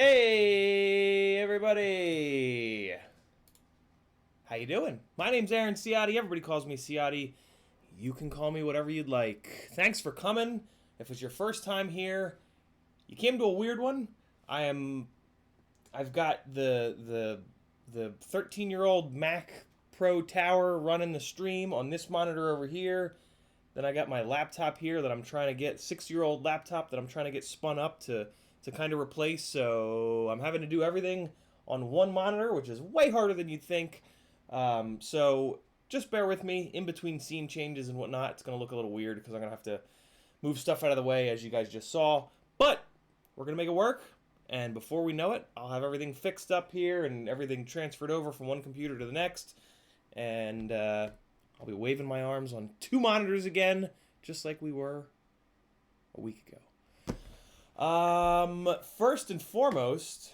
Hey, everybody! How you doing? My name's Aaron Ciotti. Everybody calls me Ciotti. You can call me whatever you'd like. Thanks for coming. If it's your first time here, you came to a weird one. I've got the 13-year-old Mac Pro Tower running the stream on this monitor over here. Then I got my laptop here that I'm trying to get, 6-year-old laptop that I'm trying to get spun up to kind of replace. So I'm having to do everything on one monitor, which is way harder than you'd think. So just bear with me in between scene changes and whatnot. It's going to look a little weird because I'm going to have to move stuff out of the way, as you guys just saw. But we're going to make it work. And before we know it, I'll have everything fixed up here and everything transferred over from one computer to the next. And I'll be waving my arms on 2 monitors again, just like we were a week ago. First and foremost,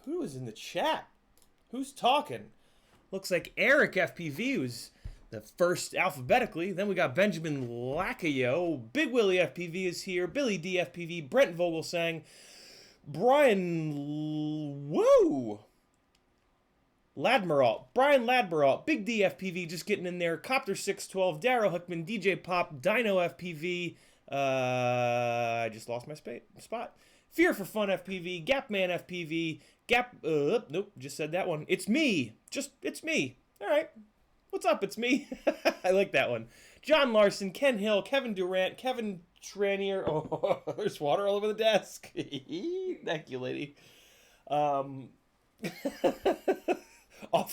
who is in the chat? Who's talking? Looks like Eric FPV was the first alphabetically. Then we got Benjamin Lacayo. Big Willie FPV is here. Billy D FPV. Brent Vogelsang. Brian Ladmiral. Brian Ladmiral. Big D FPV just getting in there. Copter 612. Daryl Hookman. DJ Pop. Dino FPV. I just lost my spot. Fear for Fun FPV, Gapman FPV, nope, just said that one. It's me. It's me. All right. What's up? It's me. I like that one. John Larson, Ken Hill, Kevin Durant, Kevin Tranier. Oh, there's water all over the desk. Thank you, lady. Off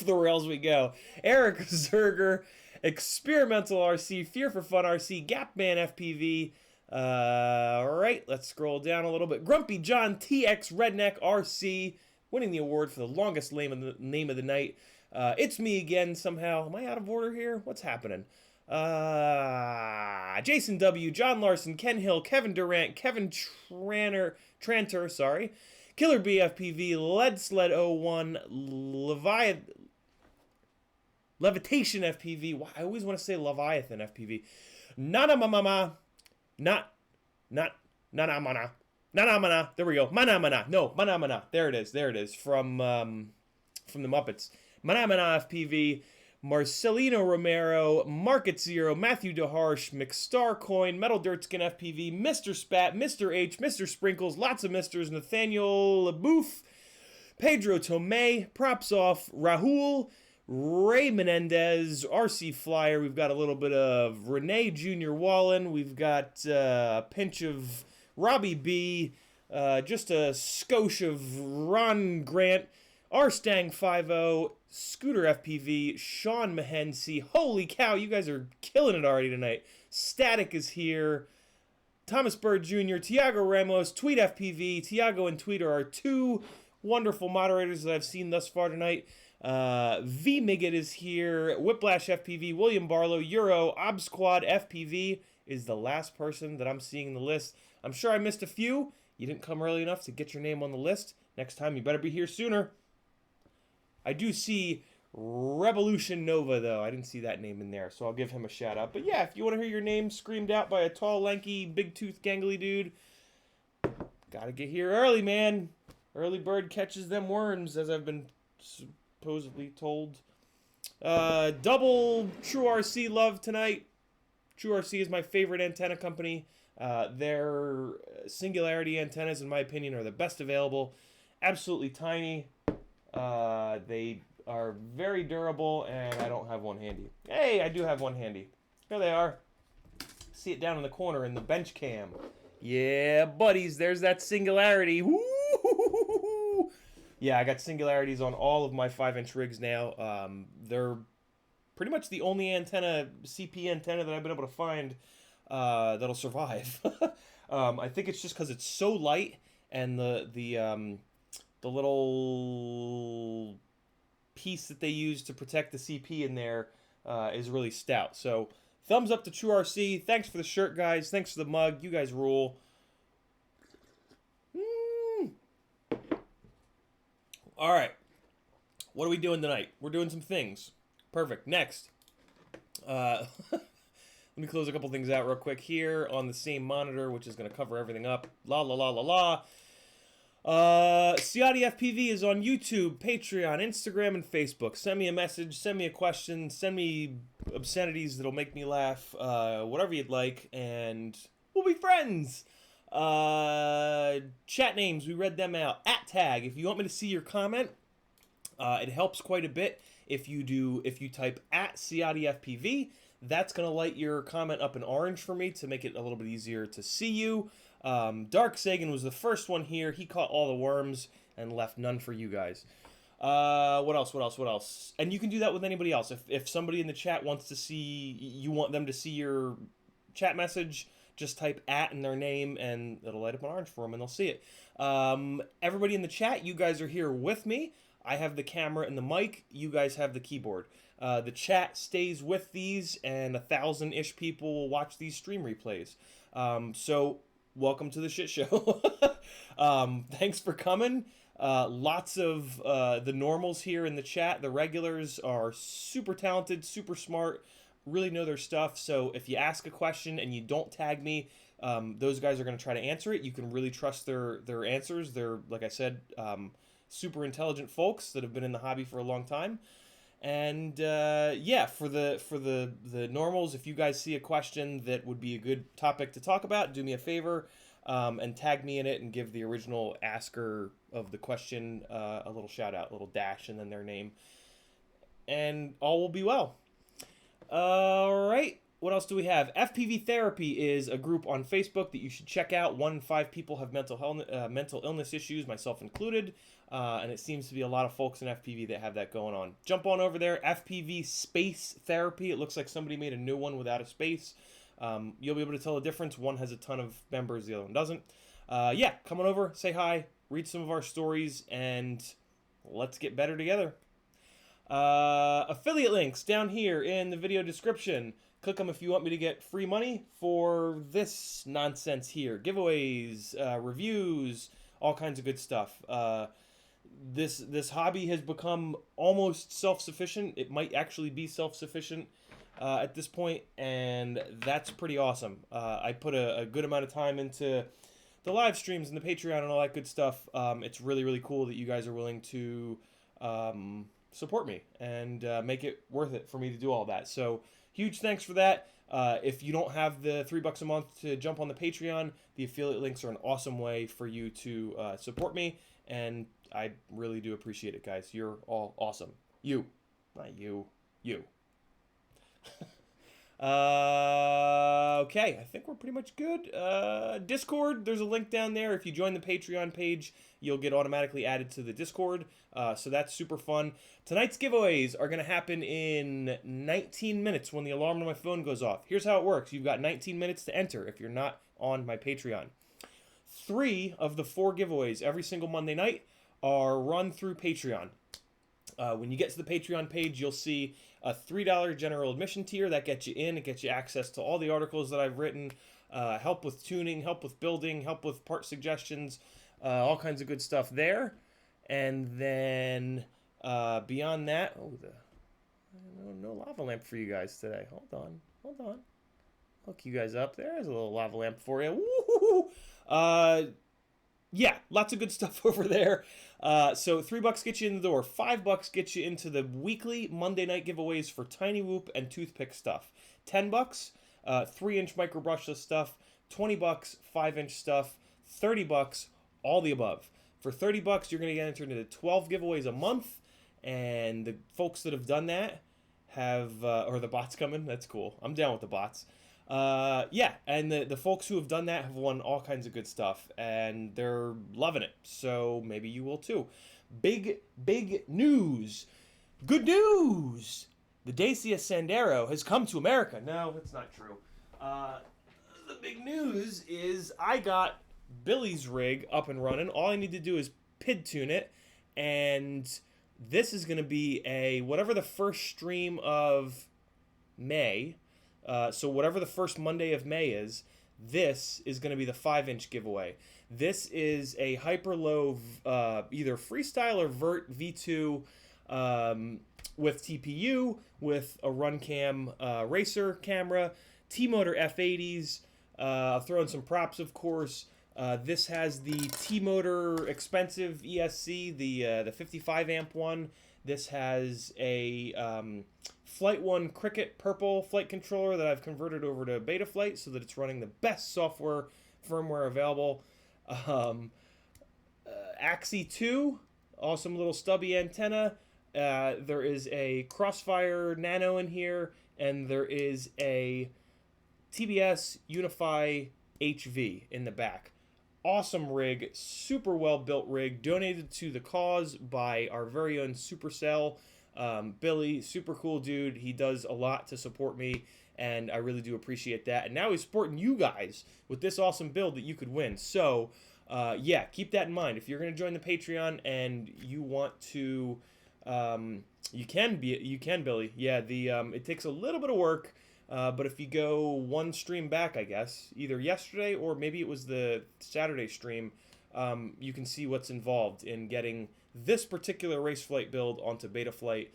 the rails we go. Eric Zerger, Experimental RC, Fear for Fun RC, Gapman FPV. All right, let's scroll down a little bit. Grumpy John TX Redneck RC, winning the award for the longest name of the night. It's me again somehow. Am I out of order here? What's happening? Jason W, John Larson, Ken Hill, Kevin Durant, Kevin Tranter, sorry. Killer BFPV, Lead Sled 01, Levitation FPV. I always want to say Leviathan FPV. Nanamama. Nanamana. There we go. Manamana. No, Manamana. There it is. From the Muppets. Manamana FPV. Marcelino Romero, Market Zero, Matthew DeHarsh, McStarcoin, Metal Dirtskin FPV, Mr. Spat, Mr. H, Mr. Sprinkles, lots of Misters, Nathaniel LaBouffe, Pedro Tomei, Props Off, Rahul, Ray Menendez, RC Flyer. We've got a little bit of Renee Jr. Wallen. We've got a pinch of Robbie B. Just a skosh of Ron Grant. R-Stang 50, Scooter FPV, Sean Mahensi. Holy cow, you guys are killing it already tonight. Static is here. Thomas Bird Jr., Tiago Ramos, Tweet FPV. Tiago and Tweet are our 2 wonderful moderators that I've seen thus far tonight. V Miggett is here. Whiplash FPV, William Barlow, Euro, Obsquad FPV is the last person that I'm seeing in the list. I'm sure I missed a few. You didn't come early enough to get your name on the list. Next time, you better be here sooner. I do see Revolution Nova, though. I didn't see that name in there, so I'll give him a shout-out. But yeah, if you want to hear your name screamed out by a tall, lanky, big-toothed, gangly dude, gotta get here early, man. Early bird catches them worms, as I've been supposedly told. Double True RC love tonight. True RC is my favorite antenna company. Their Singularity antennas, in my opinion, are the best available. Absolutely tiny. They are very durable, and I don't have one handy. Hey, I do have one handy. Here they are. See it down in the corner in the bench cam. Yeah, buddies, there's that Singularity. Woo! Yeah, I got Singularities on all of my 5-inch rigs now. They're pretty much the only CP antenna that I've been able to find that'll survive. I think it's just because it's so light, and the little piece that they use to protect the CP in there is really stout. So, thumbs up to True RC. Thanks for the shirt, guys. Thanks for the mug. You guys rule. All right. What are we doing tonight? We're doing some things. Perfect. Next. Let me close a couple things out real quick here on the same monitor, which is going to cover everything up. La, la, la, la, la. CiottiFPV is on YouTube, Patreon, Instagram, and Facebook. Send me a message, send me a question, send me obscenities that'll make me laugh, whatever you'd like, and we'll be friends. Chat names, we read them out. @tag, if you want me to see your comment, it helps quite a bit if you type @CiottiFPV. That's going to light your comment up in orange for me to make it a little bit easier to see you. Dark Sagan was the first one here. He caught all the worms and left none for you guys. What else? And you can do that with anybody else. If somebody in the chat wants to see, you want them to see your chat message, just type @ in their name and it'll light up an orange for them and they'll see it. Everybody in the chat, you guys are here with me. I have the camera and the mic. You guys have the keyboard. The chat stays with these, and 1,000-ish people will watch these stream replays. So welcome to the shit show. Thanks for coming. Lots of the normals here in the chat. The regulars are super talented, super smart, really know their stuff. So if you ask a question and you don't tag me, those guys are going to try to answer it. You can really trust their answers. They're, like I said, super intelligent folks that have been in the hobby for a long time. And yeah, for the normals, if you guys see a question that would be a good topic to talk about, do me a favor and tag me in it and give the original asker of the question a little shout out, a little dash, and then their name, and all will be well. All right. What else do we have? FPV Therapy is a group on Facebook that you should check out. 1 in 5 people have mental illness issues, myself included. And it seems to be a lot of folks in FPV that have that going on. Jump on over there, FPV Space Therapy. It looks like somebody made a new one without a space. You'll be able to tell the difference. One has a ton of members, the other one doesn't. Yeah, come on over, say hi, read some of our stories, and let's get better together. Affiliate links down here in the video description. Click them if you want me to get free money for this nonsense here. Giveaways, reviews, all kinds of good stuff. This hobby has become almost self-sufficient. It might actually be self-sufficient at this point, and that's pretty awesome. I put a good amount of time into the live streams and the Patreon and all that good stuff. It's really, really cool that you guys are willing to support me and make it worth it for me to do all that. So huge thanks for that. If you don't have the $3 a month to jump on the Patreon, the affiliate links are an awesome way for you to support me, and I really do appreciate it, guys. You're all awesome. You. Not you. You. Okay, I think we're pretty much good. Discord, there's a link down there. If you join the Patreon page, you'll get automatically added to the Discord. So that's super fun. Tonight's giveaways are going to happen in 19 minutes when the alarm on my phone goes off. Here's how it works. You've got 19 minutes to enter if you're not on my Patreon. 3 of the 4 giveaways every single Monday night are run through Patreon. When you get to the Patreon page, you'll see a $3 general admission tier. That gets you in. It gets you access to all the articles that I've written, help with tuning, help with building, help with part suggestions, all kinds of good stuff there. And then beyond that, no lava lamp for you guys today. Hold on. Hook you guys up. There's a little lava lamp for you. Woo-hoo-hoo! Yeah, lots of good stuff over there. So $3 gets you in the door. $5 gets you into the weekly Monday night giveaways for Tiny Whoop and toothpick stuff. $10, 3-inch micro brushless stuff. $20, 5-inch stuff. $30, all the above. For $30, you're going to get entered into 12 giveaways a month. And the folks that have done that have, or the bots coming. That's cool. I'm down with the bots. Yeah, and the folks who have done that have won all kinds of good stuff, and they're loving it, so maybe you will too. Big news! Good news! The Dacia Sandero has come to America. No, that's not true. The big news is I got Billy's rig up and running. All I need to do is PID tune it, and this is going to be whatever the first stream of May... so whatever the first Monday of May is, this is going to be the 5-inch giveaway. This is a hyper-low, either freestyle or vert V2 with TPU, with a Runcam racer camera, T-Motor F80s. I'll throw in some props, of course. This has the T-Motor expensive ESC, the 55 amp one. This has a Flight One Cricket Purple flight controller that I've converted over to Betaflight so that it's running the best software firmware available. Axie 2, awesome little stubby antenna. There is a Crossfire Nano in here, and there is a TBS Unify HV in the back. Awesome rig, super well built rig, donated to the cause by our very own Supercell. Billy, super cool dude. He does a lot to support me, and I really do appreciate that. And now he's supporting you guys with this awesome build that you could win. So, yeah, keep that in mind. If you're going to join the Patreon and you want to, you can, Billy. Yeah, it takes a little bit of work. But if you go one stream back, I guess, either yesterday or maybe it was the Saturday stream, you can see what's involved in getting this particular race flight build onto Betaflight.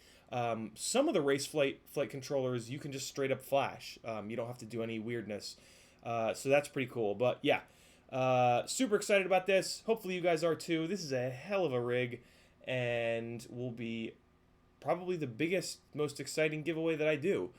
Some of the race flight controllers you can just straight up flash. You don't have to do any weirdness. So that's pretty cool. But yeah, super excited about this. Hopefully you guys are too. This is a hell of a rig and will be probably the biggest, most exciting giveaway that I do.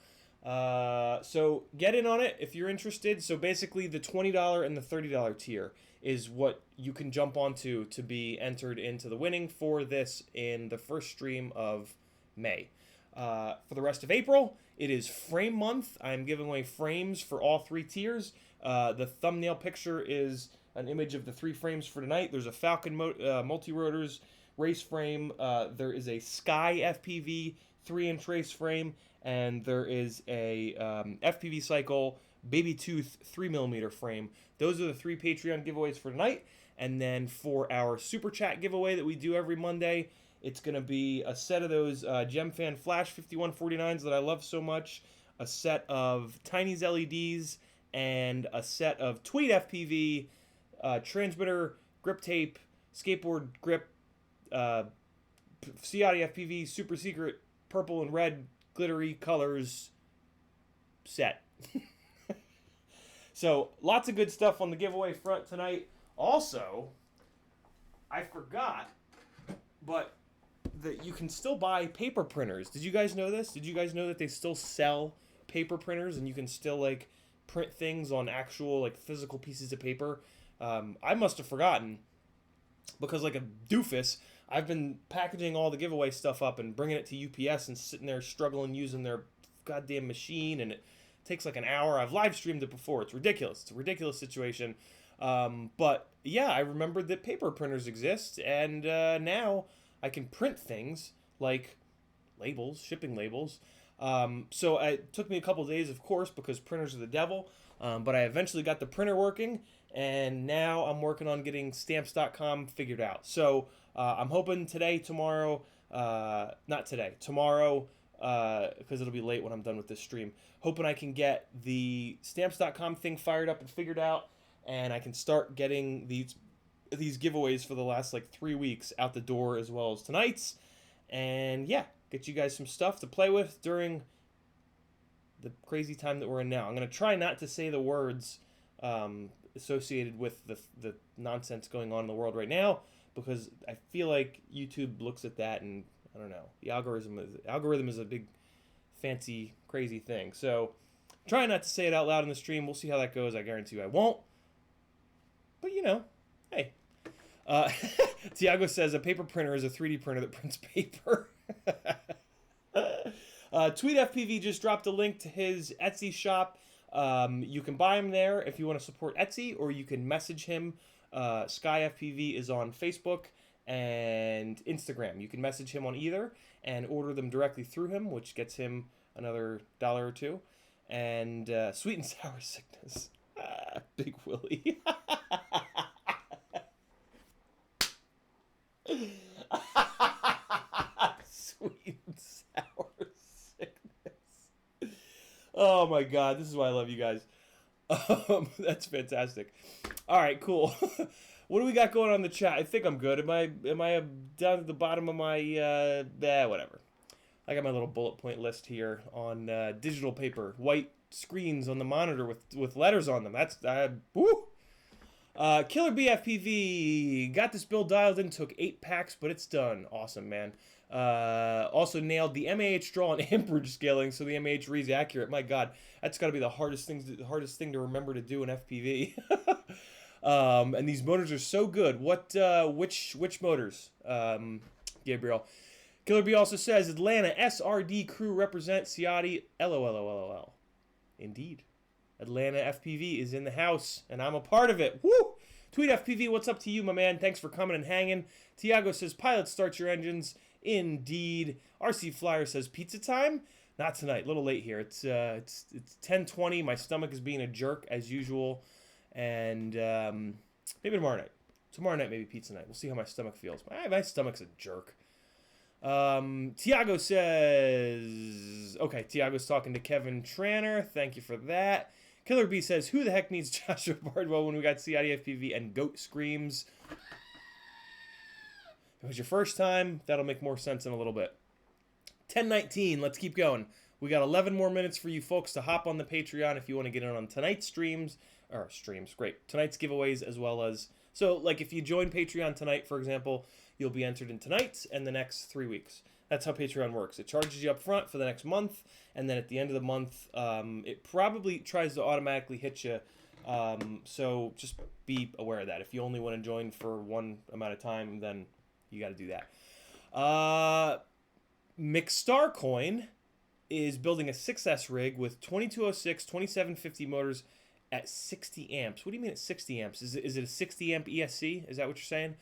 So get in on it if you're interested. So basically the $20 and the $30 tier is what you can jump onto to be entered into the winning for this in the first stream of May. For the rest of April, it is frame month. I'm giving away frames for all three tiers. The thumbnail picture is an image of the 3 frames for tonight. There's a Falcon multi-rotors race frame. There is a Sky FPV 3-inch race frame. And there is a FPV Cycle Baby Tooth 3mm frame. Those are the 3 Patreon giveaways for tonight. And then for our Super Chat giveaway that we do every Monday, it's going to be a set of those GemFan Flash 5149s that I love so much, a set of Tiny's LEDs, and a set of CiottiFPV transmitter, grip tape, skateboard grip, CiottiFPV Super Secret purple and red glittery colors set. So lots of good stuff on the giveaway front tonight. Also, I forgot, but that you can still buy paper printers. Did you guys know this? Did you guys know that they still sell paper printers and you can still like print things on actual like physical pieces of paper? I must have forgotten because like a doofus, I've been packaging all the giveaway stuff up and bringing it to UPS and sitting there struggling using their goddamn machine, and it takes like an hour. I've live streamed it before. It's ridiculous. It's a ridiculous situation. But yeah, I remembered that paper printers exist, and now I can print things like labels, shipping labels. So it took me a couple days, of course, because printers are the devil. But I eventually got the printer working, and now I'm working on getting stamps.com figured out. So I'm hoping today, tomorrow, not today, tomorrow, because it'll be late when I'm done with this stream, hoping I can get the stamps.com thing fired up and figured out, and I can start getting these giveaways for the last like 3 weeks out the door as well as tonight's. And yeah, get you guys some stuff to play with during the crazy time that we're in now. I'm going to try not to say the words associated with the nonsense going on in the world right now, because I feel like YouTube looks at that and, I don't know, the algorithm is a big, fancy, crazy thing. So try not to say it out loud in the stream. We'll see how that goes. I guarantee you I won't. But, you know, hey. Tiago says a paper printer is a 3D printer that prints paper. CiottiFPV just dropped a link to his Etsy shop. You can buy him there if you want to support Etsy, or you can message him. Sky FPV is on Facebook and Instagram. You can message him on either and order them directly through him, which gets him another $1 or $2. And Sweet and Sour Sickness. Big Willie. Sweet and Sour Sickness. Oh my God, this is why I love you guys. That's fantastic. All right, cool. What do we got going on in the chat? I think I'm good. Am I down at the bottom of my whatever. I got my little bullet point list here on digital paper, white screens on the monitor with letters on them. That's woo. Killer BFPV got this build dialed in. Took 8 packs, but it's done. Awesome, man. Also nailed the MAH draw and amperage scaling, so the MAH reads accurate. My God, that's got to be the hardest thing to remember to do in FPV. And these motors are so good. What which motors? Gabriel. Killer B also says Atlanta SRD crew represent Ciotti. LOL. Indeed. Atlanta FPV is in the house, and I'm a part of it. Woo! Tweet FPV, what's up to you, my man? Thanks for coming and hanging. Tiago says, pilot, start your engines. Indeed. RC Flyer says, pizza time? Not tonight. A little late here. It's 10:20. My stomach is being a jerk, as usual. And maybe tomorrow night. Tomorrow night, maybe pizza night. We'll see how my stomach feels. My stomach's a jerk. Tiago says... Okay, Tiago's talking to Kevin Tranner. Thank you for that. Killer B says, who the heck needs Joshua Bardwell when we got CiottiFPV and Goat Screams? If it was your first time, that'll make more sense in a little bit. 10:19, let's keep going. We got 11 more minutes for you folks to hop on the Patreon if you want to get in on tonight's streams. Great. Tonight's giveaways as well as... So, like, if you join Patreon tonight, for example, you'll be entered in tonight's and the next 3 weeks. That's how Patreon works. It charges you up front for the next month, and then at the end of the month, it probably tries to automatically hit you. So just be aware of that. If you only want to join for one amount of time, then you got to do that. McStarcoin is building a 6S rig with 2206, 2750 motors at 60 amps. What do you mean at 60 amps? Is it a 60 amp ESC? Is that what you're saying?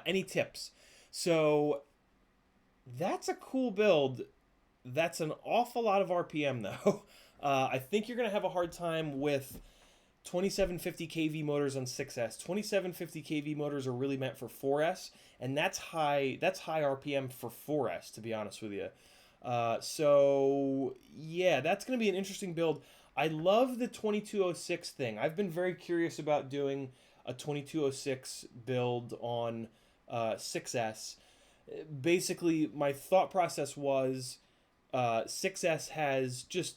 Any tips? So... That's a cool build. That's an awful lot of RPM, though. I think you're going to have a hard time with 2750 kV motors on 6S. 2750 kV motors are really meant for 4S, and that's high RPM for 4S, to be honest with you. So, yeah, that's going to be an interesting build. I love the 2206 thing. I've been very curious about doing a 2206 build on 6S. Basically, my thought process was 6S has just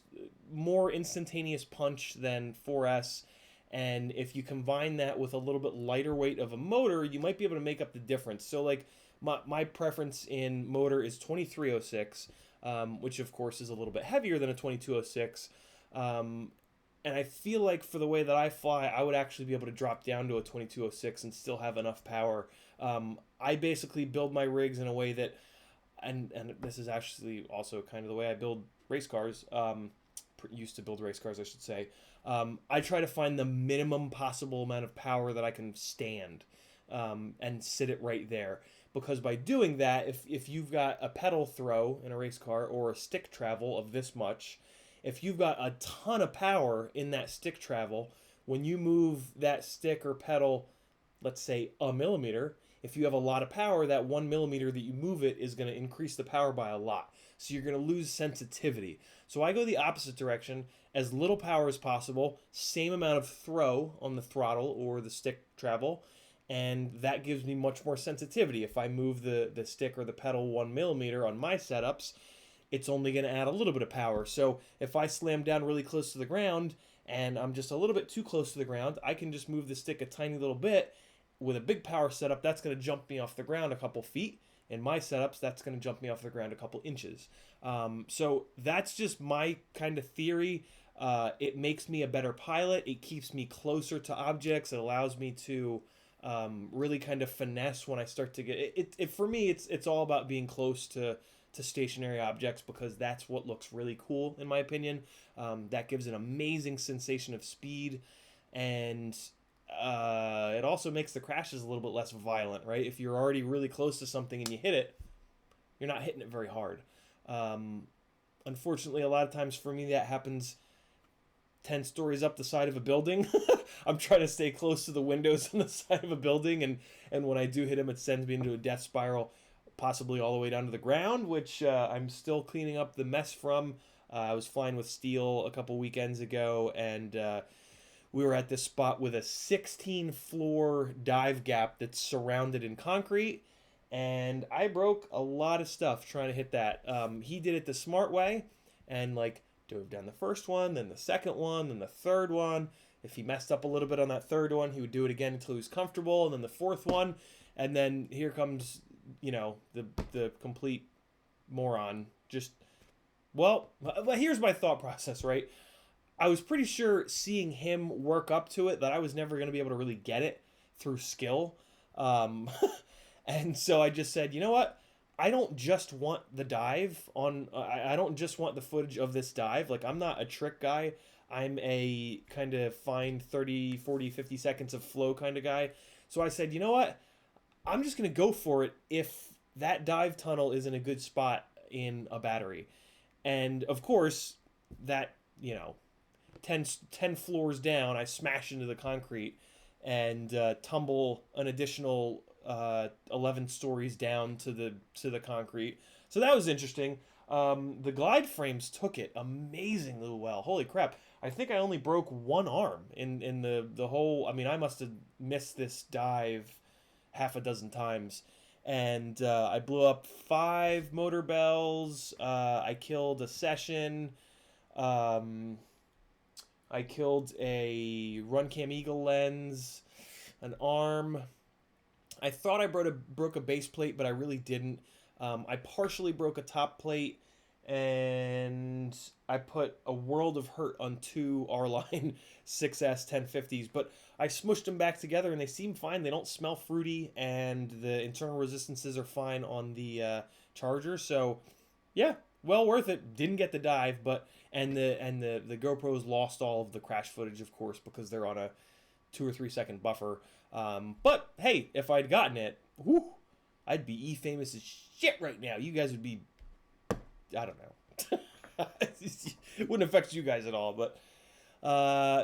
more instantaneous punch than 4S, and if you combine that with a little bit lighter weight of a motor, you might be able to make up the difference. So, like, my preference in motor is 2306, which, of course, is a little bit heavier than a 2206, and I feel like for the way that I fly, I would actually be able to drop down to a 2206 and still have enough power. I basically build my rigs in a way that, and this is actually also kind of the way I build race cars, used to build race cars, I should say. I try to find the minimum possible amount of power that I can stand, and sit it right there. Because by doing that, if you've got a pedal throw in a race car or a stick travel of this much, if you've got a ton of power in that stick travel, when you move that stick or pedal, let's say a millimeter, if you have a lot of power, that 1 millimeter that you move it is going to increase the power by a lot. So you're going to lose sensitivity. So I go the opposite direction, as little power as possible, same amount of throw on the throttle or the stick travel, and that gives me much more sensitivity. If I move the stick or the pedal 1 millimeter on my setups, it's only going to add a little bit of power. So if I slam down really close to the ground and I'm just a little bit too close to the ground, I can just move the stick a tiny little bit. With a big power setup, that's going to jump me off the ground a couple feet. In my setups, that's going to jump me off the ground a couple inches. So that's just my kind of theory. It makes me a better pilot. It keeps me closer to objects. It allows me to really kind of finesse when I start to get... It for me, it's all about being close to stationary objects, because that's what looks really cool, in my opinion. That gives an amazing sensation of speed, and... it also makes the crashes a little bit less violent, right? If you're already really close to something and you hit it, you're not hitting it very hard. Unfortunately, a lot of times for me, that happens 10 stories up the side of a building. I'm trying to stay close to the windows on the side of a building, and when I do hit him, it sends me into a death spiral, possibly all the way down to the ground, which I'm still cleaning up the mess from. I was flying with Steel a couple weekends ago, and... we were at this spot with a 16-floor dive gap that's surrounded in concrete, and I broke a lot of stuff trying to hit that. He did it the smart way, and like dove down the first one, then the second one, then the third one. If he messed up a little bit on that third one, he would do it again until he was comfortable, and then the fourth one, and then here comes, you know, the complete moron. Just, well, here's my thought process, right? I was pretty sure seeing him work up to it that I was never going to be able to really get it through skill. Um, and so I just said, you know what? I don't just want the dive on, I don't just want the footage of this dive. Like, I'm not a trick guy. I'm a kind of find 30, 40, 50 seconds of flow kind of guy. So I said, you know what? I'm just going to go for it if that dive tunnel is in a good spot in a battery. And of course, that, you know, 10 floors down, I smash into the concrete and tumble an additional 11 stories down to the concrete. So that was interesting. The glide frames took it amazingly well. Holy crap. I think I only broke one arm in the whole... I mean, I must have missed this dive half a dozen times. And I blew up 5 motor bells. I killed a session. I killed a Runcam Eagle lens, an arm. I thought I broke a base plate, but I really didn't. I partially broke a top plate, and I put a world of hurt on 2 R-Line 6S 1050s, but I smushed them back together, and they seem fine. They don't smell fruity, and the internal resistances are fine on the Charger, so yeah, well worth it. Didn't get the dive, but and the GoPros lost all of the crash footage, of course, because they're on a 2 or 3 second buffer. But hey, if I'd gotten it, whew, I'd be famous as shit right now. You guys would be, I don't know. It wouldn't affect you guys at all, but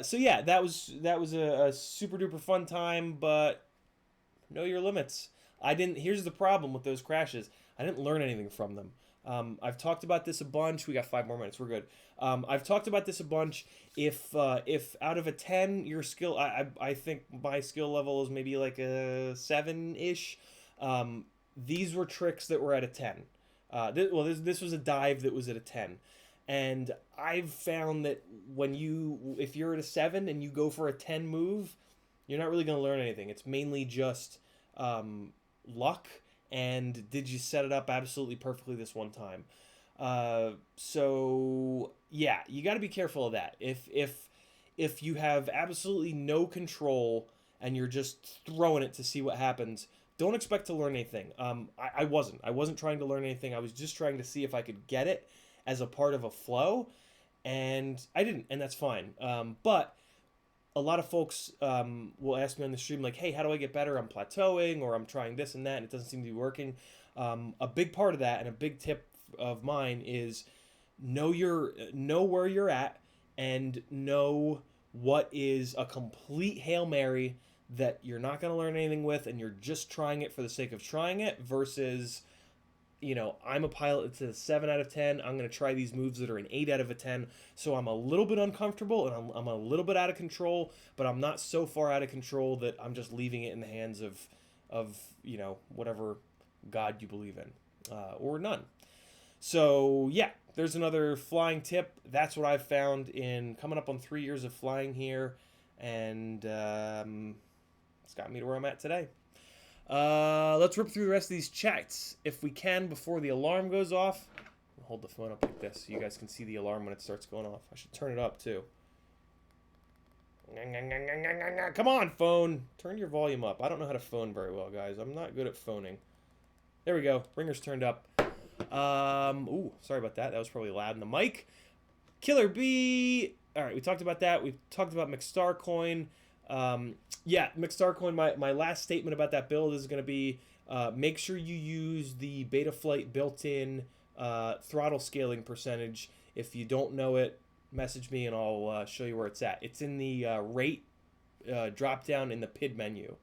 so yeah, that was a super duper fun time, but know your limits. Here's the problem with those crashes. I didn't learn anything from them. I've talked about this a bunch. We got 5 more minutes. We're good. I've talked about this a bunch. If out of a 10, your skill, I think my skill level is maybe like a 7-ish. These were tricks that were at a 10. This was a dive that was at a 10. And I've found that if you're at a 7 and you go for a 10 move, you're not really going to learn anything. It's mainly just luck. And did you set it up absolutely perfectly this one time? So yeah, you got to be careful of that. If you have absolutely no control and you're just throwing it to see what happens, don't expect to learn anything. I wasn't trying to learn anything. I was just trying to see if I could get it as a part of a flow, and I didn't, and that's fine. But a lot of folks will ask me on the stream, like, hey, how do I get better? I'm plateauing, or I'm trying this and that, and it doesn't seem to be working. A big part of that, and a big tip of mine, is know where you're at, and know what is a complete Hail Mary that you're not going to learn anything with, and you're just trying it for the sake of trying it, versus, you know, I'm a pilot, it's a 7 out of 10. I'm going to try these moves that are an 8 out of a 10. So I'm a little bit uncomfortable, and I'm a little bit out of control, but I'm not so far out of control that I'm just leaving it in the hands of you know, whatever God you believe in, or none. So yeah, there's another flying tip. That's what I've found in coming up on 3 years of flying here, and it's got me to where I'm at today. Let's rip through the rest of these chats if we can before the alarm goes off. I'll hold the phone up like this so you guys can see the alarm when it starts going off. I should turn it up too. Come on, phone. Turn your volume up. I don't know how to phone very well, guys. I'm not good at phoning. There we go. Ringer's turned up. Ooh, sorry about that. That was probably loud in the mic. Killer B. All right, we talked about that. We've talked about McStarCoin. Yeah, McStarCoin, my last statement about that build is going to be make sure you use the Betaflight built-in throttle scaling percentage. If you don't know it, message me and I'll show you where it's at. It's in the rate drop-down in the PID menu.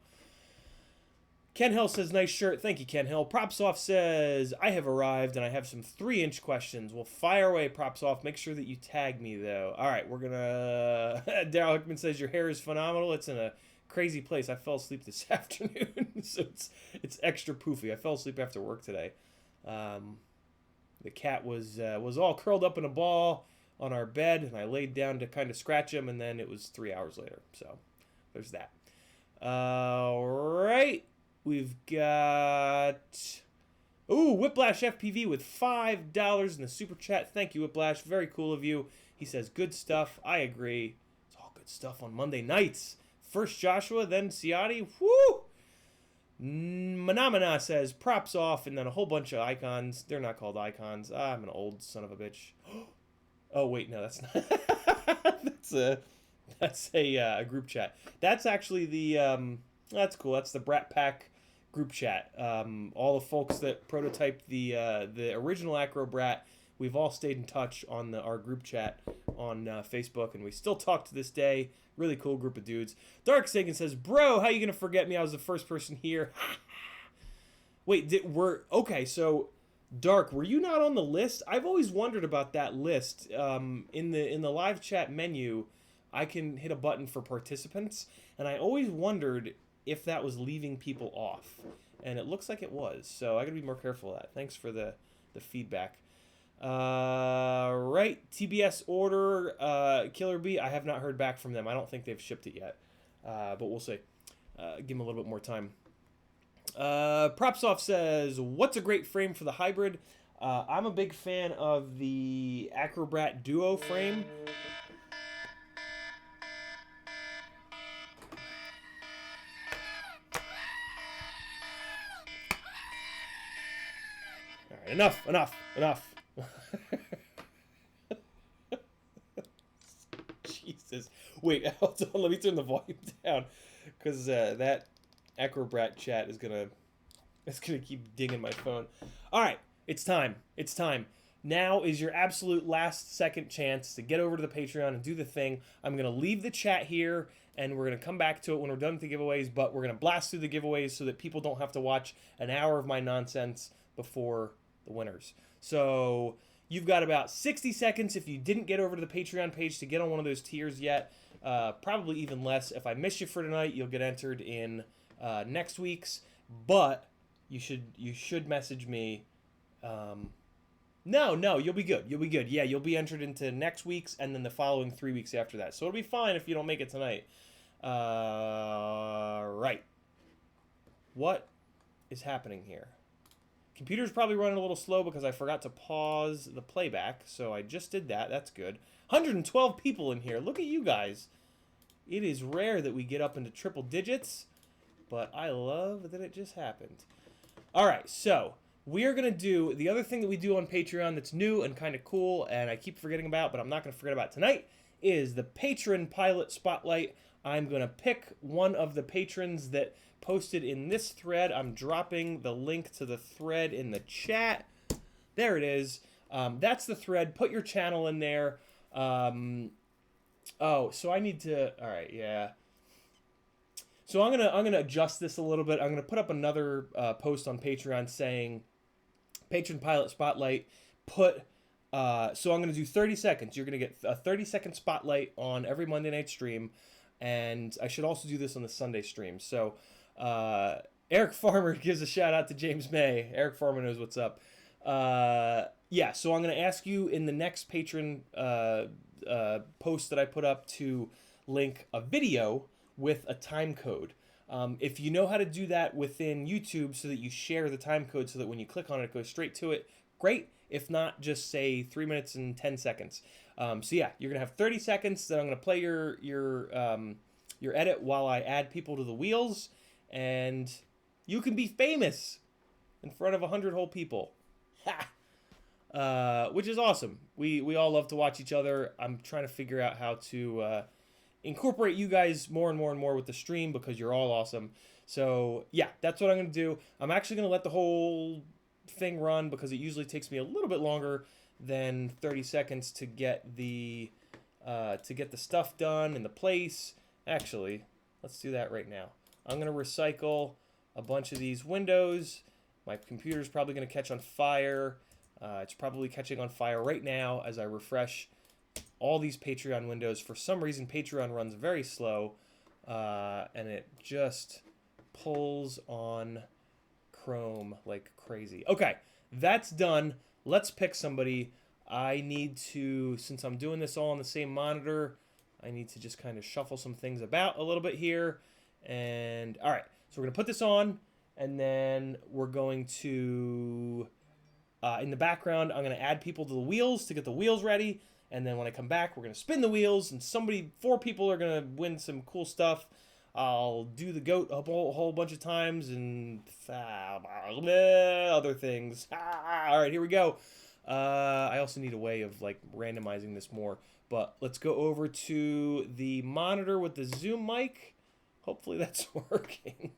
Ken Hill says, nice shirt. Thank you, Ken Hill. Propsoft says, I have arrived and I have some 3-inch questions. Well, fire away, Propsoft. Make sure that you tag me, though. All right, we're going to... Daryl Hickman says, your hair is phenomenal. It's in a crazy place. I fell asleep this afternoon, so it's extra poofy. I fell asleep after work today. The cat was all curled up in a ball. on our bed, and I laid down to kind of scratch him, and then it was 3 hours later. So there's that. All right. We've got... Ooh, Whiplash FPV with $5 in the super chat. Thank you, Whiplash. Very cool of you. He says, good stuff. I agree. It's all good stuff on Monday nights. First Joshua, then Ciotti. Woo! Manamana says, props off, and then a whole bunch of icons. They're not called icons. I'm an old son of a bitch. Oh, wait, no, that's not. that's a group chat. That's actually the, that's cool. That's the Brat Pack group chat. All the folks that prototyped the original Acro Brat, we've all stayed in touch on our group chat on Facebook, and we still talk to this day. Really cool group of dudes. Dark Sagan says, bro, how you gonna forget me? I was the first person here. Wait, okay, so Dark, were you not on the list? I've always wondered about that list. In the live chat menu, I can hit a button for participants, and I always wondered if that was leaving people off, and it looks like it was, so I gotta be more careful of that. Thanks for the feedback. Right, TBS order, Killer Bee, I have not heard back from them. I don't think they've shipped it yet, but we'll see. Give them a little bit more time. Propsoft says, what's a great frame for the hybrid? I'm a big fan of the Acrobrat Duo frame. Enough. Jesus. Wait, hold on, let me turn the volume down, because that Acrobrat chat is gonna keep dinging my phone. All right, it's time. Now is your absolute last second chance to get over to the Patreon and do the thing. I'm gonna leave the chat here, and we're gonna come back to it when we're done with the giveaways, but we're gonna blast through the giveaways so that people don't have to watch an hour of my nonsense before the winners. So you've got about 60 seconds if you didn't get over to the Patreon page to get on one of those tiers yet. Probably even less. If I miss you for tonight, you'll get entered in next week's. But you should message me. No, you'll be good. Yeah, you'll be entered into next week's and then the following 3 weeks after that. So it'll be fine if you don't make it tonight. Right. What is happening here? Computer's probably running a little slow because I forgot to pause the playback, so I just did that. That's good. 112 people in here. Look at you guys. It is rare that we get up into triple digits, but I love that it just happened. All right, so we are going to do the other thing that we do on Patreon that's new and kind of cool, and I keep forgetting about, but I'm not going to forget about tonight, is the Patron Pilot Spotlight. I'm going to pick one of the patrons that posted in this thread. I'm dropping the link to the thread in the chat. There it is. That's the thread. Put your channel in there. Oh, so I need to... All right, yeah. So I'm gonna adjust this a little bit. I'm gonna put up another post on Patreon saying Patron Pilot Spotlight. So I'm gonna do 30 seconds. You're gonna get a 30-second spotlight on every Monday night stream, and I should also do this on the Sunday stream. So Eric Farmer gives a shout out to James May. Eric Farmer knows what's up. Yeah, so I'm gonna ask you in the next patron post that I put up to link a video with a time code. If you know how to do that within YouTube so that you share the time code so that when you click on it, it goes straight to it, great. If not, just say 3 minutes and 10 seconds. So yeah, you're gonna have 30 seconds. Then I'm gonna play your edit while I add people to the wheels, and you can be famous in front of 100 whole people. Ha! Which is awesome. We all love to watch each other. I'm trying to figure out how to incorporate you guys more and more with the stream because you're all awesome. So yeah, that's what I'm gonna do. I'm actually gonna let the whole thing run because it usually takes me a little bit longer than 30 seconds to get the stuff done in the place. Actually, let's do that right now. I'm gonna recycle a bunch of these windows. My computer's probably gonna catch on fire. It's probably catching on fire right now as I refresh all these Patreon windows. For some reason, Patreon runs very slow, and it just pulls on Chrome like crazy. Okay, that's done. Let's pick somebody. I need to, since I'm doing this all on the same monitor, I need to just kind of shuffle some things about a little bit here. And all right, so we're gonna put this on, and then we're going to, in the background, I'm gonna add people to the wheels to get the wheels ready. And then when I come back, we're gonna spin the wheels, and 4 people are gonna win some cool stuff. I'll do the goat a whole bunch of times and other things. All right, here we go. I also need a way of like randomizing this more, but let's go over to the monitor with the Zoom mic. Hopefully that's working.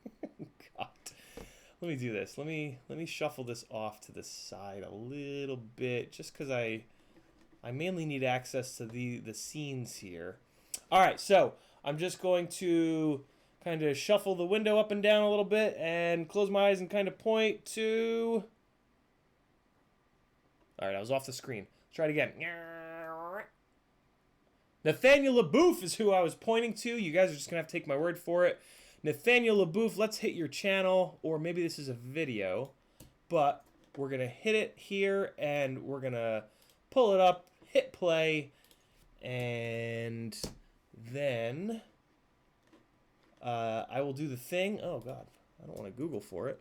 God, let me do this. Let me shuffle this off to the side a little bit, just because I mainly need access to the scenes here. All right, so I'm just going to kind of shuffle the window up and down a little bit and close my eyes and kind of point to... All right, I was off the screen. Let's try it again. Nathaniel LaBouffe is who I was pointing to. You guys are just going to have to take my word for it. Nathaniel LaBouffe, let's hit your channel, or maybe this is a video, but we're going to hit it here, and we're going to pull it up, hit play, and then I will do the thing. Oh, God. I don't want to Google for it.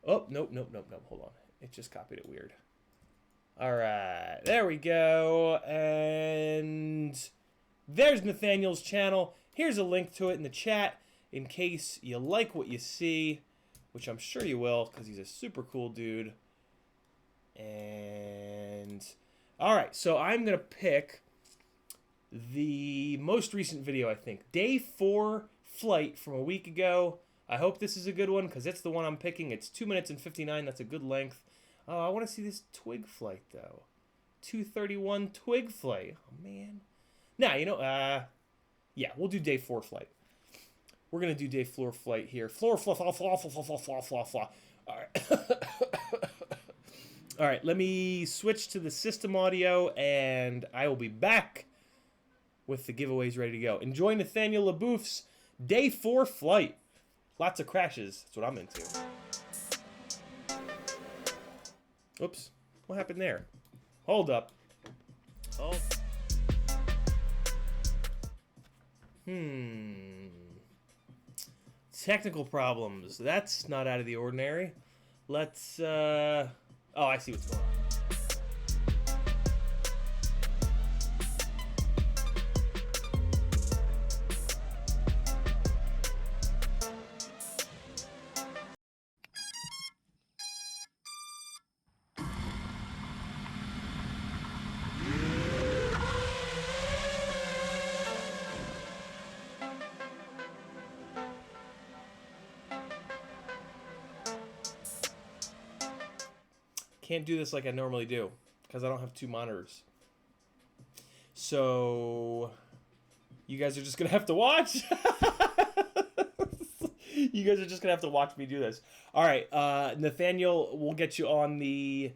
Oh, nope. Hold on. It just copied it weird. All right. There we go. And there's Nathaniel's channel. Here's a link to it in the chat in case you like what you see, which I'm sure you will because he's a super cool dude. And all right, so I'm going to pick the most recent video, I think. Day 4 flight from a week ago. I hope this is a good one because it's the one I'm picking. It's 2 minutes and 59. That's a good length. Oh, I want to see this twig flight, though. 2:31 twig flight. Oh, man. Nah, you know, yeah, we'll do day 4 flight. We're going to do day 4 flight here. Floor, flaw. All right. All right, let me switch to the system audio, and I will be back with the giveaways ready to go. Enjoy Nathaniel LaBouffe's day 4 flight. Lots of crashes. That's what I'm into. Oops. What happened there? Hold up. Oh. Technical problems. That's not out of the ordinary. Let's, oh, I see what's going on. Can't do this like I normally do because I don't have 2 monitors. So you guys are just gonna have to watch. You guys are just gonna have to watch me do this. All right, Nathaniel, we'll get you on the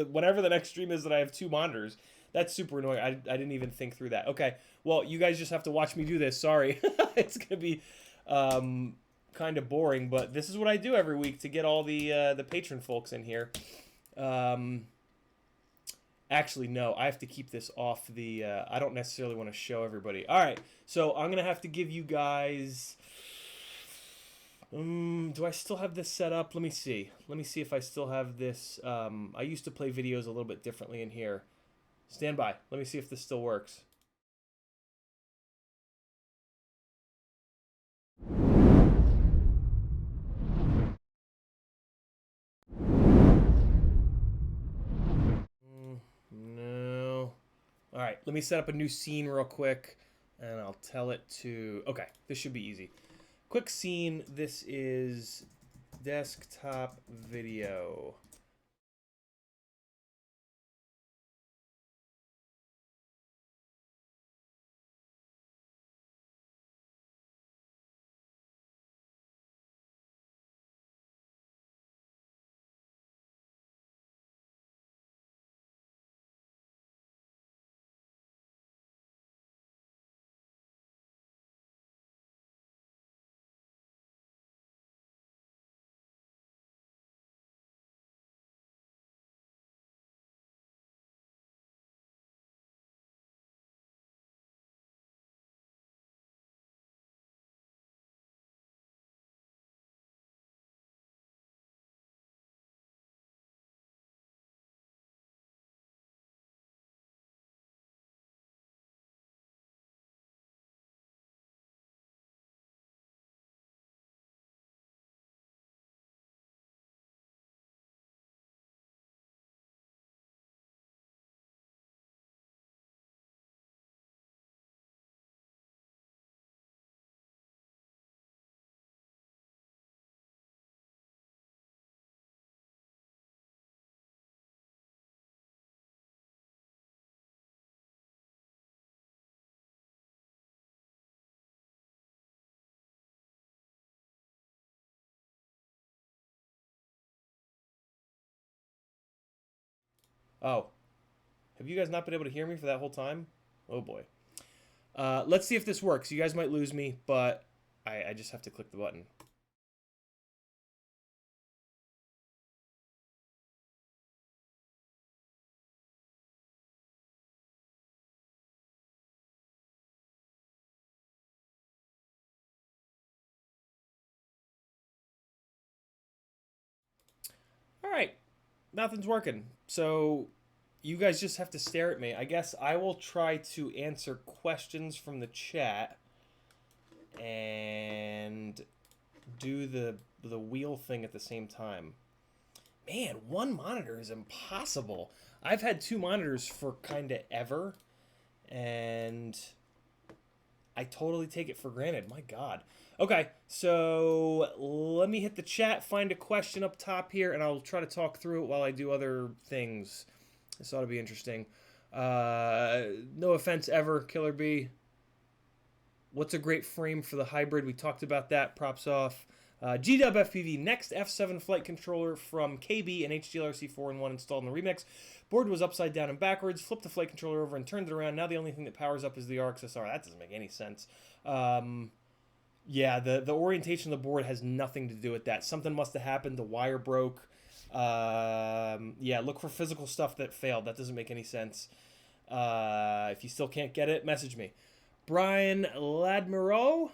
whatever the next stream is that I have 2 monitors. That's super annoying. I didn't even think through that. Okay, well, you guys just have to watch me do this. Sorry, it's gonna be kind of boring, but this is what I do every week to get all the patron folks in here. Actually, no, I have to keep this off the... I don't necessarily want to show everybody. All right, so I'm going to have to give you guys... do I still have this set up? Let me see. Let me see if I still have this. I used to play videos a little bit differently in here. Stand by. Let me see if this still works. No. All right, let me set up a new scene real quick, and I'll tell it to... Okay, this should be easy. Quick scene. This is desktop video. Oh, have you guys not been able to hear me for that whole time? Oh boy. Let's see if this works. You guys might lose me, but I just have to click the button. All right, nothing's working. So you guys just have to stare at me. I guess I will try to answer questions from the chat and do the wheel thing at the same time. Man, one monitor is impossible. I've had two monitors for kind of ever, and I totally take it for granted. My God. Okay, so let me hit the chat, find a question up top here, and I'll try to talk through it while I do other things. This ought to be interesting. No offense ever, Killer B. What's a great frame for the hybrid? We talked about that. Props off. GW FPV, next F7 flight controller from KB and HDLRC 4-in-1 installed in the Remix. Board was upside down and backwards. Flipped the flight controller over and turned it around. Now the only thing that powers up is the RXSR. That doesn't make any sense. Yeah, the orientation of the board has nothing to do with that. Something must have happened. The wire broke. Yeah, look for physical stuff that failed. That doesn't make any sense. If you still can't get it, message me. Brian Ladmiro,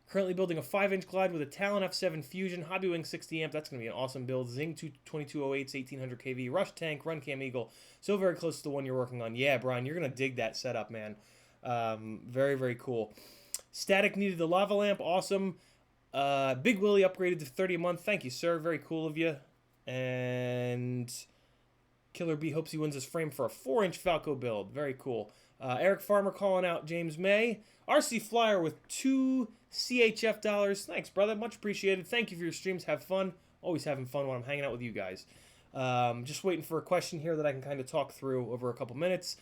currently building a 5-inch glide with a Talon F7 Fusion, Hobbywing 60 amp. That's going to be an awesome build. Zing 2208s, 1800 kV, Rush Tank, Run Cam Eagle. So very close to the one you're working on. Yeah, Brian, you're going to dig that setup, man. Very, very cool. Static needed the lava lamp. Awesome. Big Willie upgraded to 30 a month. Thank you, sir. Very cool of you. And Killer B hopes he wins his frame for a 4-inch Falco build. Very cool. Eric Farmer calling out James May. RC Flyer with 2 CHF dollars. Thanks, brother. Much appreciated. Thank you for your streams. Have fun. Always having fun when I'm hanging out with you guys. Just waiting for a question here that I can kind of talk through over a couple minutes.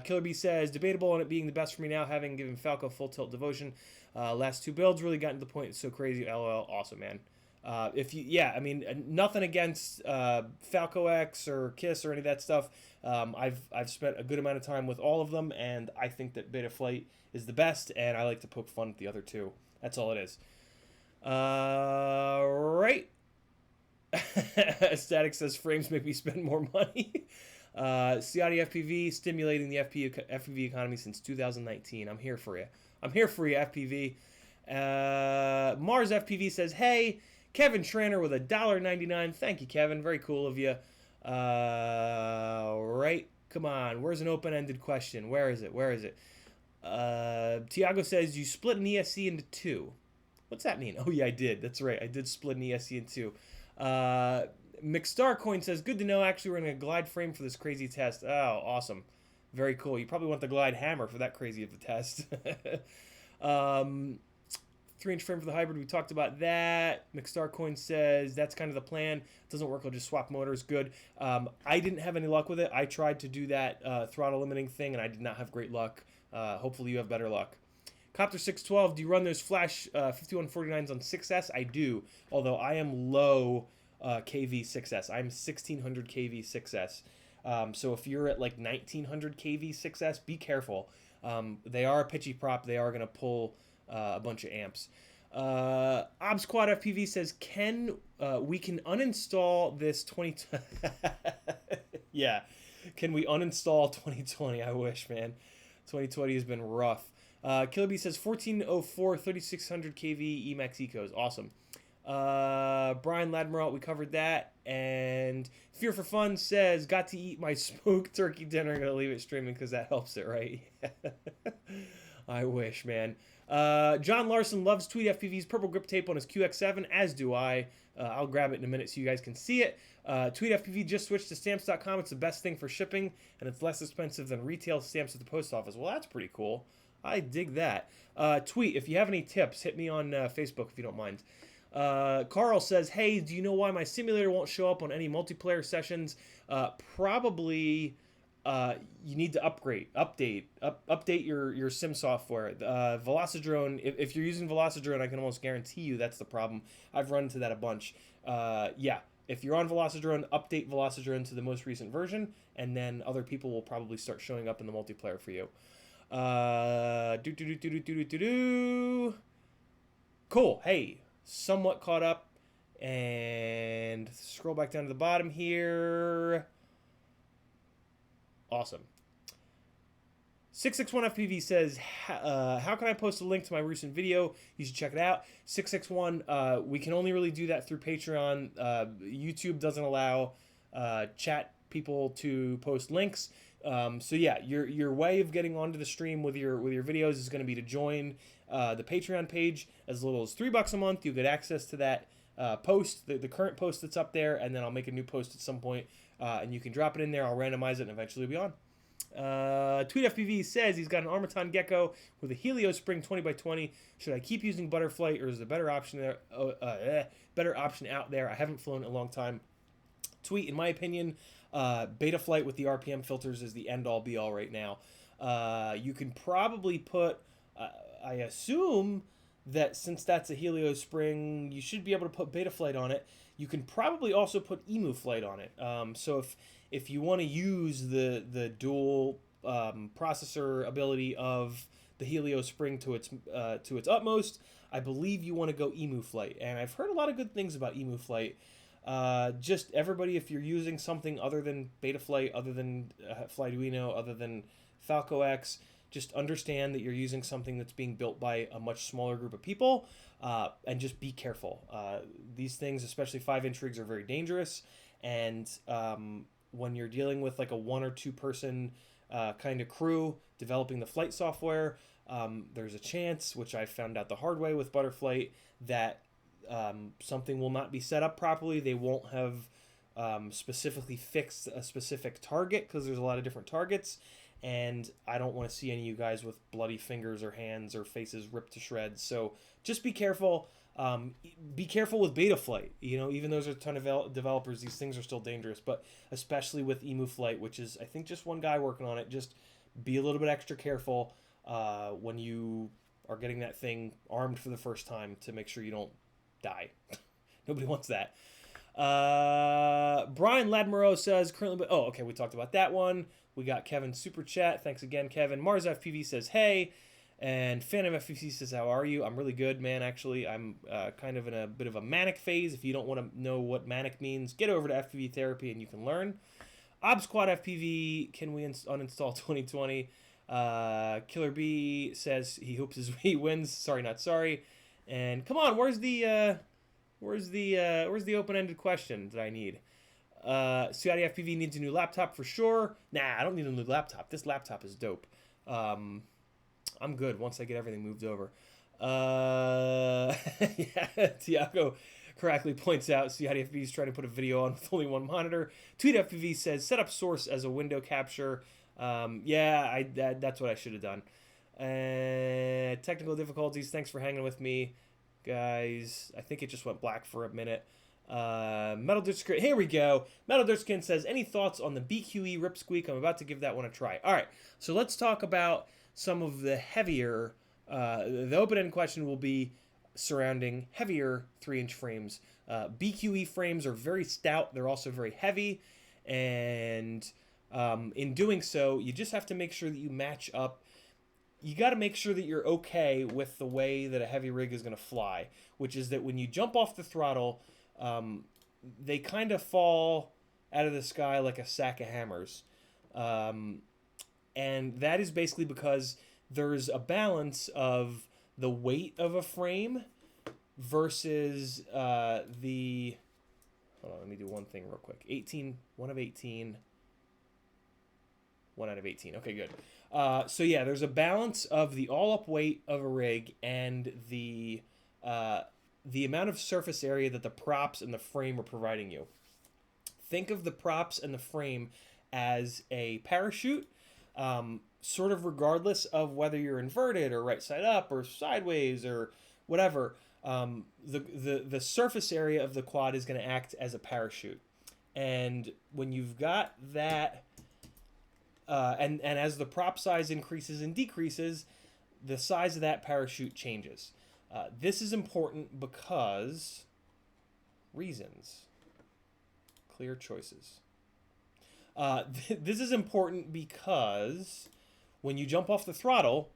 Killer B says, debatable on it being the best for me now, having given Falco full tilt devotion. Last 2 builds really gotten to the point. It's so crazy. LOL. Awesome, man. I mean, nothing against Falco X or Kiss or any of that stuff. I've spent a good amount of time with all of them, and I think that Beta Flight is the best, and I like to poke fun at the other two. That's all it is. Right. Static says frames make me spend more money. CiottiFPV stimulating the FPV economy since 2019. I'm here for you. I'm here for you, FPV. Mars FPV says, hey, Kevin Schraner with $1.99. Thank you, Kevin. Very cool of you. Right. Come on. Where's an open-ended question? Where is it? Where is it? Tiago says, you split an ESC into 2. What's that mean? Oh, yeah, I did. That's right. I did split an ESC in 2. McStarcoin says, good to know. Actually, we're in a glide frame for this crazy test. Oh, awesome. Very cool. You probably want the glide hammer for that crazy of a test. 3-inch frame for the hybrid. We talked about that. McStarcoin says that's kind of the plan. Doesn't work. I'll just swap motors. Good. I didn't have any luck with it. I tried to do that throttle limiting thing, and I did not have great luck. Hopefully you have better luck. Copter 612, do you run those flash 5149s on 6S? I do, although I am low KV 6S. I'm 1600 KV 6S. So if you're at like 1900 KV 6S, be careful. They are a pitchy prop. They are going to pull a bunch of amps. Obsquad FPV says, we can uninstall this 20... Yeah, can we uninstall 2020? I wish, man. 2020 has been rough. Killer B says 1404 3600 kV Emax Ecos. Awesome. Brian Ladmiral, we covered that. And Fear for Fun says, got to eat my smoked turkey dinner. I'm going to leave it streaming because that helps it, right? I wish, man. John Larson loves Tweet FPV's purple grip tape on his QX7, as do I. I'll grab it in a minute so you guys can see it. Tweet FPV just switched to stamps.com. It's the best thing for shipping, and it's less expensive than retail stamps at the post office. Well, that's pretty cool. I dig that. Tweet, if you have any tips, hit me on Facebook if you don't mind. Carl says, hey, do you know why my simulator won't show up on any multiplayer sessions? Probably you need to update your sim software. Velocidrone, if you're using Velocidrone, I can almost guarantee you that's the problem. I've run into that a bunch. Yeah, if you're on Velocidrone, update Velocidrone to the most recent version, and then other people will probably start showing up in the multiplayer for you. Cool. Hey, somewhat caught up. And scroll back down to the bottom here. Awesome. 661FPV says, how can I post a link to my recent video? You should check it out. 661, we can only really do that through Patreon. YouTube doesn't allow chat people to post links. So yeah, your way of getting onto the stream with your videos is going to be to join the Patreon page. As little as $3 a month, you'll get access to that post, the current post that's up there, and then I'll make a new post at some point, and you can drop it in there. I'll randomize it, and eventually it'll be on. TweetFPV says he's got an Armaton Gecko with a Helio Spring 20x20. Should I keep using Butterflight, or is there a better option there? Better option out there? I haven't flown in a long time. Tweet, in my opinion, Betaflight with the RPM filters is the end-all be-all right now. You can probably put, I assume that since that's a Helio Spring, you should be able to put Betaflight on it. You can probably also put Emu Flight on it. So if you want to use the dual processor ability of the Helio Spring to its utmost, I believe you want to go Emu Flight. And I've heard a lot of good things about Emu Flight. Just everybody, if you're using something other than Betaflight, other than Flyduino, other than Falco X, just understand that you're using something that's being built by a much smaller group of people, and just be careful. These things, especially 5-inch rigs, are very dangerous, and when you're dealing with like a 1 or 2 person kind of crew developing the flight software, there's a chance, which I found out the hard way with Butterflight, that something will not be set up properly. They won't have specifically fixed a specific target, because there's a lot of different targets, and I don't want to see any of you guys with bloody fingers or hands or faces ripped to shreds. So just be careful. Be careful with Betaflight. You know, even though there's a ton of developers, these things are still dangerous. But especially with Emu Flight, which is, I think, just one guy working on it, just be a little bit extra careful when you are getting that thing armed for the first time, to make sure you don't die. Nobody wants that. Brian Ladmero says currently, oh, okay, we talked about that one. We got Kevin super chat. Thanks again, Kevin. Mars FPV says, hey. And Phantom FPV says, how are you? I'm really good, man, actually. I'm kind of in a bit of a manic phase. If you don't want to know what manic means, get over to FPV Therapy and you can learn. ObSquad FPV, can we uninstall 2020? Killer B says he hopes his Wii wins. Sorry, not sorry. And come on, where's the open-ended question that I need? CiottiFPV needs a new laptop for sure. Nah, I don't need a new laptop. This laptop is dope. I'm good once I get everything moved over. Yeah, Tiago correctly points out CiottiFPV is trying to put a video on with only one monitor. TweetFPV says set up source as a window capture. Yeah, that's what I should have done. Technical difficulties. Thanks for hanging with me, guys. I think it just went black for a minute. Metal Dirtskin, here we go. Metal Dirtskin says, any thoughts on the BQE Ripsqueak? I'm about to give that one a try. All right, so let's talk about some of the heavier, the open-end question will be surrounding heavier 3-inch frames. BQE frames are very stout. They're also very heavy, and in doing so, you just have to make sure that you match up. You got to make sure that you're okay with the way that a heavy rig is going to fly, which is that when you jump off the throttle, they kind of fall out of the sky like a sack of hammers. And that is basically because there's a balance of the weight of a frame versus the... Hold on, let me do one thing real quick. 18, 1 of 18... 1 out of 18. Okay, good. So yeah, there's a balance of the all-up weight of a rig and the amount of surface area that the props and the frame are providing you. Think of the props and the frame as a parachute, sort of regardless of whether you're inverted or right side up or sideways or whatever. The surface area of the quad is going to act as a parachute. And when you've got that... and as the prop size increases and decreases, the size of that parachute changes. This is important because reasons. Clear choices. This is important because when you jump off the throttle,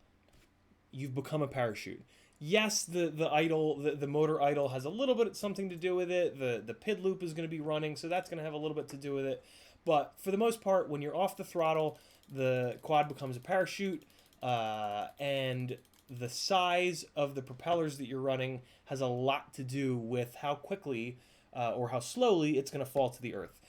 you've become a parachute. Yes, the motor idle has a little bit something to do with it. The PID loop is going to be running, so that's going to have a little bit to do with it. But for the most part, when you're off the throttle, the quad becomes a parachute, and the size of the propellers that you're running has a lot to do with how quickly or how slowly it's going to fall to the earth.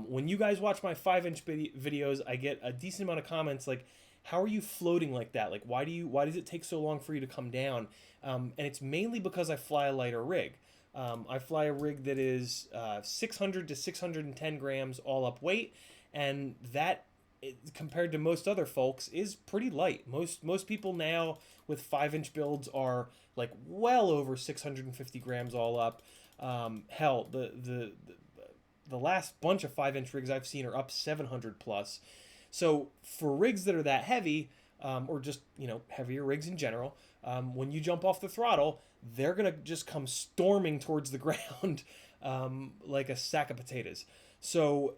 When you guys watch my 5-inch videos, I get a decent amount of comments like, how are you floating like that? Like, why does it take so long for you to come down? And it's mainly because I fly a lighter rig. I fly a rig that is 600 to 610 grams all up weight, and that, compared to most other folks, is pretty light. Most people now with 5-inch builds are like well over 650 grams all up. Hell, the last bunch of 5-inch rigs I've seen are up 700 plus. So for rigs that are that heavy, or just, heavier rigs in general, when you jump off the throttle, they're going to just come storming towards the ground like a sack of potatoes. So,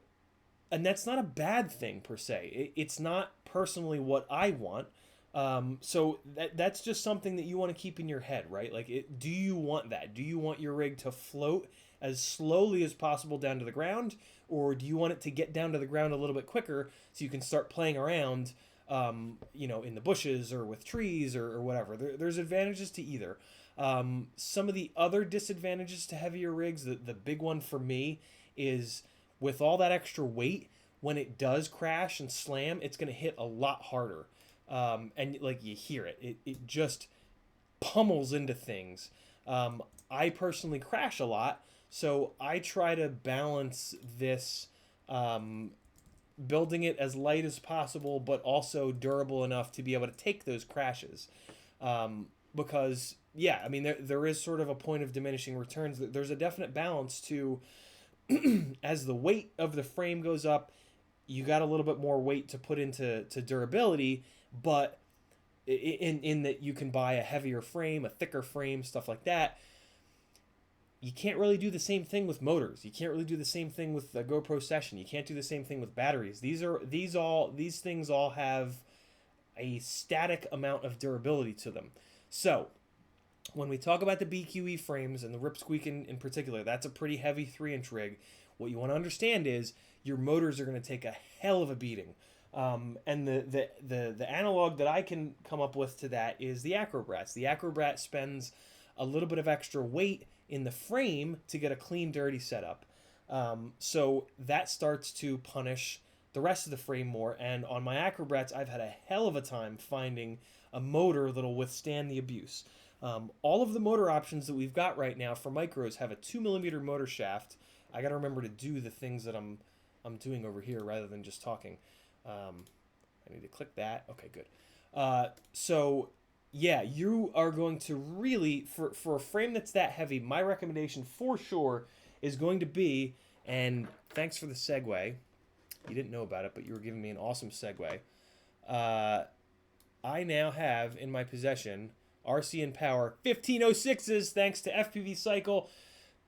and that's not a bad thing per se. It's not personally what I want. So that's just something that you want to keep in your head, right? Like, do you want that? Do you want your rig to float as slowly as possible down to the ground, or do you want it to get down to the ground a little bit quicker so you can start playing around, in the bushes or with trees or whatever? There's advantages to either. Some of the other disadvantages to heavier rigs, the big one for me is with all that extra weight, when it does crash and slam, it's going to hit a lot harder. And like you hear it, it just pummels into things. I personally crash a lot, so I try to balance this, building it as light as possible, but also durable enough to be able to take those crashes. Because, yeah, I mean, there is sort of a point of diminishing returns. There's a definite balance to, as the weight of the frame goes up, you got a little bit more weight to put into durability, but in that you can buy a heavier frame, a thicker frame, stuff like that. You can't really do the same thing with motors. You can't really do the same thing with a GoPro Session. You can't do the same thing with batteries. These things all have a static amount of durability to them. So when we talk about the BQE frames and the Ripsqueak in particular, that's a pretty heavy 3-inch rig. What you want to understand is your motors are going to take a hell of a beating. And the analog that I can come up with to that is the Acrobrats. The Acrobrat spends a little bit of extra weight in the frame to get a clean, dirty setup. So that starts to punish the rest of the frame more. And on my Acrobrats, I've had a hell of a time finding a motor that'll withstand the abuse. All of the motor options that we've got right now for micros have a 2mm motor shaft. I got to remember to do the things that I'm doing over here rather than just talking. I need to click that. Okay, good. So yeah, you are going to really, for a frame that's that heavy, my recommendation for sure is going to be, and thanks for the segue. You didn't know about it, but you were giving me an awesome segue. I now have in my possession RCN Power 1506s, thanks to FPV Cycle.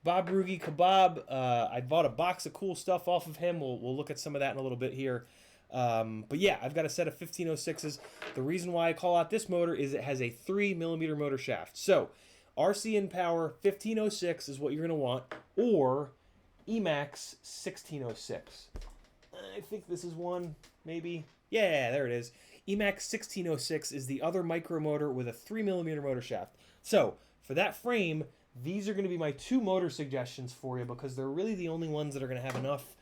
Bob Rugi Kebab. I bought a box of cool stuff off of him. We'll look at some of that in a little bit here. But yeah, I've got a set of 1506s. The reason why I call out this motor is it has a 3mm motor shaft. So RCN Power 1506 is what you're going to want, or Emax 1606. I think this is one, maybe. Yeah, there it is. Emax 1606 is the other micro motor with a 3mm motor shaft. So for that frame, these are going to be my two motor suggestions for you, because they're really the only ones that are going to have enough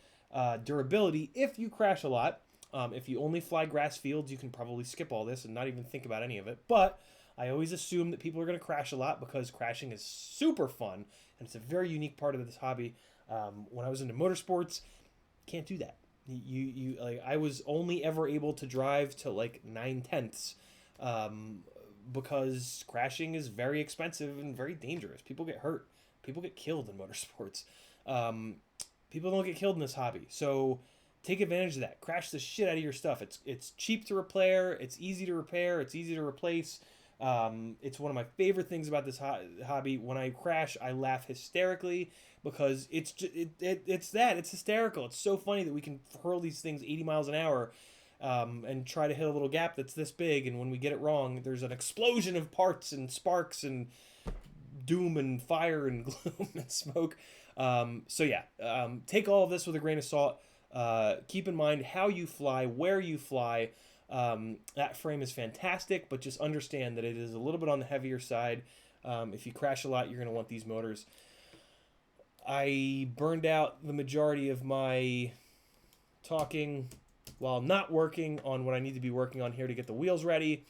durability if you crash a lot. If you only fly grass fields, you can probably skip all this and not even think about any of it. But I always assume that people are going to crash a lot, because crashing is super fun, and it's a very unique part of this hobby. When I was into motorsports, can't do that. You like, I was only ever able to drive to like 9/10, because crashing is very expensive and very dangerous. People get hurt. People get killed in motorsports. People don't get killed in this hobby. So take advantage of that. Crash the shit out of your stuff. It's cheap to repair. It's easy to repair. It's easy to replace. It's one of my favorite things about this hobby. When I crash, I laugh hysterically because it's it's hysterical. It's so funny that we can hurl these things 80 miles an hour and try to hit a little gap that's this big, and when we get it wrong, there's an explosion of parts and sparks and doom and fire and gloom and smoke. So yeah, take all of this with a grain of salt. Keep in mind how you fly, where you fly. That frame is fantastic, but just understand that it is a little bit on the heavier side. If you crash a lot, you're going to want these motors. I burned out the majority of my talking while not working on what I need to be working on here to get the wheels ready.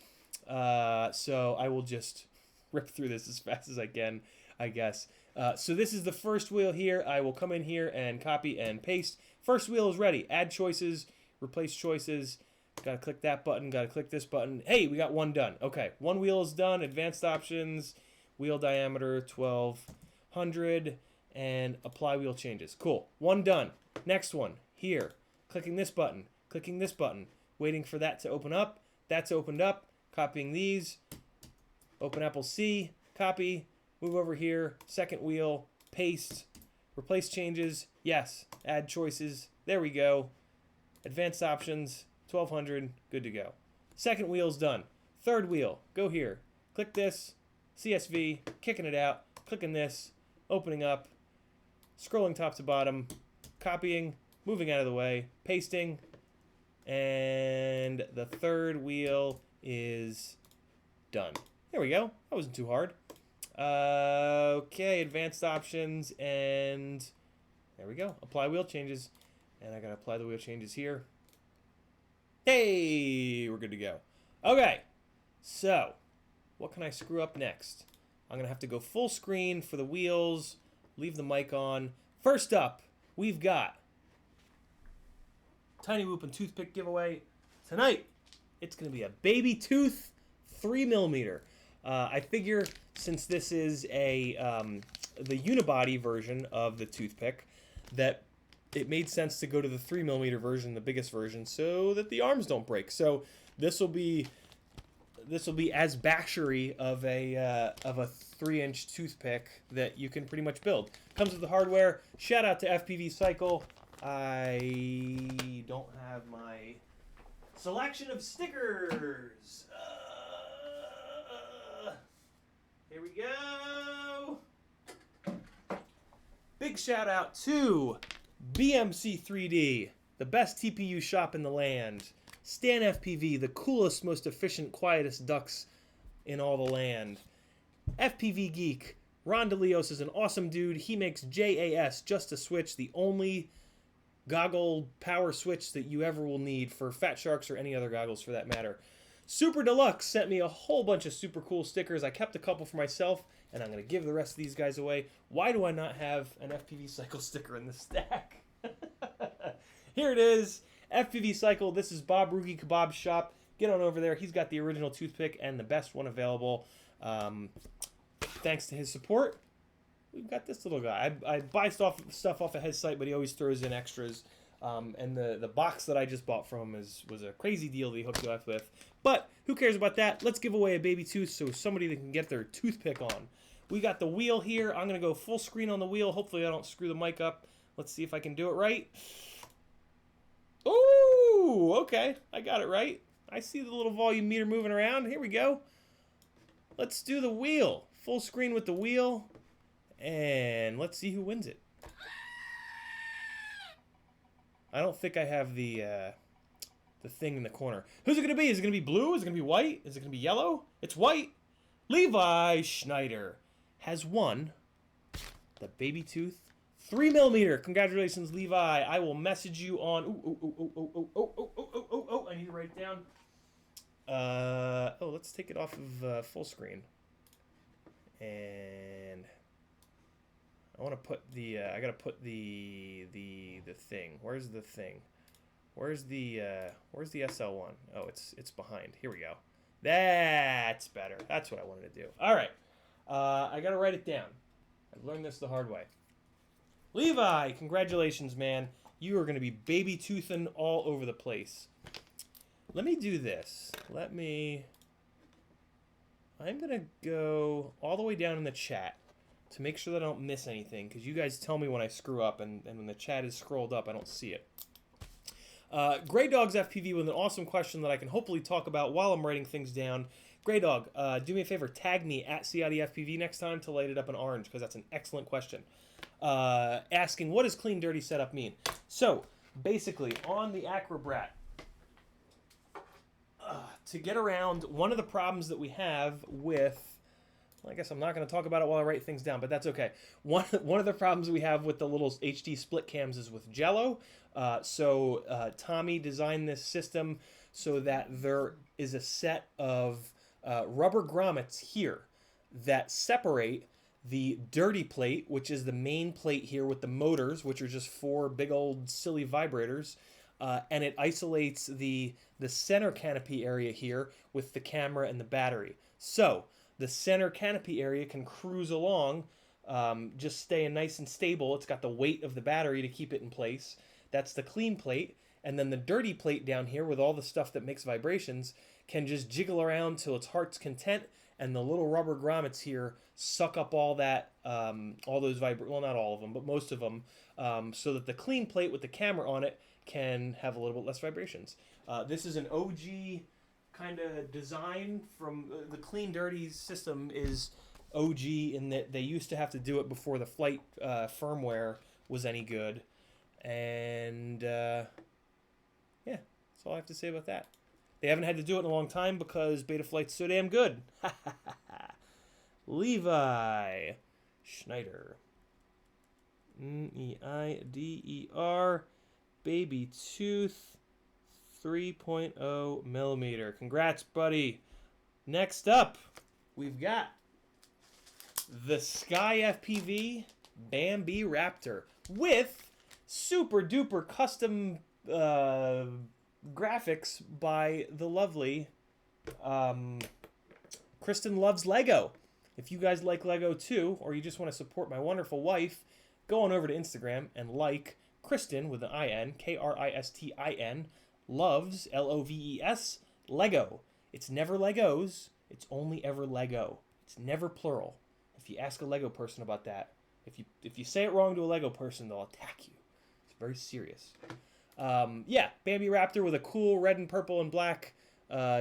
So I will just rip through this as fast as I can, I guess. So this is the first wheel here. I will come in here and copy and paste. First wheel is ready. Add choices, replace choices. Got to click that button, got to click this button. Hey, we got one done. Okay, one wheel is done. Advanced options, wheel diameter 1200, and apply wheel changes. Cool, one done. Next one, here. Clicking this button, waiting for that to open up. That's opened up. Copying these. Open Apple C, copy, move over here, second wheel, paste, replace changes, yes, add choices, there we go. Advanced options, 1200, good to go. Second wheel's done. Third wheel, go here, click this, CSV, kicking it out, clicking this, opening up, scrolling top to bottom, copying, moving out of the way, pasting, and the third wheel is done. There we go. That wasn't too hard. Okay, advanced options, and there we go. Apply wheel changes. And I gotta apply the wheel changes here. Hey, we're good to go. Okay, so what can I screw up next? I'm gonna have to go full screen for the wheels, leave the mic on. First up, we've got Tiny Whoop and Toothpick giveaway. Tonight, it's gonna be a baby tooth 3mm. I figure since this is the unibody version of the toothpick, that it made sense to go to the 3mm version, the biggest version, so that the arms don't break. So this will be as bashery of a 3-inch toothpick that you can pretty much build. Comes with the hardware. Shout out to FPV Cycle. I don't have my selection of stickers. Here we go. Big shout out to BMC 3D, the best TPU shop in the land. Stan FPV, the coolest, most efficient, quietest ducks in all the land. FPV Geek, Ron DeLeos is an awesome dude. He makes JAS, Just a Switch, the only goggle power switch that you ever will need for Fat Sharks or any other goggles for that matter. Super Deluxe sent me a whole bunch of super cool stickers. I kept a couple for myself, and I'm going to give the rest of these guys away. Why do I not have an FPV Cycle sticker in the stack? Here it is, FPV Cycle. This is Bob Rugi Kebab Shop. Get on over there. He's got the original toothpick and the best one available. Thanks to his support, we've got this little guy. I buy stuff off of his site, but he always throws in extras. And the box that I just bought from him was a crazy deal that he hooked you up with. But who cares about that? Let's give away a baby tooth so somebody that can get their toothpick on. We got the wheel here. I'm going to go full screen on the wheel. Hopefully I don't screw the mic up. Let's see if I can do it right. Ooh, okay. I got it right. I see the little volume meter moving around. Here we go. Let's do the wheel. Full screen with the wheel. And let's see who wins it. I don't think I have the thing in the corner. Who's it going to be? Is it going to be blue? Is it going to be white? Is it going to be yellow? It's white. Levi Schneider has won the baby tooth 3mm. Congratulations, Levi. I will message you on... I need to write it down. Let's take it off of full screen. And... I want to put the, I got to put the thing. Where's the thing? Where's the SL1? Oh, it's behind. Here we go. That's better. That's what I wanted to do. All right. I got to write it down. I've learned this the hard way. Levi, congratulations, man. You are going to be baby toothing all over the place. Let me do this. I'm going to go all the way down in the chat to make sure that I don't miss anything, because you guys tell me when I screw up, and when the chat is scrolled up, I don't see it. Grey Dog's FPV with an awesome question that I can hopefully talk about while I'm writing things down. Grey Dog, do me a favor, tag me at CiottiFPV next time to light it up in orange, because that's an excellent question. Asking, what does clean dirty setup mean? So, basically, on the Acrobrat, to get around, one of the problems that we have with, well, I guess I'm not going to talk about it while I write things down, but that's okay. One of the problems we have with the little HD split cams is with jello. Tommy designed this system so that there is a set of rubber grommets here that separate the dirty plate, which is the main plate here with the motors, which are just 4 big old silly vibrators, and it isolates the center canopy area here with the camera and the battery. So the center canopy area can cruise along, just staying nice and stable. It's got the weight of the battery to keep it in place. That's the clean plate. And then the dirty plate down here with all the stuff that makes vibrations can just jiggle around till its heart's content, and the little rubber grommets here suck up all that, all those well, not all of them, but most of them, so that the clean plate with the camera on it can have a little bit less vibrations. This is an OG kind of design from the clean dirty system is OG in that they used to have to do it before the flight firmware was any good. And yeah, that's all I have to say about that. They haven't had to do it in a long time because Betaflight's so damn good. Levi Schneider. Neider. Baby Tooth. 3.0 millimeter. Congrats, buddy. Next up, we've got the CiottiFPV Bambi Raptor with super duper custom graphics by the lovely Kristen Loves Lego. If you guys like Lego too, or you just want to support my wonderful wife, go on over to Instagram and like Kristen with an I-N, Kristin, Loves, Loves, Lego. It's never Legos, it's only ever Lego. It's never plural. If you ask a Lego person about that, if you say it wrong to a Lego person, they'll attack you. It's very serious. Yeah, Bambi Raptor with a cool red and purple and black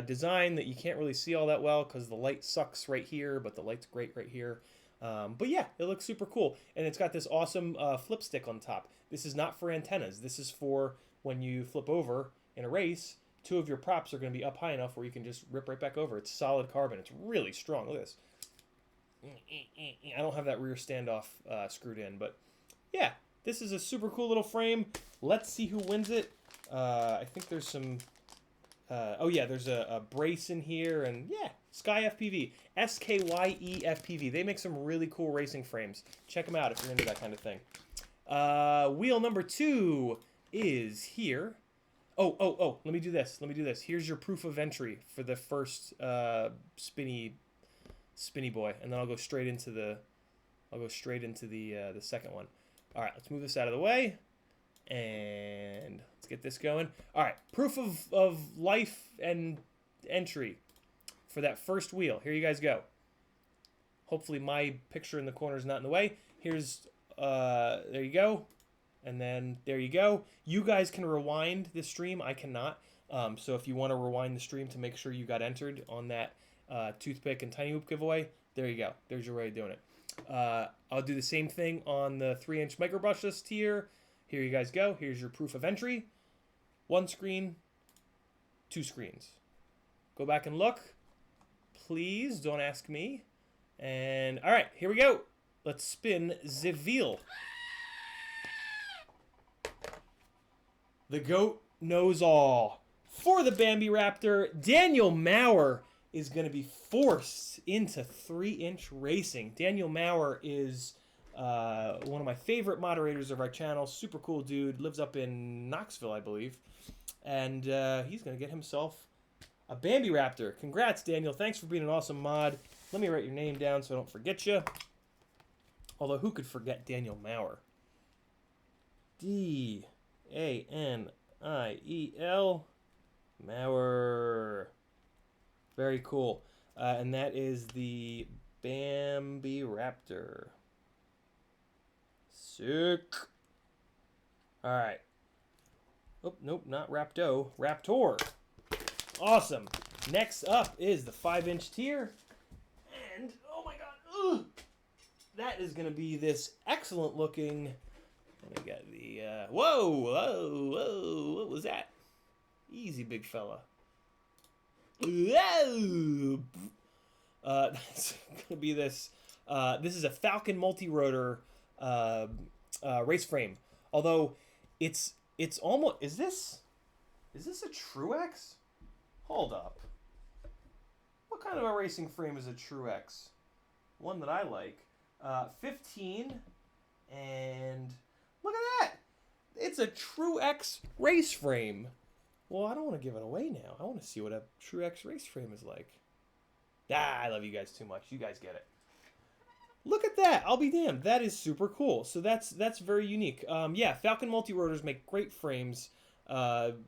design that you can't really see all that well because the light sucks right here, but the light's great right here. But yeah, it looks super cool. And it's got this awesome flip stick on top. This is not for antennas. This is for when you flip over in a race, 2 of your props are going to be up high enough where you can just rip right back over. It's solid carbon. It's really strong. Look at this. I don't have that rear standoff screwed in, but yeah, this is a super cool little frame. Let's see who wins it. I think there's some... oh yeah, there's a brace in here, and yeah, SkyFPV, SKYEFPV. They make some really cool racing frames. Check them out if you're into that kind of thing. Wheel number 2 is here. Oh, let me do this. Here's your proof of entry for the first spinny boy, and then I'll go straight into the the second one. All right, let's move this out of the way, and let's get this going. All right, proof of life and entry for that first wheel. Here you guys go. Hopefully my picture in the corner is not in the way. Here's, there you go. And then there you go. You guys can rewind the stream. I cannot. So if you want to rewind the stream to make sure you got entered on that toothpick and tiny hoop giveaway, there you go. There's your way of doing it. I'll do the same thing on the 3-inch microbrushless tier. Here you guys go. Here's your proof of entry. 1 screen, 2 screens. Go back and look. Please don't ask me. And all right, here we go. Let's spin the wheel. The GOAT knows all. For the Bambi Raptor, Daniel Maurer is going to be forced into 3-inch racing. Daniel Maurer is one of my favorite moderators of our channel. Super cool dude. Lives up in Knoxville, I believe. And he's going to get himself a Bambi Raptor. Congrats, Daniel. Thanks for being an awesome mod. Let me write your name down so I don't forget you. Although, who could forget Daniel Maurer? D-A-N-I-E-L. Maurer. Very cool. and that is the Bambi Raptor. Sick. All right. Oh, nope, not Rapto. Raptor. Awesome. Next up is the 5-inch tier. And, oh my god, ugh, that is going to be this excellent looking... We got the, whoa, what was that? Easy, big fella. Whoa! That's going to be this, this is a Falcon multi-rotor race frame. Although, it's almost, is this a Truex? Hold up. What kind of a racing frame is a Truex? One that I like. 15, and look at that! It's a Truex race frame. Well, I don't want to give it away now. I want to see what a Truex race frame is like. Ah, I love you guys too much. You guys get it. Look at that! I'll be damned. That is super cool. So that's very unique. Yeah, Falcon Multirotors make great frames.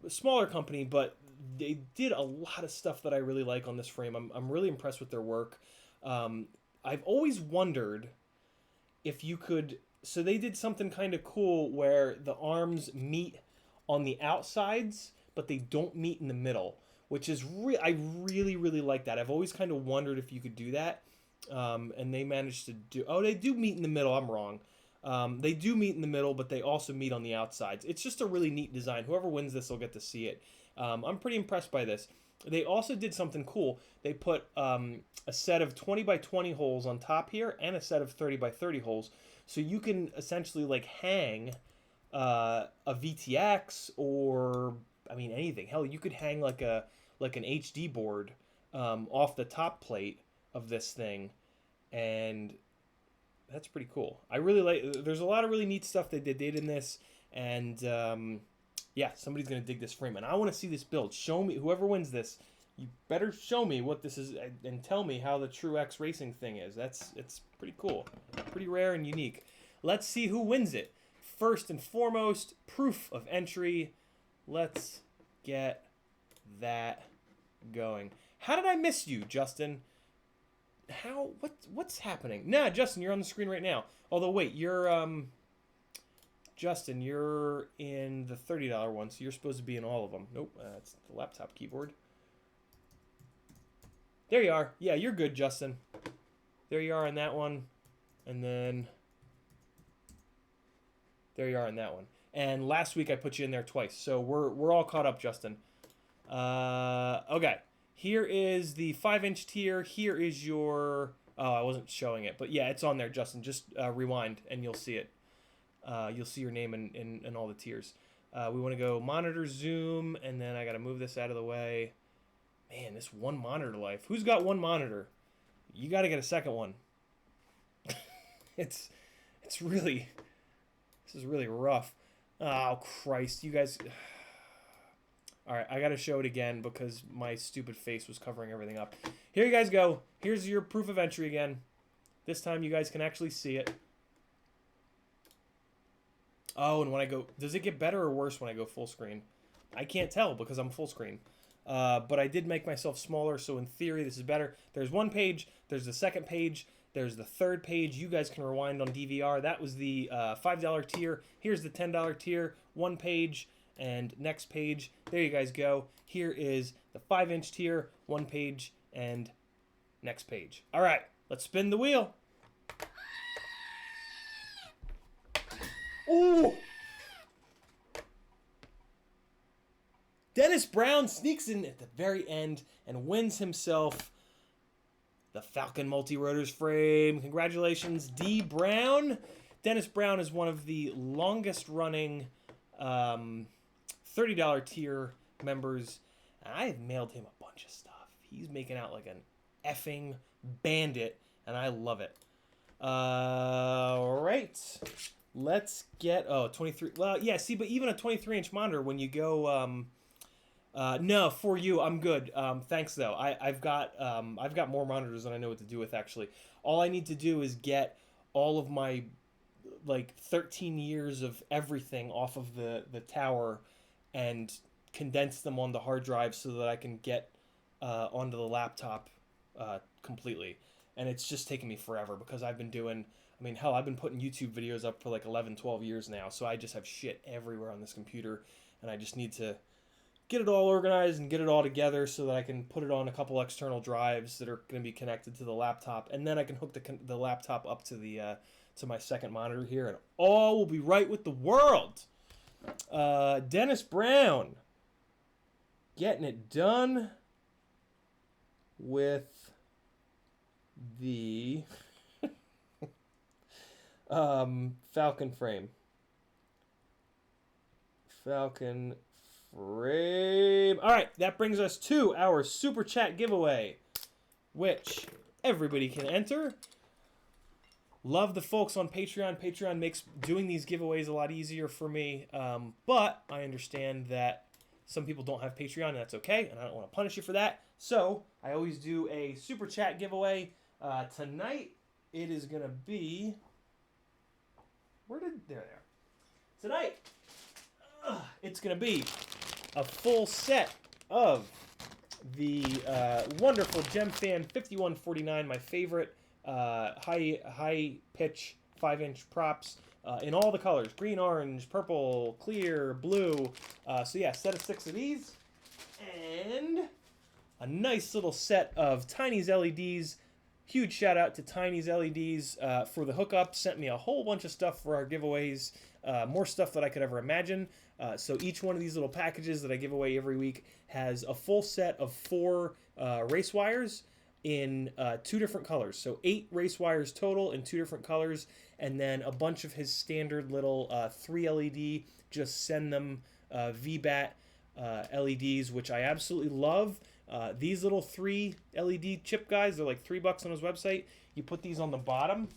Smaller company, but they did a lot of stuff that I really like on this frame. I'm really impressed with their work. I've always wondered if you could... So they did something kind of cool where the arms meet on the outsides, but they don't meet in the middle, which is I really, really like that. I've always kind of wondered if you could do that, and they managed to do... Oh, they do meet in the middle. I'm wrong. They do meet in the middle, but they also meet on the outsides. It's just a really neat design. Whoever wins this will get to see it. I'm pretty impressed by this. They also did something cool. They put a set of 20 by 20 holes on top here and a set of 30 by 30 holes. So you can essentially like hang a VTX or, I mean, anything. Hell, you could hang like an HD board off the top plate of this thing. And that's pretty cool. I really like, there's a lot of really neat stuff that they did in this. And yeah, somebody's going to dig this frame. And I want to see this build. Show me, whoever wins this, you better show me what this is and tell me how the Truex racing thing is. It's pretty cool. Pretty rare and unique. Let's see who wins it. First and foremost, proof of entry. Let's get that going. How did I miss you, Justin? What's happening? Nah, Justin, you're on the screen right now. Although, wait, you're, Justin, you're in the $30 one, so you're supposed to be in all of them. Nope, that's the laptop keyboard. There you are. Yeah, you're good, Justin. There you are on that one. And then there you are on that one. And last week I put you in there twice. So we're all caught up, Justin. Okay. Here is the 5-inch tier. Here is your... Oh, I wasn't showing it. But yeah, it's on there, Justin. Just rewind and you'll see it. You'll see your name in all the tiers. We want to go monitor zoom, and then I got to move this out of the way. Man, this one monitor life. Who's got one monitor? You got to get a second one. It's really... This is really rough. Oh, Christ. You guys... Alright, I got to show it again because my stupid face was covering everything up. Here you guys go. Here's your proof of entry again. This time you guys can actually see it. Oh, and when I go... Does it get better or worse when I go full screen? I can't tell because I'm full screen. But I did make myself smaller, so in theory this is better. There's one page, there's the second page, there's the third page. You guys can rewind on DVR. That was the $5 tier. Here's the $10 tier, one page, and next page. There you guys go. Here is the 5-inch tier, one page, and next page. All right, let's spin the wheel. Ooh! Dennis Brown sneaks in at the very end and wins himself the Falcon Multirotors frame. Congratulations, D. Brown. Dennis Brown is one of the longest running $30 tier members. I've mailed him a bunch of stuff. He's making out like an effing bandit, and I love it. All right. Let's get... Oh, 23... Well, yeah, see, but even a 23-inch monitor, when you go... no, for you, I'm good. Thanks, though. I've got more monitors than I know what to do with, actually. All I need to do is get all of my, like, 13 years of everything off of the tower and condense them on the hard drive so that I can get onto the laptop completely. And it's just taken me forever because I've been doing, I mean, hell, I've been putting YouTube videos up for like 11, 12 years now. So I just have shit everywhere on this computer. And I just need to get it all organized and get it all together so that I can put it on a couple external drives that are going to be connected to the laptop. And then I can hook the laptop up to the to my second monitor here. And all will be right with the world. Dennis Brown getting it done with the Falcon frame. Falcon frame. All right, that brings us to our super chat giveaway, which everybody can enter. Love the folks on Patreon. Patreon makes doing these giveaways a lot easier for me, but I understand that some people don't have Patreon, and that's okay, and I don't want to punish you for that. So I always do a super chat giveaway. Tonight it is gonna be. There they are. Tonight, it's gonna be a full set of the wonderful GemFan 5149, my favorite high pitch 5-inch props in all the colors: green, orange, purple, clear, blue. So yeah, set of 6 of these, and a nice little set of Tiny's LEDs. Huge shout out to Tiny's LEDs for the hookup. Sent me a whole bunch of stuff for our giveaways, more stuff that I could ever imagine. So each one of these little packages that I give away every week has a full set of 4 race wires in 2 different colors. So 8 race wires total in 2 different colors, and then a bunch of his standard little 3 LED, just send them VBAT LEDs, which I absolutely love. These little 3 LED chip guys, they're like $3 on his website. You put these on the bottom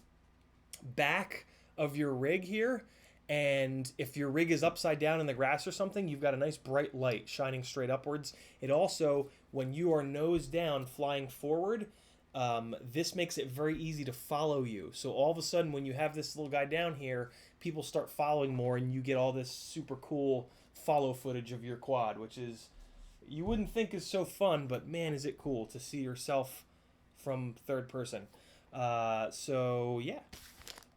back of your rig here, and if your rig is upside down in the grass or something, you've got a nice bright light shining straight upwards. It also, when you are nose down flying forward, this makes it very easy to follow you. So all of a sudden, when you have this little guy down here, people start following more, and you get all this super cool follow footage of your quad, which is, you wouldn't think is so fun, but man, is it cool to see yourself from third person. So yeah,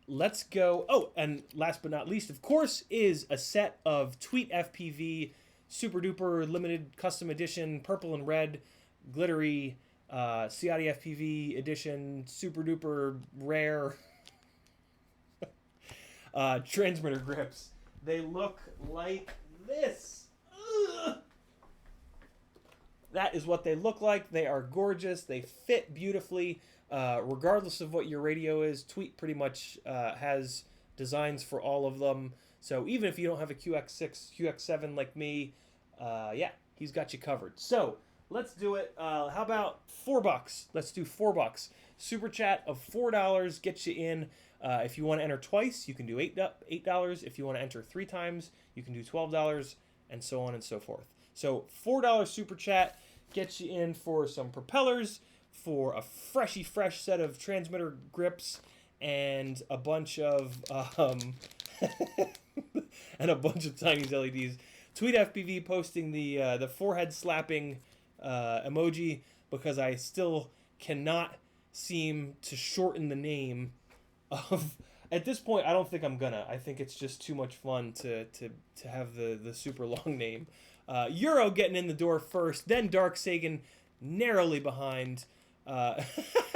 let's go. Oh, and last but not least, of course, is a set of CiottiFPV super duper limited custom edition purple and red glittery CiottiFPV edition super duper rare transmitter grips. They look like this. Ugh. That is what they look like. They are gorgeous. They fit beautifully. Regardless of what your radio is, Tweet pretty much has designs for all of them. So even if you don't have a QX6, QX7 like me, yeah, he's got you covered. So let's do it. How about $4? Let's do $4. Super chat of $4 gets you in. If you want to enter twice, you can do $8. If you want to enter 3 times, you can do $12, and so on and so forth. So $4 super chat gets you in for some propellers, for a fresh set of transmitter grips, and a bunch of and a bunch of Tiny's LEDs. CiottiFPV posting the forehead slapping emoji because I still cannot seem to shorten the name of. At this point, I don't think I'm gonna. I think it's just too much fun to have the super long name. Euro getting in the door first, then Dark Sagan narrowly behind.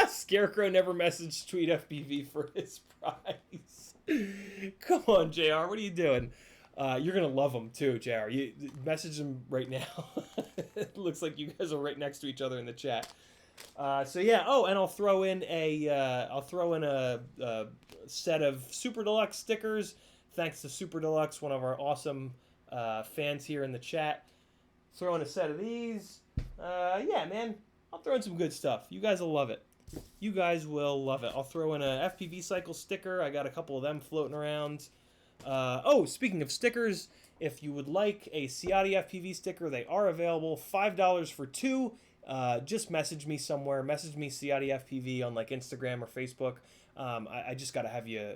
Scarecrow never messaged CiottiFPV for his prize. Come on, JR, what are you doing? You're going to love him too, JR. You message him right now. It looks like you guys are right next to each other in the chat. So yeah, oh, and I'll throw in a set of Super Deluxe stickers. Thanks to Super Deluxe, one of our awesome fans here in the chat. Throw in a set of these. Yeah, man, I'll throw in some good stuff. You guys will love it. You guys will love it. I'll throw in a FPV Cycle sticker. I got a couple of them floating around. Oh, speaking of stickers, if you would like a CiottiFPV sticker, they are available. $5 for 2. Just message me somewhere. Message me CiottiFPV on like Instagram or Facebook. I just got to have you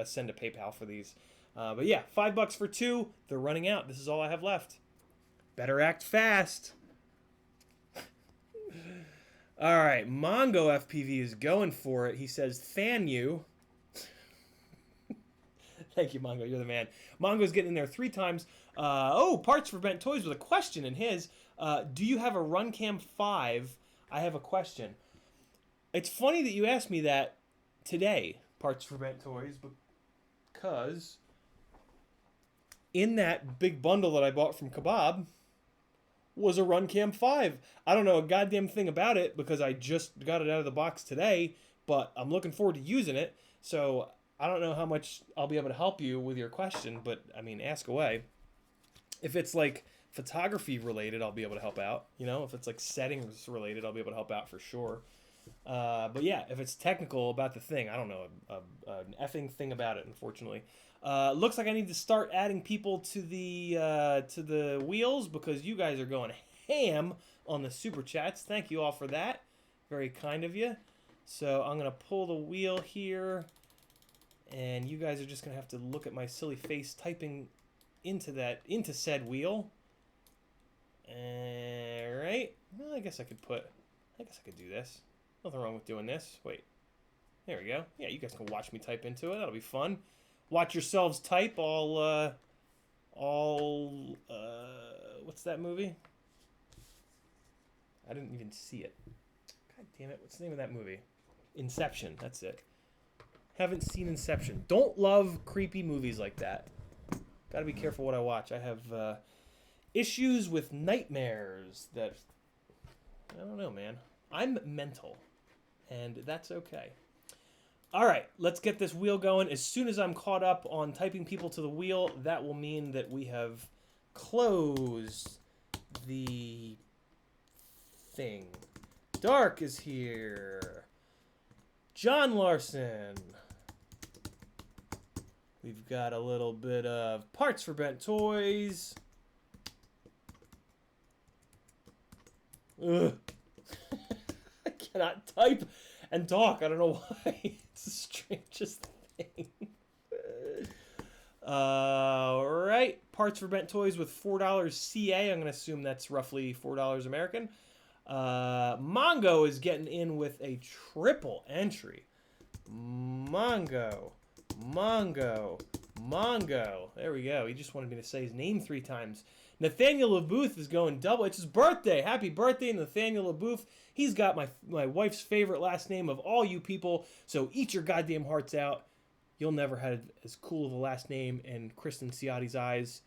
send a PayPal for these. But yeah, $5 for 2. They're running out. This is all I have left. Better act fast. All right, Mongo FPV is going for it. He says, "Fan you." Thank you, Mongo. You're the man. Mongo's getting in there 3 times. Parts for Bent Toys with a question in his. Do you have a Runcam 5? I have a question. It's funny that you asked me that today, Parts for Bent Toys, because in that big bundle that I bought from Kebab was a Runcam 5. I don't know a goddamn thing about it because I just got it out of the box today, but I'm looking forward to using it. So I don't know how much I'll be able to help you with your question, but I mean, ask away. If it's like photography related, I'll be able to help out. You know, if it's like settings related, I'll be able to help out for sure. But yeah, if it's technical about the thing, I don't know an effing thing about it, unfortunately. Looks like I need to start adding people to the wheels because you guys are going ham on the super chats. Thank you all for that. Very kind of you. So I'm gonna pull the wheel here, and you guys are just gonna have to look at my silly face typing into said wheel. All right. Well, I guess I could do this. Nothing wrong with doing this. Wait. There we go. Yeah, you guys can watch me type into it. That'll be fun. Watch yourselves type all what's that movie? I didn't even see it. God damn it. What's the name of that movie? Inception. That's it. Haven't seen Inception. Don't love creepy movies like that. Gotta be careful what I watch. I have issues with nightmares that... I don't know, man. I'm mental. And that's okay. All right, let's get this wheel going. As soon as I'm caught up on typing people to the wheel, that will mean that we have closed the thing. Dark is here. John Larson. We've got a little bit of Parts for Bent Toys. Ugh. I cannot type and talk. I don't know why. It's the strangest thing. All right. Parts for Bent Toys with $4 CA. I'm going to assume that's roughly $4 American. Mongo is getting in with a triple entry. Mongo. There we go. He just wanted me to say his name 3 times. Nathaniel LaBooth is going double. It's his birthday. Happy birthday, Nathaniel LaBooth. He's got my wife's favorite last name of all you people, so eat your goddamn hearts out. You'll never have as cool of a last name in Kristen Ciotti's eyes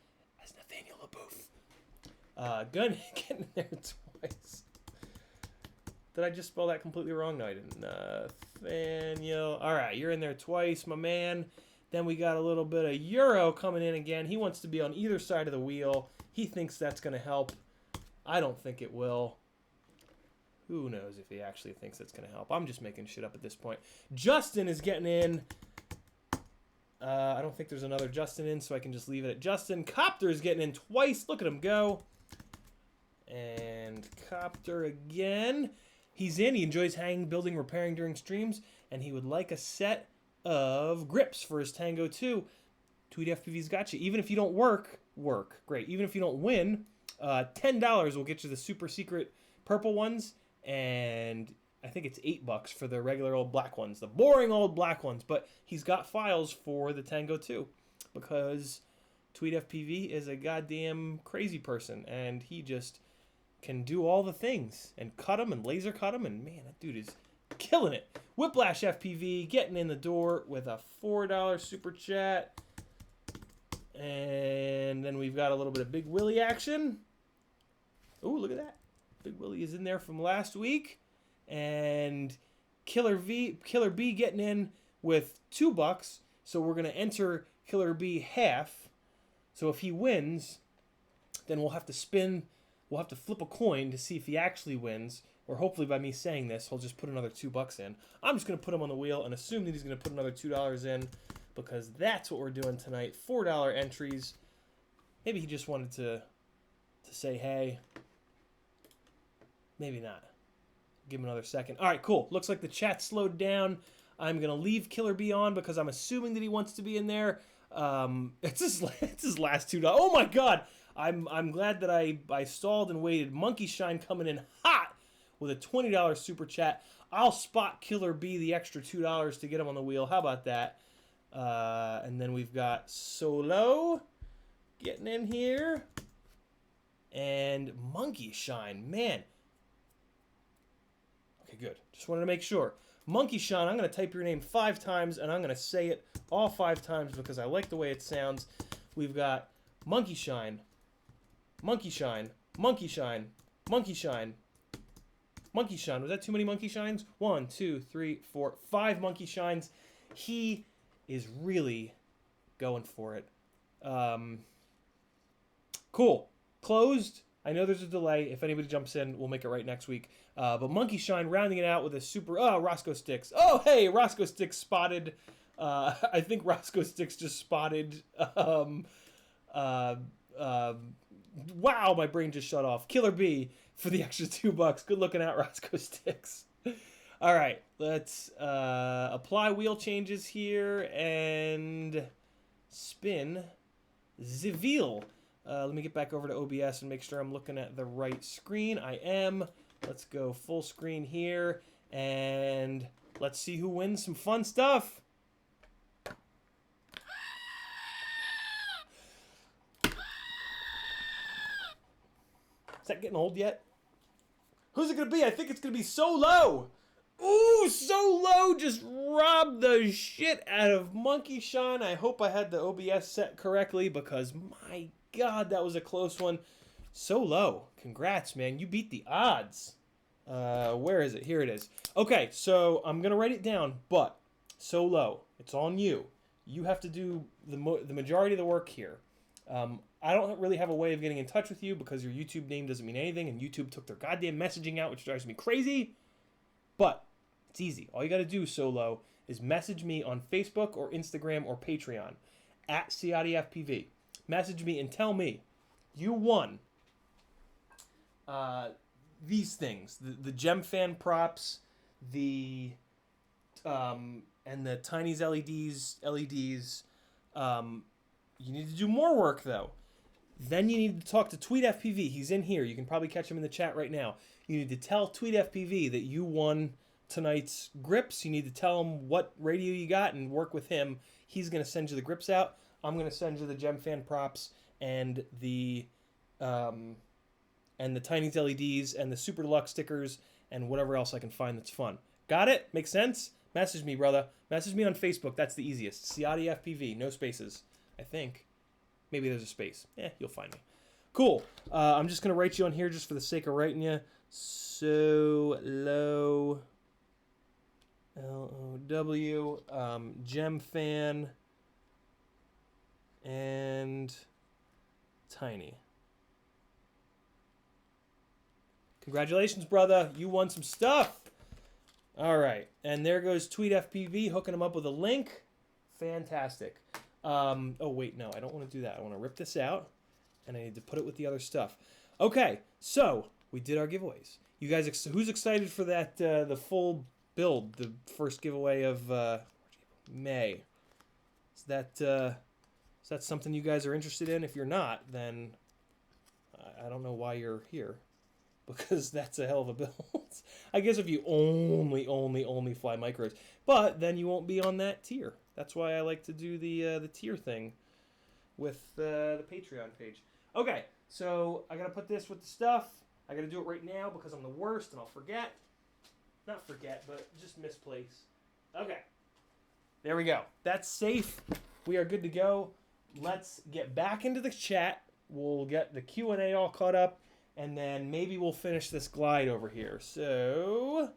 as Nathaniel LaBooth. Getting in there twice. Did I just spell that completely wrong? No, I didn't. Nathaniel. All right, you're in there twice, my man. Then we got a little bit of Euro coming in again. He wants to be on either side of the wheel. He thinks that's going to help. I don't think it will. Who knows if he actually thinks it's going to help. I'm just making shit up at this point. Justin is getting in. I don't think there's another Justin in, so I can just leave it at Justin. Copter is getting in twice. Look at him go. And Copter again. He's in. He enjoys hanging, building, repairing during streams, and he would like a set of grips for his Tango 2. CiottiFPV's got you. Even if you don't work. Great. Even if you don't win, $10 will get you the super secret purple ones, and I think it's $8 for the regular old black ones, the boring old black ones. But he's got files for the Tango 2 because CiottiFPV is a goddamn crazy person, and he just can do all the things and cut them and laser cut them, and man, that dude is killing it. Whiplash FPV getting in the door with a $4 super chat. And then we've got a little bit of Big Willie action. Oh, look at that. Big Willie is in there from last week. And Killer B getting in with $2. So we're going to enter Killer B half. So if he wins, then we'll have to spin. We'll have to flip a coin to see if he actually wins. Or hopefully by me saying this, he'll just put another $2 in. I'm just going to put him on the wheel and assume that he's going to put another $2 in. Because that's what we're doing tonight. $4 entries. Maybe he just wanted to say hey. Maybe not. Give him another second. All right, cool. Looks like the chat slowed down. I'm going to leave Killer B on because I'm assuming that he wants to be in there. It's his last $2. Oh my God. I'm glad that I stalled and waited. Monkey Shine coming in hot with a $20 super chat. I'll spot Killer B the extra $2 to get him on the wheel. How about that? And then we've got Solo getting in here. And Monkey Shine. Man. Okay, good. Just wanted to make sure. Monkey Shine, I'm going to type your name 5 times, and I'm going to say it all 5 times because I like the way it sounds. We've got Monkey Shine, Monkey Shine, Monkey Shine, Monkey Shine, Monkey Shine. Was that too many Monkey Shines? 1, 2, 3, 4, 5 Monkey Shines. He is really going for it. Cool. Closed. I know there's a delay. If anybody jumps in, we'll make it right next week. But Monkey Shine rounding it out with a super... Oh, Roscoe Sticks. Oh, hey, Roscoe Sticks spotted... I think Roscoe Sticks just spotted... wow, my brain just shut off. Killer B for the extra $2. Good looking out, Roscoe Sticks. All right, let's apply wheel changes here and spin the wheel. Let me get back over to OBS and make sure I'm looking at the right screen. I am. Let's go full screen here, and let's see who wins some fun stuff. Is that getting old yet? Who's it going to be? I think it's going to be Solo. Ooh, Solo just robbed the shit out of Monkey Shine. I hope I had the OBS set correctly because my God, that was a close one. Solo, congrats, man. You beat the odds. Where is it? Here it is. Okay, so I'm going to write it down, but Solo, it's on you. You have to do the majority of the work here. I don't really have a way of getting in touch with you because your YouTube name doesn't mean anything, and YouTube took their goddamn messaging out, which drives me crazy. But it's easy. All you got to do, Solo, is message me on Facebook or Instagram or Patreon at CiottiFPV. Message me and tell me you won these things: the Gem Fan props, and the Tiny's LEDs. You need to do more work though. Then you need to talk to TweetFPV. He's in here. You can probably catch him in the chat right now. You need to tell TweetFPV that you won tonight's grips. You need to tell him what radio you got and work with him. He's going to send you the grips out. I'm going to send you the Gem Fan props and the Tiny's LEDs and the Super Deluxe stickers and whatever else I can find that's fun. Got it? Makes sense? Message me, brother. Message me on Facebook. That's the easiest. CiottiFPV. No spaces, I think. Maybe there's a space. You'll find me. Cool. I'm just going to write you on here just for the sake of writing you. Solo. L-O-W. Gem Fan. And Tiny. Congratulations, brother. You won some stuff. All right. And there goes TweetFPV hooking him up with a link. Fantastic. Oh, wait, no, I don't want to do that. I want to rip this out, and I need to put it with the other stuff. Okay, so we did our giveaways. You guys, who's excited for that, the full build, the first giveaway of May? Is that something you guys are interested in? If you're not, then I don't know why you're here, because that's a hell of a build. I guess if you only fly micros, but then you won't be on that tier. That's why I like to do the tier thing with the Patreon page. Okay, so I gotta put this with the stuff. I gotta do it right now because I'm the worst and I'll forget. Not forget, but just misplace. Okay, there we go. That's safe. We are good to go. Let's get back into the chat. We'll get the Q&A all caught up, and then maybe we'll finish this glide over here. So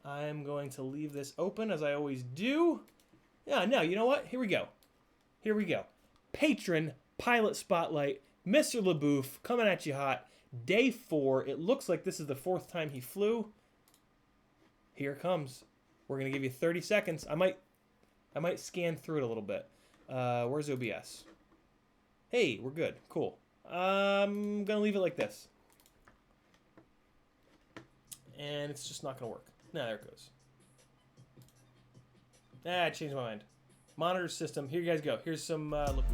I'm going to leave this open as I always do. Yeah, no, you know what? Here we go. Here we go. Patron Pilot Spotlight, Mr. LaBouffe, coming at you hot. Day 4. It looks like this is the 4th time he flew. Here it comes. We're going to give you 30 seconds. I might scan through it a little bit. Where's OBS? Hey, we're good. Cool. I'm going to leave it like this. And it's just not going to work. No, there it goes. I changed my mind. Monitor system. Here you guys go. Here's some look.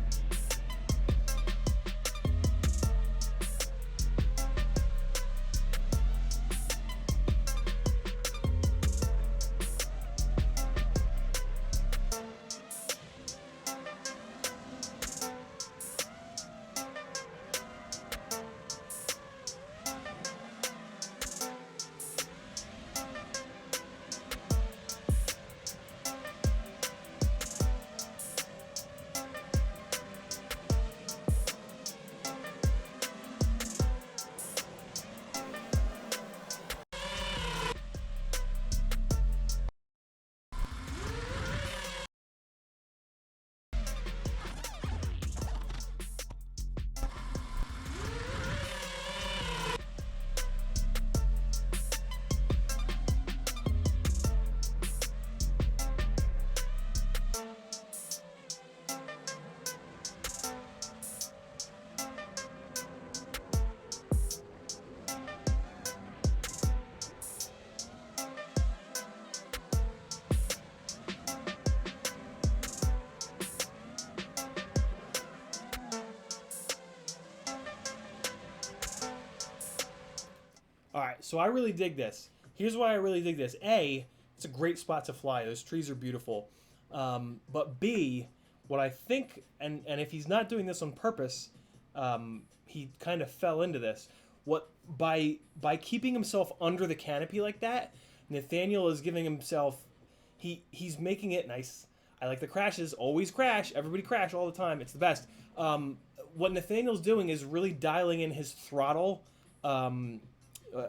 All right, so I really dig this. Here's why I really dig this. A, it's a great spot to fly. Those trees are beautiful. But B, what I think, and if he's not doing this on purpose, he kind of fell into this. What by keeping himself under the canopy like that, Nathaniel is giving himself. He's making it nice. I like the crashes. Always crash. Everybody crash all the time. It's the best. What Nathaniel's doing is really dialing in his throttle.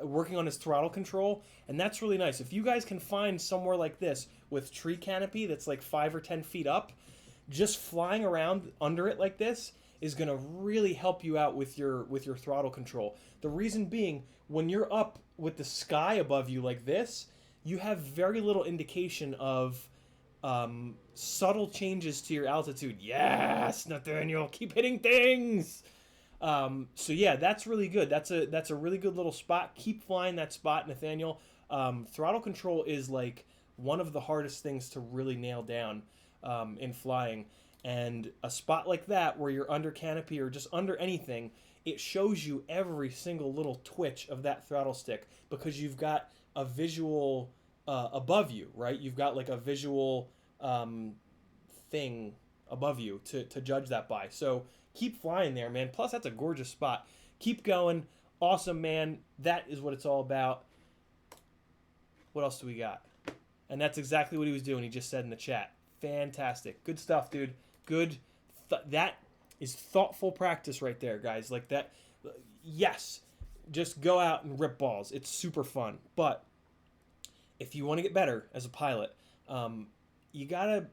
Working on his throttle control, and that's really nice. If you guys can find somewhere like this with tree canopy that's like 5 or 10 feet up, just flying around under it like this is going to really help you out with your throttle control. The reason being, when you're up with the sky above you like this, you have very little indication of subtle changes to your altitude. Yes, Nathaniel, keep hitting things. So yeah, that's really good. That's a really good little spot. Keep flying that spot, Nathaniel. Throttle control is like one of the hardest things to really nail down in flying. And a spot like that where you're under canopy or just under anything, it shows you every single little twitch of that throttle stick because you've got a visual above you, right? You've got like a visual thing above you to judge that by. So keep flying there, man. Plus, that's a gorgeous spot. Keep going. Awesome, man. That is what it's all about. What else do we got? And that's exactly what he was doing. He just said in the chat. Fantastic. Good stuff, dude. Good. That is thoughtful practice right there, guys. Like that. Yes. Just go out and rip balls. It's super fun. But if you want to get better as a pilot, you gotta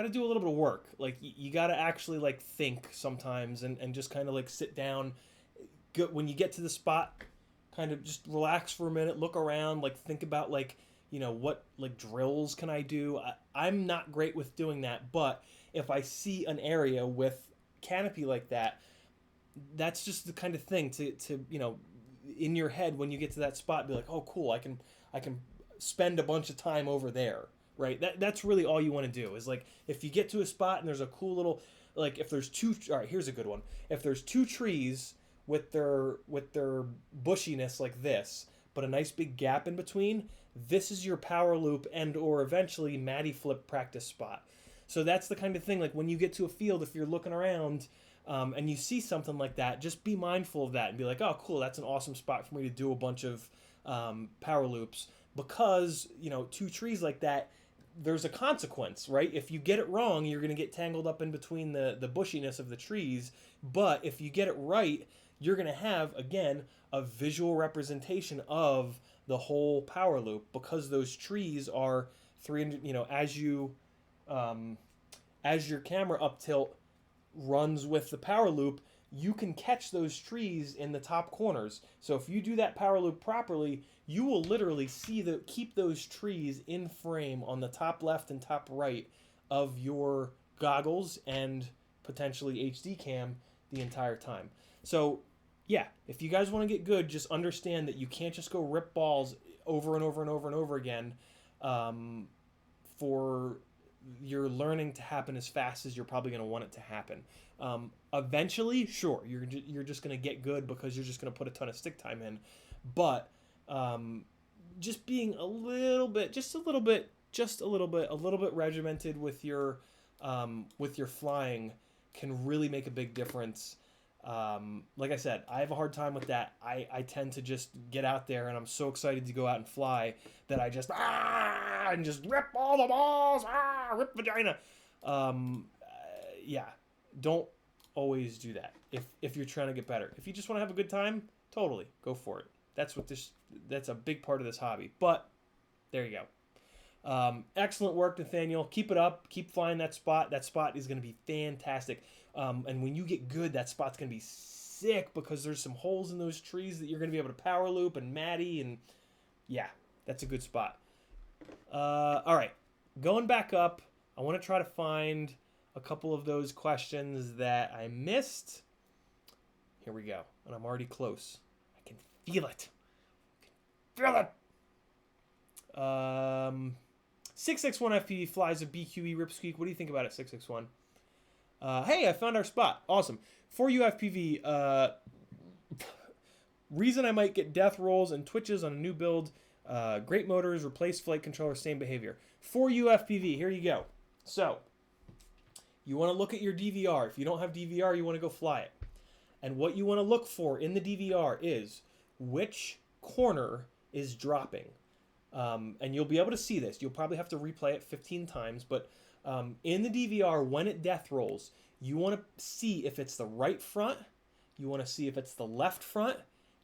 do a little bit of work. Like you gotta actually like think sometimes and just kind of like sit down. When you get to the spot, kind of just relax for a minute, look around, like think about like, you know, what like drills can I do? I'm not great with doing that, but if I see an area with canopy like that, that's just the kind of thing to you know, in your head when you get to that spot, be like, oh cool, I can spend a bunch of time over there. Right, that's really all you want to do is like if you get to a spot and there's a cool little like if there's two. All right, here's a good one. If there's two trees with their bushiness like this, but a nice big gap in between, this is your power loop and or eventually Matty flip practice spot. So that's the kind of thing like when you get to a field, if you're looking around and you see something like that, just be mindful of that and be like, oh cool, that's an awesome spot for me to do a bunch of power loops because you know two trees like that. There's a consequence, right? If you get it wrong, you're going to get tangled up in between the bushiness of the trees. But if you get it right, you're going to have, again, a visual representation of the whole power loop because those trees are 300, you know, as your camera up tilt runs with the power loop, you can catch those trees in the top corners. So if you do that power loop properly, you will literally keep those trees in frame on the top left and top right of your goggles and potentially HD cam the entire time. So yeah, if you guys want to get good, just understand that you can't just go rip balls over and over and over and over again for your learning to happen as fast as you're probably going to want it to happen. Eventually, sure, you're just going to get good because you're just going to put a ton of stick time in, but just being a little bit regimented with your flying can really make a big difference. Like I said, I have a hard time with that. I tend to just get out there and I'm so excited to go out and fly that I just and just rip all the balls, rip vagina. Yeah, don't always do that if you're trying to get better. If you just want to have a good time, totally go for it. That's a big part of this hobby. But there you go. Excellent work, Nathaniel. Keep it up. Keep flying that spot. That spot is going to be fantastic. And when you get good, that spot's going to be sick because there's some holes in those trees that you're going to be able to power loop and Matty. And yeah, that's a good spot. All right. Going back up, I want to try to find a couple of those questions that I missed. Here we go. And I'm already close. I can feel it. 661 FPV flies a BQE ripsqueak. What do you think about it, 661? Hey, I found our spot. Awesome. For you FPV, Reason I might get death rolls and twitches on a new build. Great motors, replace flight controller, same behavior. For UFPV, here you go. So, you want to look at your DVR. If you don't have DVR, you want to go fly it. And what you want to look for in the DVR is which corner is dropping. And you'll be able to see this. You'll probably have to replay it 15 times, but in the DVR, when it death rolls, you want to see if it's the right front, you want to see if it's the left front,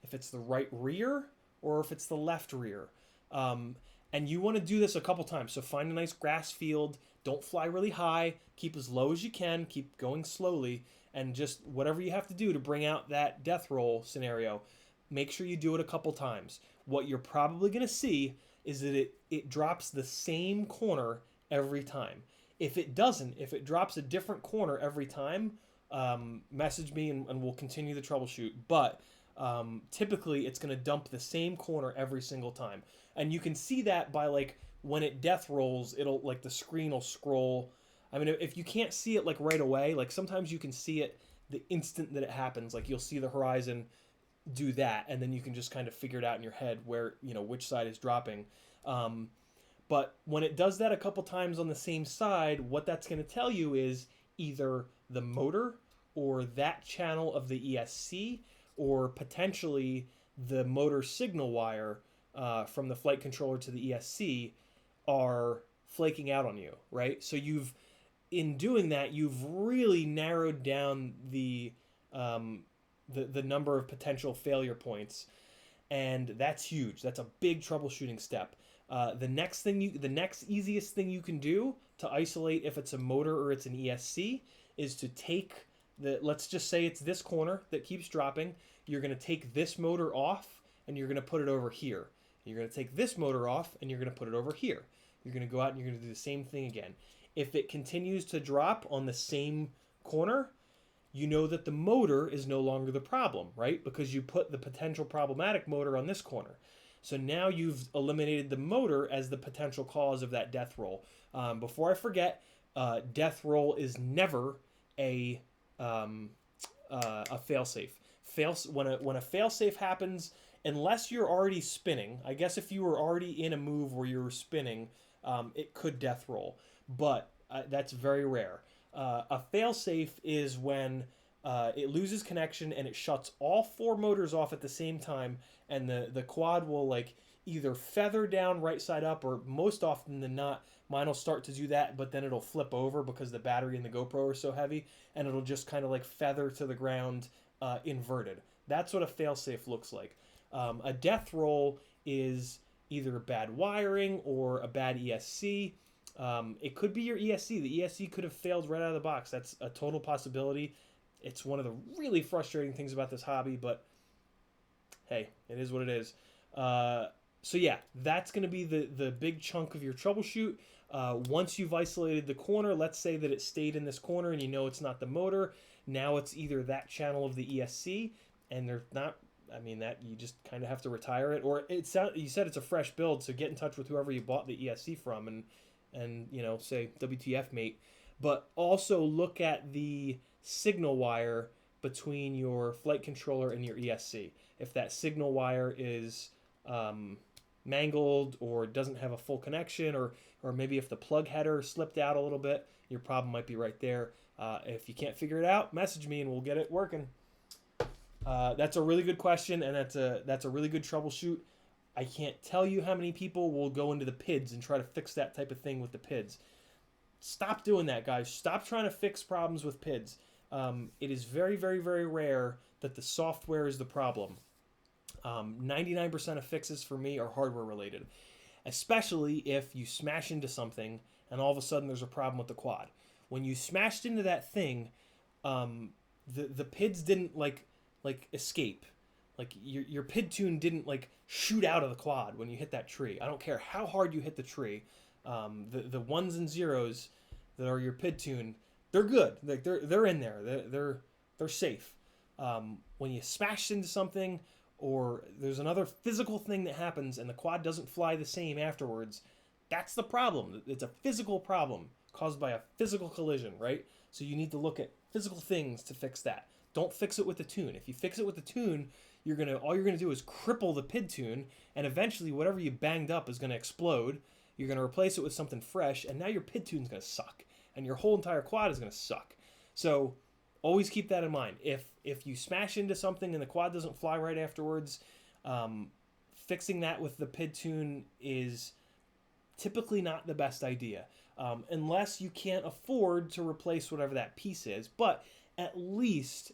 if it's the right rear, or if it's the left rear. And you want to do this a couple times. So find a nice grass field, don't fly really high, keep as low as you can, keep going slowly, and just whatever you have to do to bring out that death roll scenario, make sure you do it a couple times. What you're probably going to see is that it drops the same corner every time. If it doesn't, if it drops a different corner every time, message me and we'll continue the troubleshoot. But typically it's going to dump the same corner every single time. And you can see that by like when it death rolls, it'll like the screen will scroll. I mean, if you can't see it like right away, like sometimes you can see it the instant that it happens. Like you'll see the horizon do that, and then you can just kind of figure it out in your head where, you know, which side is dropping. But when it does that a couple times on the same side, what that's going to tell you is either the motor or that channel of the ESC, or potentially the motor signal wire from the flight controller to the ESC are flaking out on you, right? So in doing that, you've really narrowed down the number of potential failure points, and that's huge. That's a big troubleshooting step. The next easiest thing you can do to isolate if it's a motor or it's an ESC is to take let's just say it's this corner that keeps dropping. You're going to take this motor off and you're going to put it over here. You're going to take this motor off and you're going to put it over here. You're going to go out and you're going to do the same thing again. If it continues to drop on the same corner, you know that the motor is no longer the problem, right? Because you put the potential problematic motor on this corner. So now you've eliminated the motor as the potential cause of that death roll. Before I forget, death roll is never a failsafe. When a failsafe happens, unless you're already spinning, I guess if you were already in a move where you were spinning, it could death roll, but that's very rare. A failsafe is when it loses connection and it shuts all four motors off at the same time, and the quad will like either feather down right side up, or most often than not, mine will start to do that, but then it'll flip over because the battery in the GoPro are so heavy, and it'll just kind of like feather to the ground inverted. That's what a failsafe looks like. A death roll is either bad wiring or a bad ESC. It could be your ESC. The ESC could have failed right out of the box. That's a total possibility. It's one of the really frustrating things about this hobby, but hey, it is what it is. So yeah, that's going to be the big chunk of your troubleshoot. Once you've isolated the corner, let's say that it stayed in this corner and you know it's not the motor. Now it's either that channel of the ESC, and they're not. I mean, that you just kind of have to retire it, or you said it's a fresh build, so get in touch with whoever you bought the ESC from, and you know, say WTF mate. But also look at the signal wire between your flight controller and your ESC. If that signal wire is mangled or doesn't have a full connection, or maybe if the plug header slipped out a little bit, your problem might be right there. If you can't figure it out, message me and we'll get it working. That's a really good question, and that's a really good troubleshoot. I can't tell you how many people will go into the PIDs and try to fix that type of thing with the PIDs. Stop doing that, guys. Stop trying to fix problems with PIDs. It is very, very, very rare that the software is the problem. 99% of fixes for me are hardware related, especially if you smash into something and all of a sudden there's a problem with the quad. When you smashed into that thing, the PIDs didn't like escape. Like your PID tune didn't like shoot out of the quad when you hit that tree. I don't care how hard you hit the tree. The ones and zeros that are your PID tune, they're good. Like they're in there. They're safe. When you smash into something, or there's another physical thing that happens and the quad doesn't fly the same afterwards, that's the problem. It's a physical problem caused by a physical collision, right? So you need to look at physical things to fix that. Don't fix it with the tune. If you fix it with the tune, all you're gonna do is cripple the PID tune, and eventually whatever you banged up is gonna explode. You're gonna replace it with something fresh, and now your PID tune's gonna suck, and your whole entire quad is gonna suck. So always keep that in mind. If you smash into something and the quad doesn't fly right afterwards, fixing that with the PID tune is typically not the best idea, unless you can't afford to replace whatever that piece is. But at least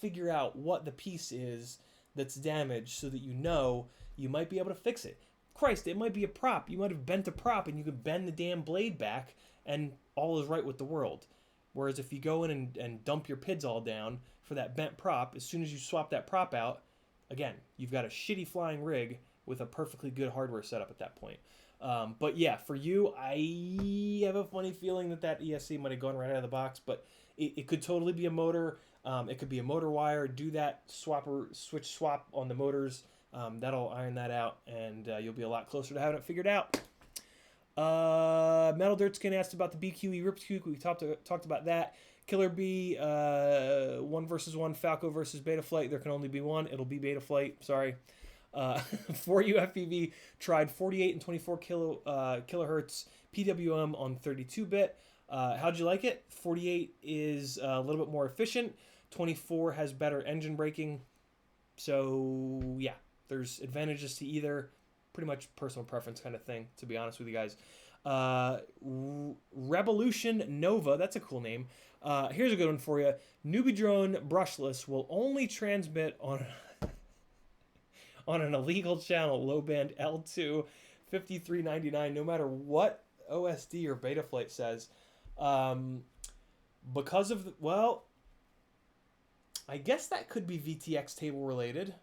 figure out what the piece is that's damaged, so that you might be able to fix it. Christ, it might be a prop. You might have bent a prop, and you could bend the damn blade back, and all is right with the world. Whereas if you go in and dump your PIDs all down for that bent prop, as soon as you swap that prop out, again, you've got a shitty flying rig with a perfectly good hardware setup at that point. But yeah, for you, I have a funny feeling that ESC might have gone right out of the box, but it could totally be a motor. It could be a motor wire. Do that switch swap on the motors. That'll iron that out, and you'll be a lot closer to having it figured out. Metal Dirt Skin asked about the BQE Riptube. We talked about that. Killer B, 1 versus 1, Falco versus Betaflight. There can only be one. It'll be Betaflight. Sorry. For FPV tried 48 and 24 kilohertz PWM on 32-bit. How'd you like it? 48 is a little bit more efficient. 24 has better engine braking. So yeah, there's advantages to either. Pretty much personal preference kind of thing, to be honest with you guys. Revolution Nova, that's a cool name. Here's a good one for you. Newbie Drone Brushless will only transmit on an illegal channel, low band L2, 5399, no matter what OSD or Betaflight says. Because of, well, I guess that could be VTX table related.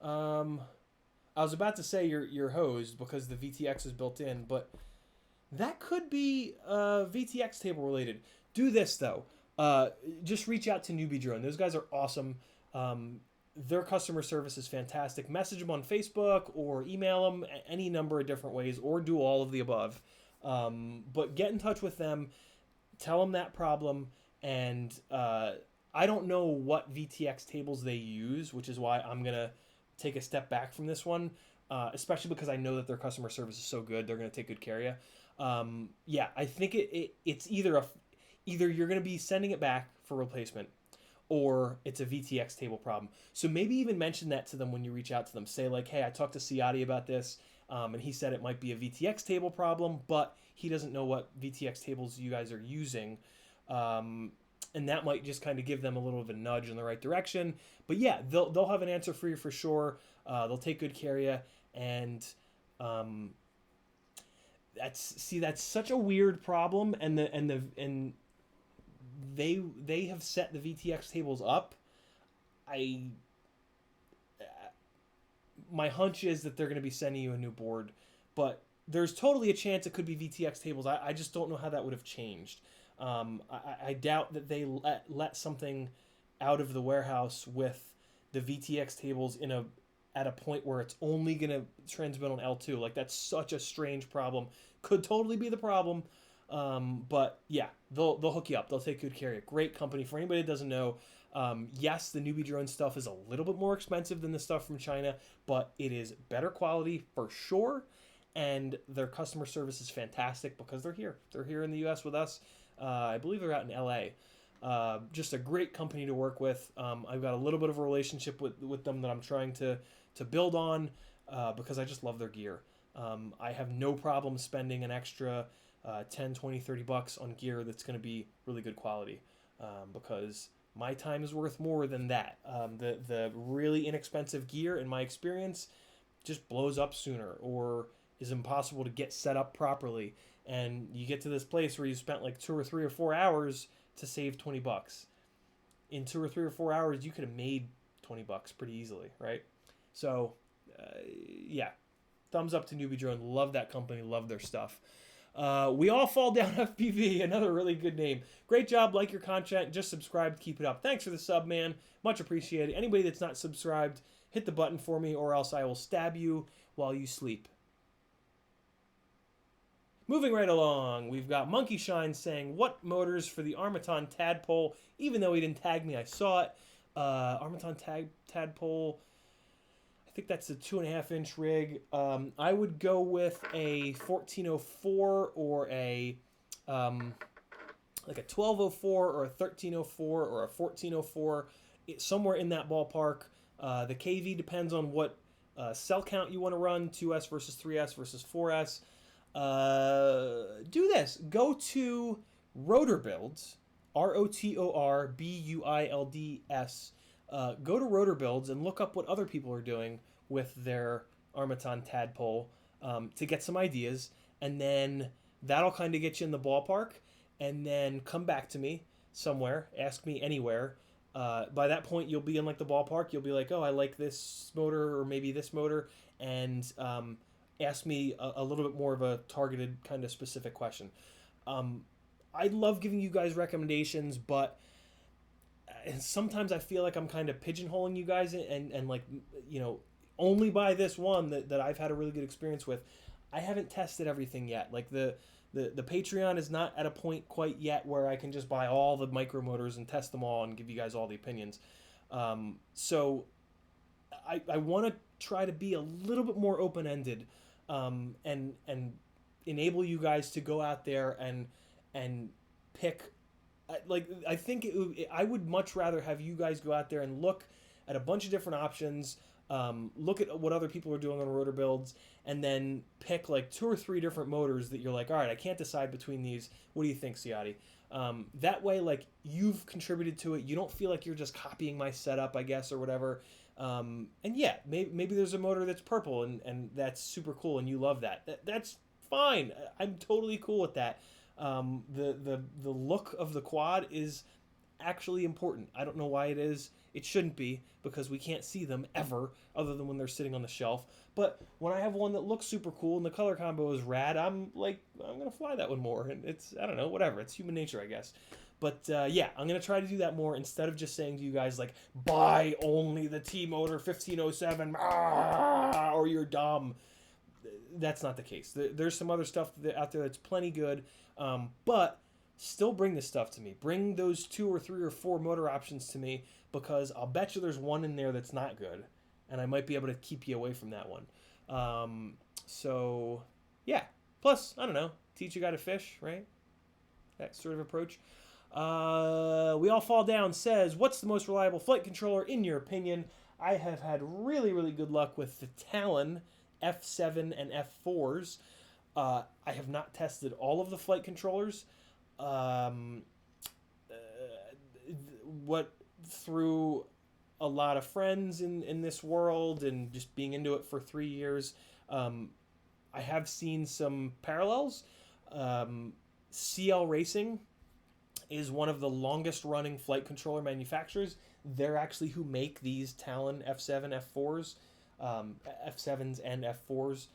I was about to say you're hosed because the VTX is built in, but that could be VTX table related. Do this though. Just reach out to Newbie Drone. Those guys are awesome. Their customer service is fantastic. Message them on Facebook or email them any number of different ways, or do all of the above. But get in touch with them. Tell them that problem, and I don't know what VTX tables they use, which is why I'm gonna take a step back from this one, especially because I know that their customer service is so good. They're going to take good care of you. Yeah, I think it's either you're going to be sending it back for replacement, or it's a VTX table problem. So maybe even mention that to them when you reach out to them. Say like, hey, I talked to Ciotti about this, and he said it might be a VTX table problem, but he doesn't know what VTX tables you guys are using. And that might just kind of give them a little of a nudge in the right direction. But yeah, they'll have an answer for you for sure. They'll take good care of you. And that's such a weird problem. And they have set the VTX tables up. My hunch is that they're going to be sending you a new board, but there's totally a chance it could be VTX tables. I just don't know how that would have changed. I doubt that they let something out of the warehouse with the VTX tables at a point where it's only going to transmit on L2. Like, that's such a strange problem. Could totally be the problem. But yeah, they'll hook you up. They'll take good care of you. Great company. For anybody that doesn't know, yes, the Newbie Drone stuff is a little bit more expensive than the stuff from China, but it is better quality for sure. And their customer service is fantastic because they're here. They're here in the U.S. with us. I believe they're out in L.A. Just a great company to work with. I've got a little bit of a relationship with them that I'm trying to build on because I just love their gear. I have no problem spending an extra 10, 20, 30 bucks on gear that's going to be really good quality because my time is worth more than that. The really inexpensive gear, in my experience, just blows up sooner or is impossible to get set up properly. And you get to this place where you spent like 2 or 3 or 4 hours to save 20 bucks. In 2 or 3 or 4 hours, you could have made 20 bucks pretty easily, right? So, yeah. Thumbs up to Newbie Drone. Love that company. Love their stuff. We All Fall Down FPV. Another really good name. Great job. Like your content. Just subscribe. Keep it up. Thanks for the sub, man. Much appreciated. Anybody that's not subscribed, hit the button for me or else I will stab you while you sleep. Moving right along, we've got Monkey Shine saying, "What motors for the Armaton Tadpole?" Even though he didn't tag me, I saw it. Armaton Tadpole. I think that's a 2.5 inch rig. I would go with a 1404 or like a 1204 or a 1304 or a 1404, somewhere in that ballpark. The KV depends on what cell count you want to run, 2S versus 3S versus 4S. Do this. Go to Rotor Builds, ROTORBUILDS. Go to Rotor Builds and look up what other people are doing with their Armaton Tadpole to get some ideas, and then that'll kind of get you in the ballpark. And then come back to me somewhere, ask me anywhere. By that point, you'll be in like the ballpark. You'll be like, "Oh, I like this motor, or maybe this motor," and ask me a little bit more of a targeted kind of specific question. I love giving you guys recommendations, but sometimes I feel like I'm kind of pigeonholing you guys and like, only buy this one that I've had a really good experience with. I haven't tested everything yet. Like the Patreon is not at a point quite yet where I can just buy all the micro motors and test them all and give you guys all the opinions. So I want to try to be a little bit more open-ended, and enable you guys to go out there and pick. Like, I think I would much rather have you guys go out there and look at a bunch of different options, look at what other people are doing on Rotor Builds, and then pick like 2 or 3 different motors that you're like, all right, I can't decide between these. What do you think, Ciotti? That way, like, you've contributed to it. You don't feel like you're just copying my setup, I guess, or whatever. And yeah, maybe there's a motor that's purple and that's super cool and you love that. That's fine. I'm totally cool with that. The look of the quad is actually important. I don't know why it is. It shouldn't be, because we can't see them ever other than when they're sitting on the shelf. But when I have one that looks super cool and the color combo is rad, I'm like, I'm going to fly that one more. And it's, I don't know, whatever. It's human nature, I guess. But yeah, I'm going to try to do that more instead of just saying to you guys, like, buy only the T-Motor 1507, or you're dumb. That's not the case. There's some other stuff out there that's plenty good, but still bring this stuff to me. Bring those 2 or 3 or 4 motor options to me, because I'll bet you there's one in there that's not good, and I might be able to keep you away from that one. So, yeah. Plus, I don't know, teach a guy to fish, right? That sort of approach. We All Fall Down says, "What's the most reliable flight controller in your opinion?" I have had really, really good luck with the Talon F7 and F4s. I have not tested all of the flight controllers. What through a lot of friends in this world and just being into it for 3 years, I have seen some parallels. CL Racing is one of the longest running flight controller manufacturers. They're actually who make these Talon F7, F4s, F7s and F4s,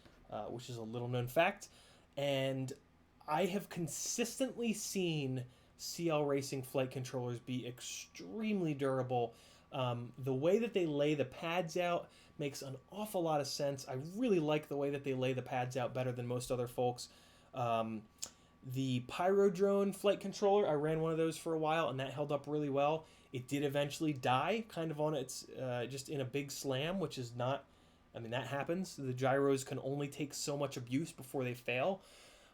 which is a little known fact. And I have consistently seen CL Racing flight controllers be extremely durable. The way that they lay the pads out makes an awful lot of sense. I really like the way that they lay the pads out better than most other folks. The Pyro Drone flight controller, I ran one of those for a while, and that held up really well. It did eventually die, kind of on its, just in a big slam, which is not, I mean, that happens. The gyros can only take so much abuse before they fail.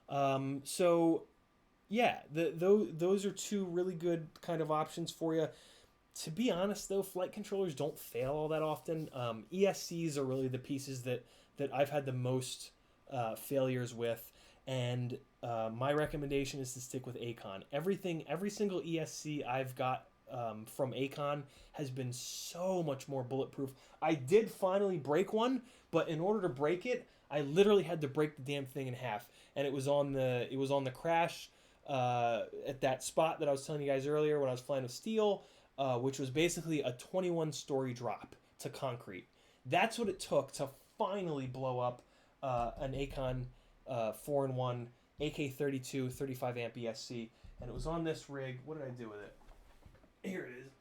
So, yeah, those are 2 really good kind of options for you. To be honest, though, flight controllers don't fail all that often. ESCs are really the pieces that I've had the most failures with. And my recommendation is to stick with Acon. Every single ESC I've got from Acon has been so much more bulletproof. I did finally break one, but in order to break it, I literally had to break the damn thing in half. And it was on the crash at that spot that I was telling you guys earlier when I was flying with steel, which was basically a 21-story drop to concrete. That's what it took to finally blow up an Acon 4-in-1 AK-32 35 amp ESC, and it was on this rig. What did I do with it? Here it is.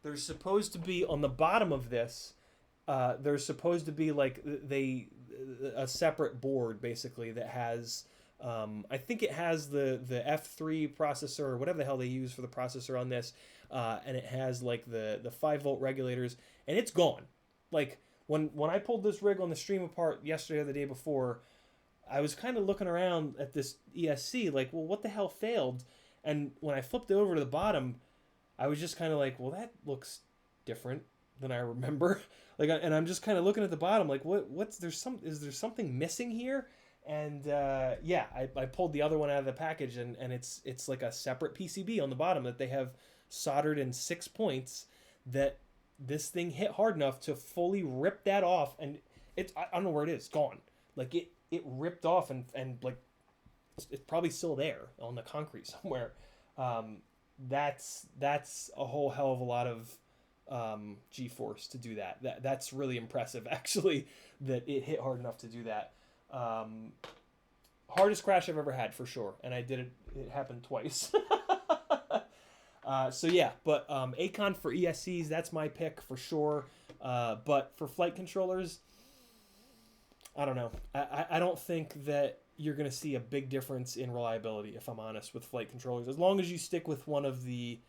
There's supposed to be on the bottom of this. There's supposed to be like a separate board basically that has I think it has the F3 processor or whatever the hell they use for the processor on this, and it has like the 5 volt regulators, and it's gone. Like when I pulled this rig on the stream apart yesterday or the day before, I was kind of looking around at this ESC like, well, what the hell failed? And when I flipped it over to the bottom, I was just kind of like, well, that looks different than I remember. Like, and I'm just kind of looking at the bottom, like, is there something missing here? And yeah, I pulled the other one out of the package, and it's like a separate PCB on the bottom that they have soldered in 6 points. That this thing hit hard enough to fully rip that off, and I don't know where it is. It's gone. Like it ripped off, and like it's probably still there on the concrete somewhere. That's a whole hell of a lot of G-force to do that. That's really impressive, actually, that it hit hard enough to do that. Hardest crash I've ever had, for sure, and I did it. It happened twice. So yeah, but Acon for ESCs, that's my pick for sure. But for flight controllers, I don't know. I don't think that you're going to see a big difference in reliability, if I'm honest, with flight controllers, as long as you stick with one of the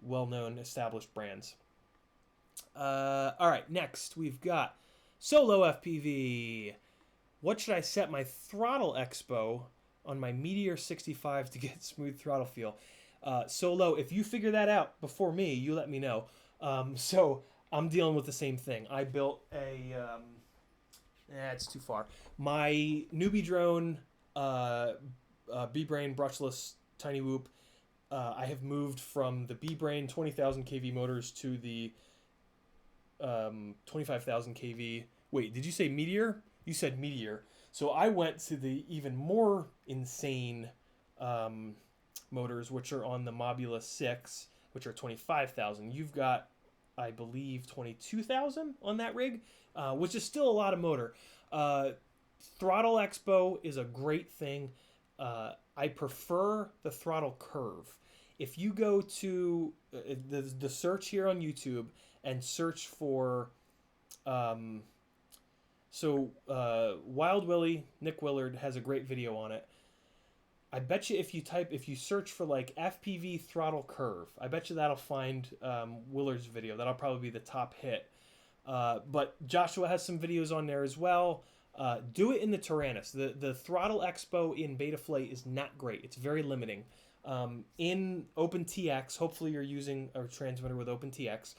well-known established brands. All right, next we've got Solo FPV. What should I set my throttle expo on my Meteor 65 to get smooth throttle feel? Solo, if you figure that out before me, you let me know. So I'm dealing with the same thing. I built a... it's too far. My newbie drone, B-Brain brushless Tiny Whoop, I have moved from the B-Brain 20,000 kV motors to the 25,000 kV. Wait, did you say Meteor? You said Meteor. So I went to the even more insane motors, which are on the Mobula 6, which are 25,000. You've got, I believe, 22,000 on that rig, which is still a lot of motor. Throttle Expo is a great thing. I prefer the throttle curve. If you go to the search here on YouTube and search for Wild Willie, Nick Willard has a great video on it. I bet you if you search for like FPV throttle curve, I bet you that'll find Willard's video. That'll probably be the top hit. But Joshua has some videos on there as well. Do it in the Tyrannus. The Throttle Expo in Betaflight is not great. It's very limiting. In OpenTX, hopefully you're using a transmitter with OpenTX,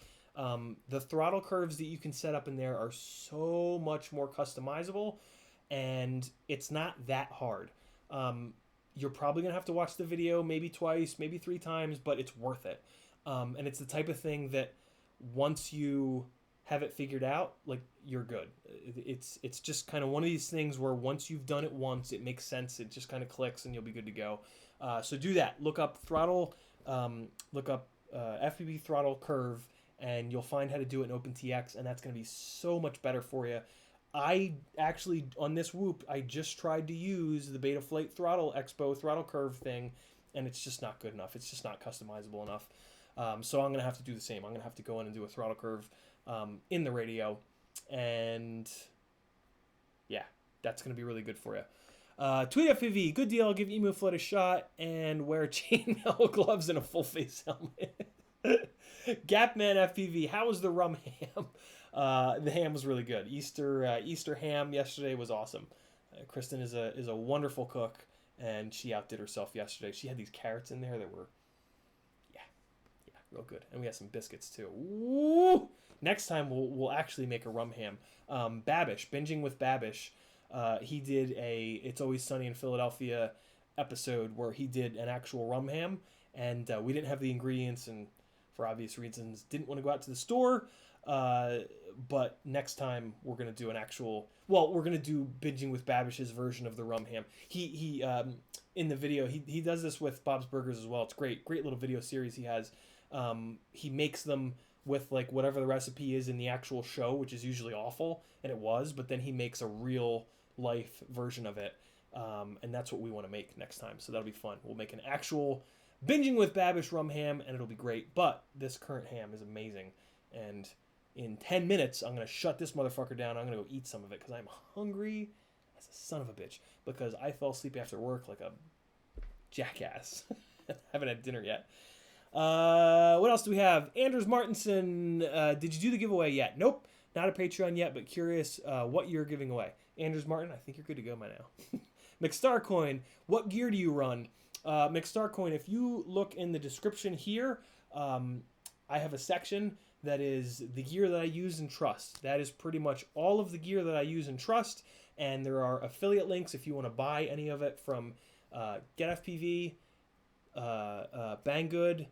the throttle curves that you can set up in there are so much more customizable, and it's not that hard. You're probably going to have to watch the video maybe twice, maybe 3 times, but it's worth it. And it's the type of thing that once you have it figured out, like, you're good. It's just kind of one of these things where once you've done it once, it makes sense. It just kind of clicks and you'll be good to go. So do that. Look up throttle, FPV throttle curve, and you'll find how to do it in OpenTX, and that's going to be so much better for you. I actually, on this Whoop, I just tried to use the Betaflight Throttle Expo throttle curve thing, and it's just not good enough. It's just not customizable enough. So I'm going to have to do the same. I'm going to have to go in and do a throttle curve in the radio, and yeah, that's going to be really good for you. CiottiFPV, good deal. I'll give Emu Flood a shot and wear chainmail gloves and a full face helmet. Gapman FPV, how was the rum ham? The ham was really good. Easter ham yesterday was awesome. Kristen is a wonderful cook, and she outdid herself yesterday. She had these carrots in there that were, yeah, real good. And we had some biscuits too. Woo! Next time we'll actually make a rum ham. Babish, binging with Babish. He did a It's Always Sunny in Philadelphia episode where he did an actual rum ham, and we didn't have the ingredients, and for obvious reasons didn't want to go out to the store. But next time we're going to do we're going to do Binging with Babish's version of the rum ham. He in the video, he does this with Bob's Burgers as well. It's great little video series he has. He makes them with like whatever the recipe is in the actual show, which is usually awful, and it was, but then he makes a real life version of it. And that's what we want to make next time. So that'll be fun. We'll make an actual Binging with Babish rum ham, and it'll be great. But this current ham is amazing, and in 10 minutes, I'm going to shut this motherfucker down. I'm going to go eat some of it because I'm hungry That's a son of a bitch, because I fell asleep after work like a jackass. Haven't had dinner yet. What else do we have? Anders Martinson, did you do the giveaway yet? Nope, not a Patreon yet, but curious what you're giving away. Anders Martin, I think you're good to go by now. McStarcoin, what gear do you run? McStarcoin, if you look in the description here, I have a section that is the gear that I use and trust. That is pretty much all of the gear that I use and trust, and there are affiliate links if you want to buy any of it from GetFPV, Banggood,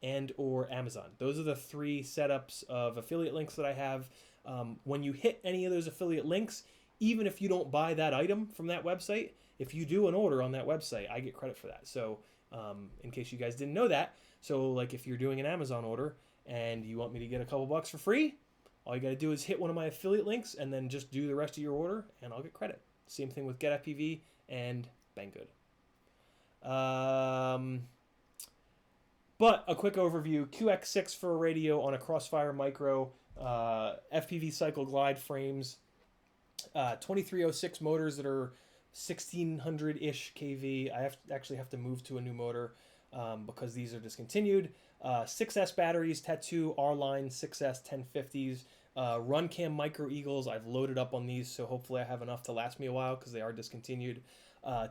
and or Amazon. Those are the 3 setups of affiliate links that I have. When you hit any of those affiliate links, even if you don't buy that item from that website, if you do an order on that website, I get credit for that. So in case you guys didn't know that, so like if you're doing an Amazon order and you want me to get a couple bucks for free, all you got to do is hit one of my affiliate links and then just do the rest of your order and I'll get credit. Same thing with GetFPV and Banggood. But a quick overview, QX6 for a radio on a Crossfire Micro, FPV Cycle Glide frames, 2306 motors that are 1600-ish kV. I actually have to move to a new motor because these are discontinued. 6S batteries, Tattoo R-Line 6S 1050s. Runcam Micro Eagles, I've loaded up on these, so hopefully I have enough to last me a while because they are discontinued.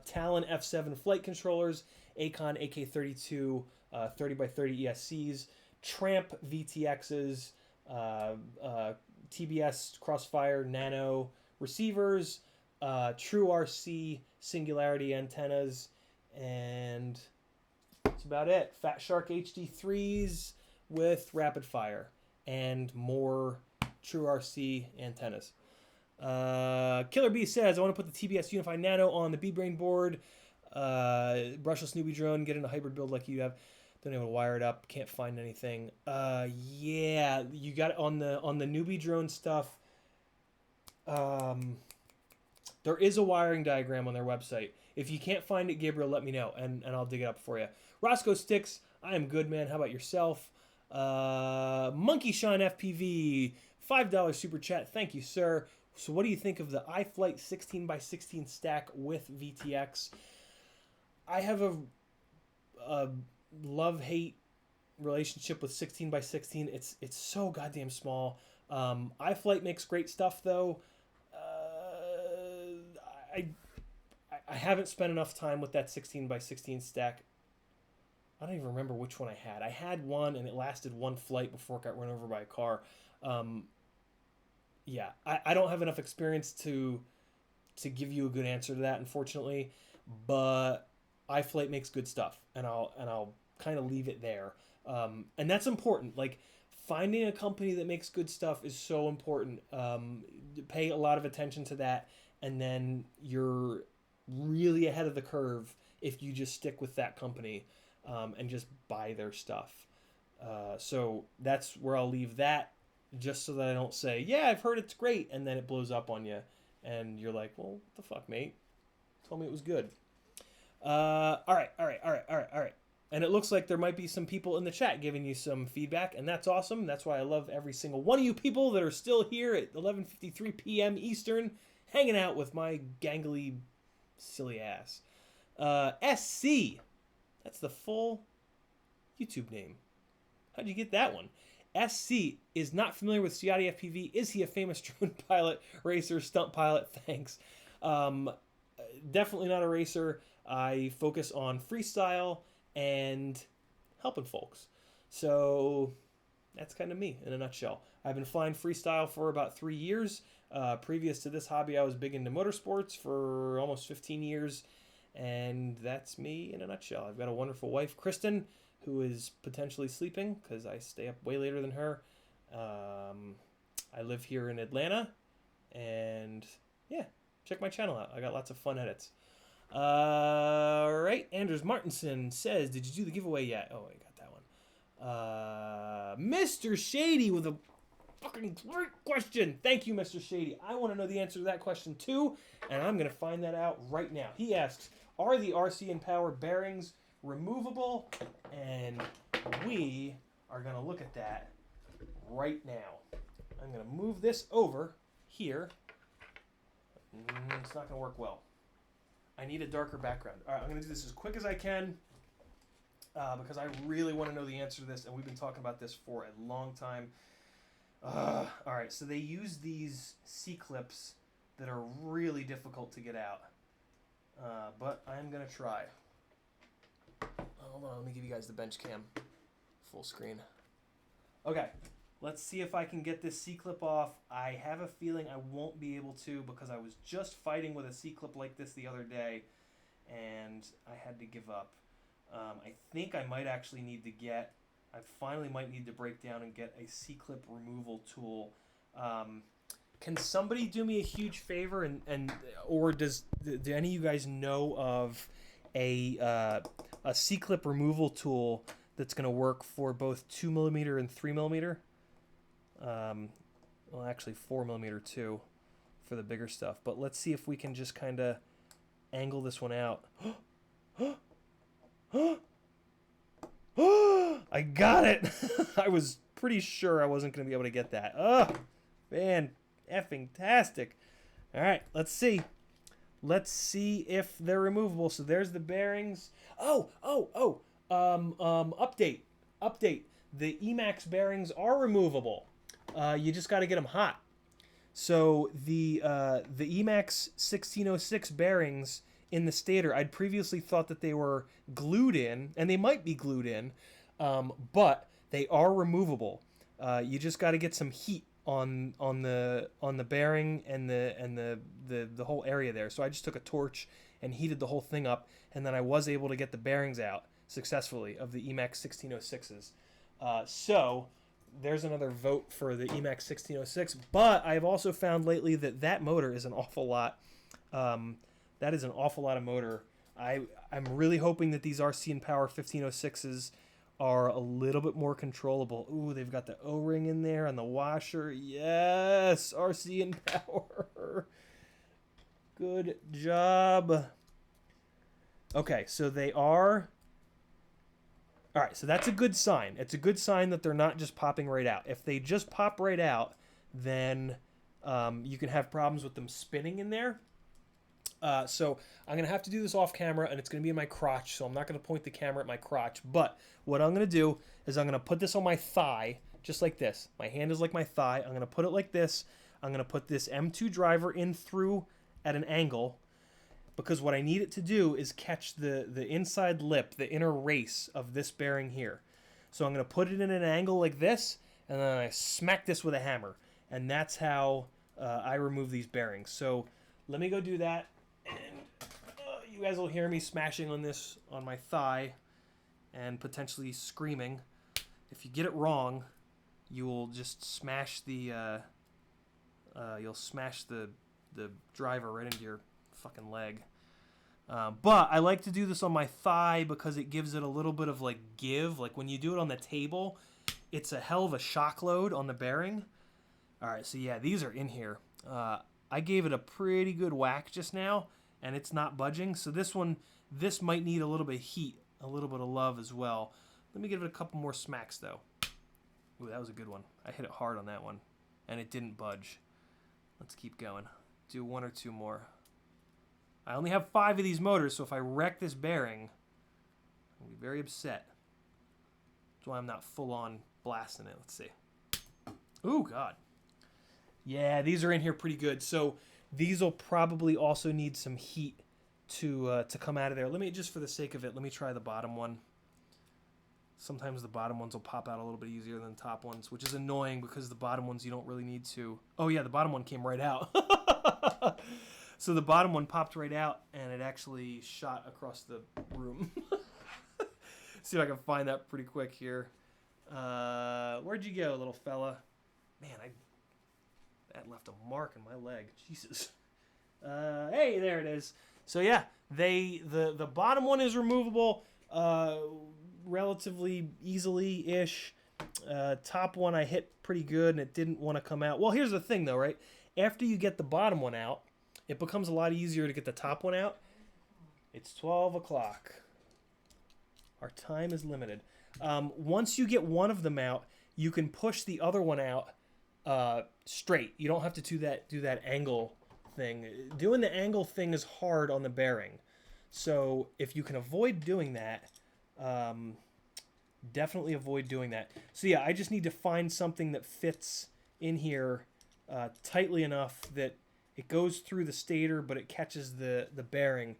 Talon F7 flight controllers, Acon AK32 30x30 ESCs, Tramp VTXs, TBS Crossfire Nano receivers, True RC Singularity antennas, and that's about it. Fat Shark HD3s with rapid fire and more True RC antennas. Killer B says, I want to put the TBS Unified Nano on the B-Brain board. Brushless newbie drone, get into hybrid build like you have. Don't even wire it up. Can't find anything. Yeah, you got it on the newbie drone stuff. There is a wiring diagram on their website. If you can't find it, Gabriel, let me know, and I'll dig it up for you. Roscoe Sticks, I am good, man. How about yourself? Monkey Shine FPV, $5 super chat. Thank you, sir. So what do you think of the iFlight 16x16 stack with VTX? I have a love-hate relationship with 16x16. It's so goddamn small. iFlight makes great stuff, though. I haven't spent enough time with that 16x16 stack. I don't even remember which one I had. I had one, and it lasted one flight before it got run over by a car. Yeah, I don't have enough experience to give you a good answer to that, unfortunately. But iFlight makes good stuff, and I'll kind of leave it there. And that's important. Like, finding a company that makes good stuff is so important. Pay a lot of attention to that, and then you're really ahead of the curve if you just stick with that company and just buy their stuff. So that's where I'll leave that, just so that I don't say, yeah, I've heard it's great, and then it blows up on you, and you're like, well, what the fuck, mate? Told me it was good. All right. And it looks like there might be some people in the chat giving you some feedback, and that's awesome. That's why I love every single one of you people that are still here at 11:53 p.m. Eastern, hanging out with my gangly, silly ass. SC, that's the full YouTube name. How'd you get that one? SC is not familiar with CiottiFPV. Is he a famous drone pilot, racer, stunt pilot? Thanks. Definitely not a racer. I focus on freestyle and helping folks. So that's kind of me in a nutshell. I've been flying freestyle for about 3 years. Previous to this hobby, I was big into motorsports for almost 15 years. And that's me in a nutshell. I've got a wonderful wife, Kristen, who is potentially sleeping because I stay up way later than her. I live here in Atlanta. And yeah, check my channel out. I got lots of fun edits. All right, Anders Martinson says, did you do the giveaway yet? Oh, I got that one. Mr. Shady with a fucking great question. Thank you, Mr. Shady. I want to know the answer to that question too, and I'm going to find that out right now. He asks, are the RC and Power bearings removable? And we are going to look at that right now. I'm going to move this over here. It's not going to work well. I need a darker background. All right, I'm going to do this as quick as I can because I really want to know the answer to this, and we've been talking about this for a long time. All right, so they use these C-clips that are really difficult to get out, but I'm going to try. Hold on, let me give you guys the bench cam full screen. Okay, let's see if I can get this C-clip off. I have a feeling I won't be able to because I was just fighting with a C-clip like this the other day, and I had to give up. I think I might actually need to get... I finally might need to break down and get a C-clip removal tool. Can somebody do me a huge favor, or do any of you guys know of a C-clip removal tool that's going to work for both 2mm and 3mm? Well, actually 4mm too for the bigger stuff. But let's see if we can just kind of angle this one out. I got it! I was pretty sure I wasn't going to be able to get that. Oh, man, effing tastic. All right, let's see. Let's see if they're removable. So there's the bearings. Update. The Emax bearings are removable. You just got to get them hot. So the Emax 1606 bearings in the stator, I'd previously thought that they were glued in, and they might be glued in, but they are removable. You just got to get some heat on the bearing and the whole area there. So I just took a torch and heated the whole thing up, and then I was able to get the bearings out successfully of the Emax 1606s. So there's another vote for the Emax 1606. But I've also found lately that motor is an awful lot. That is an awful lot of motor. I'm really hoping that these RC and Power 1506s are a little bit more controllable. Ooh, they've got the O-ring in there and the washer. Yes, RC and Power. Good job. Okay, so they are... All right, so that's a good sign. It's a good sign that they're not just popping right out. If they just pop right out, then you can have problems with them spinning in there. So I'm going to have to do this off camera, and it's going to be in my crotch, so I'm not going to point the camera at my crotch. But what I'm going to do is I'm going to put this on my thigh, just like this. My hand is like my thigh. I'm going to put it like this. I'm going to put this M2 driver in through at an angle, because what I need it to do is catch the inside lip, the inner race of this bearing here. So I'm going to put it in an angle like this, and then I smack this with a hammer. And that's how I remove these bearings. So let me go do that. And you guys will hear me smashing on this on my thigh and potentially screaming. If you get it wrong, you will just smash the driver right into your fucking leg. But I like to do this on my thigh because it gives it a little bit of like give. Like when you do it on the table, it's a hell of a shock load on the bearing. All right, so yeah, these are in here. I gave it a pretty good whack just now, and it's not budging. So this might need a little bit of heat, a little bit of love as well. Let me give it a couple more smacks, though. Ooh, that was a good one. I hit it hard on that one, and it didn't budge. Let's keep going. Do one or two more. I only have 5 of these motors, so if I wreck this bearing, I'll be very upset. That's why I'm not full-on blasting it. Let's see. Ooh, God. Yeah, these are in here pretty good. So these will probably also need some heat to come out of there. Let me, just for the sake of it, let me try the bottom one. Sometimes the bottom ones will pop out a little bit easier than the top ones, which is annoying because the bottom ones you don't really need to. Oh yeah, the bottom one came right out. So the bottom one popped right out, and it actually shot across the room. See if I can find that pretty quick here. Where'd you go, little fella? Man, that left a mark on my leg. Jesus. Hey, there it is. So yeah, the bottom one is removable relatively easily-ish. Top one I hit pretty good, and it didn't want to come out. Well, here's the thing, though, right? After you get the bottom one out, it becomes a lot easier to get the top one out. It's 12 o'clock. Our time is limited. Once you get one of them out, you can push the other one out straight. You don't have to do that angle thing. Doing the angle thing is hard on the bearing. So if you can avoid doing that, definitely avoid doing that. So yeah, I just need to find something that fits in here tightly enough that it goes through the stator, but it catches the bearing,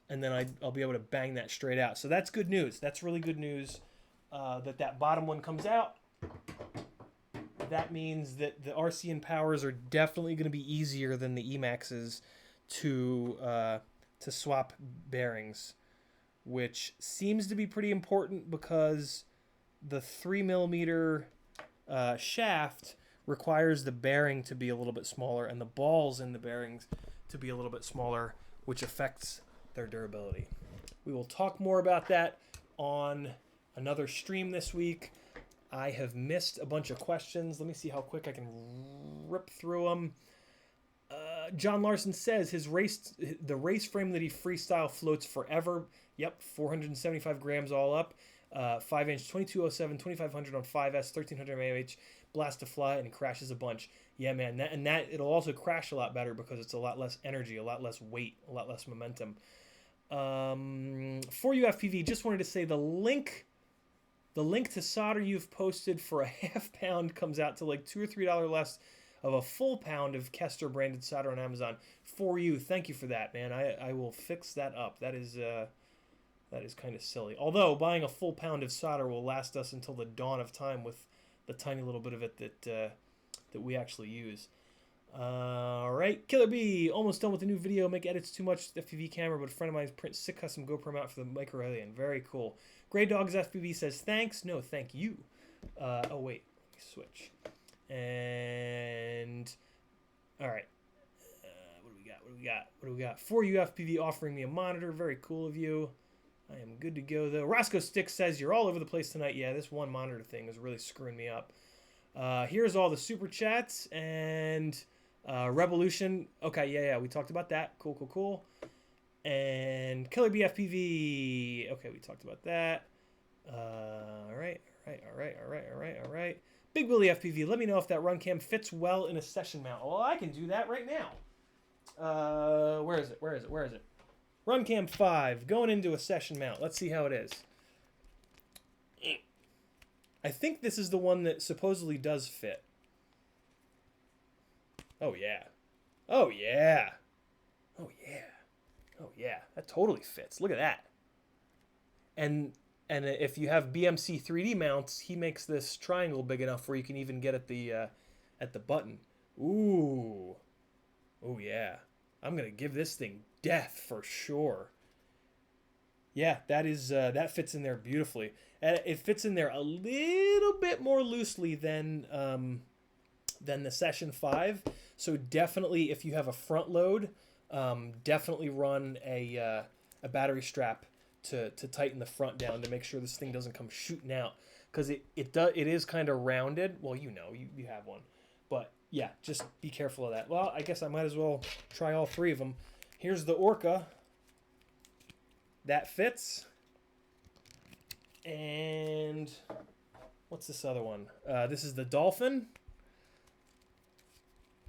and then I'll be able to bang that straight out. So that's good news. That's really good news that bottom one comes out. That means that the RCN powers are definitely going to be easier than the Emaxes to swap bearings, which seems to be pretty important because the 3mm shaft requires the bearing to be a little bit smaller and the balls in the bearings to be a little bit smaller, which affects their durability. We will talk more about that on another stream this week. I have missed a bunch of questions. Let me see how quick I can rip through them. John Larson says the race frame that he freestyle floats forever. Yep, 475 grams all up. 5-inch, 2207, 2500 on 5S, 1300 mAh, blast to fly, and it crashes a bunch. Yeah, man, that it'll also crash a lot better because it's a lot less energy, a lot less weight, a lot less momentum. For CiottiFPV, just wanted to say the link to solder you've posted for a half pound comes out to like $2 or $3 less of a full pound of Kester branded solder on Amazon. For you, thank you for that, man. I will fix that up. That is kind of silly. Although buying a full pound of solder will last us until the dawn of time with the tiny little bit of it that we actually use. All right, Killer B, almost done with the new video. Make edits too much with the FPV camera, but a friend of mine prints sick custom GoPro mount for the micro alien. Very cool. Grey Dogs FPV says thanks. No, thank you. Oh wait, let me switch. And all right, what do we got? For CiottiFPV offering me a monitor. Very cool of you. I am good to go though. Roscoe Stick says you're all over the place tonight. Yeah, this one monitor thing is really screwing me up. Here's all the super chats and Revolution. Okay, yeah, we talked about that. Cool. And Killer BFPV. Okay, we talked about that. All right. Big Willie FPV. Let me know if that run cam fits well in a session mount. Well, I can do that right now. Where is it? Run cam 5 going into a session mount. Let's see how it is. I think this is the one that supposedly does fit. Oh yeah. That totally fits. Look at that. And if you have BMC 3D mounts, he makes this triangle big enough where you can even get at the button. Ooh. Oh yeah. I'm gonna give this thing death for sure. Yeah, that fits in there beautifully. And it fits in there a little bit more loosely than the Session 5. So definitely, if you have a front load, definitely run a battery strap to tighten the front down to make sure this thing doesn't come shooting out, because it is kind of rounded. Well, you have one, but yeah, just be careful of that. Well, I guess I might as well try all three of them. Here's the Orca. That fits. And what's this other one? This is the Dolphin.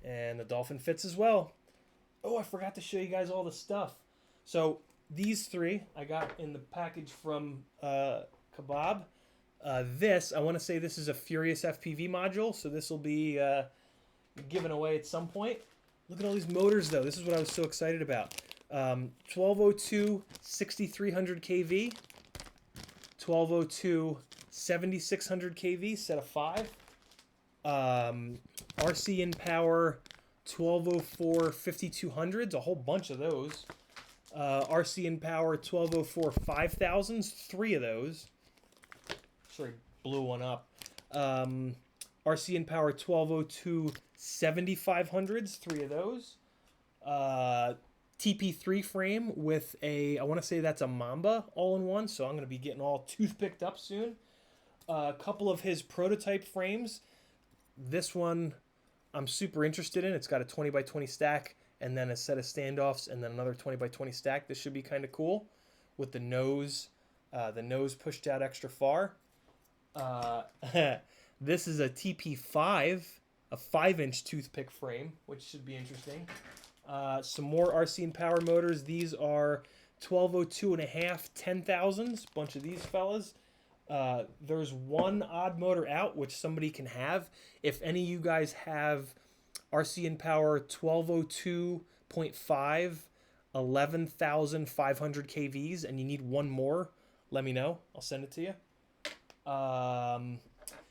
And the Dolphin fits as well. Oh, I forgot to show you guys all the stuff. So these three I got in the package from Kebab. I want to say this is a Furious FPV module, so this will be given away at some point. Look at all these motors, though. This is what I was so excited about. 1202 6300 kV, 1202 7600 kV, set of 5. RCN Power 1204 5200s, a whole bunch of those. RCN Power 1204 5000s, 3 of those. Sorry, blew one up. RCN Power 1202 7500s, 3 of those. TP3 frame with I want to say that's a Mamba all-in-one, so I'm going to be getting all toothpicked up soon. A couple of his prototype frames. This one I'm super interested in. It's got a 20x20 stack and then a set of standoffs and then another 20x20 stack. This should be kind of cool with the nose pushed out extra far. This is a TP5, a 5-inch toothpick frame, which should be interesting. Some more RC and Power motors. These are 1202 and a half 10,000s. Bunch of these fellas. There's one odd motor out which somebody can have. If any of you guys have RC and Power 1202.5 11,500 kVs and you need one more, let me know. I'll send it to you.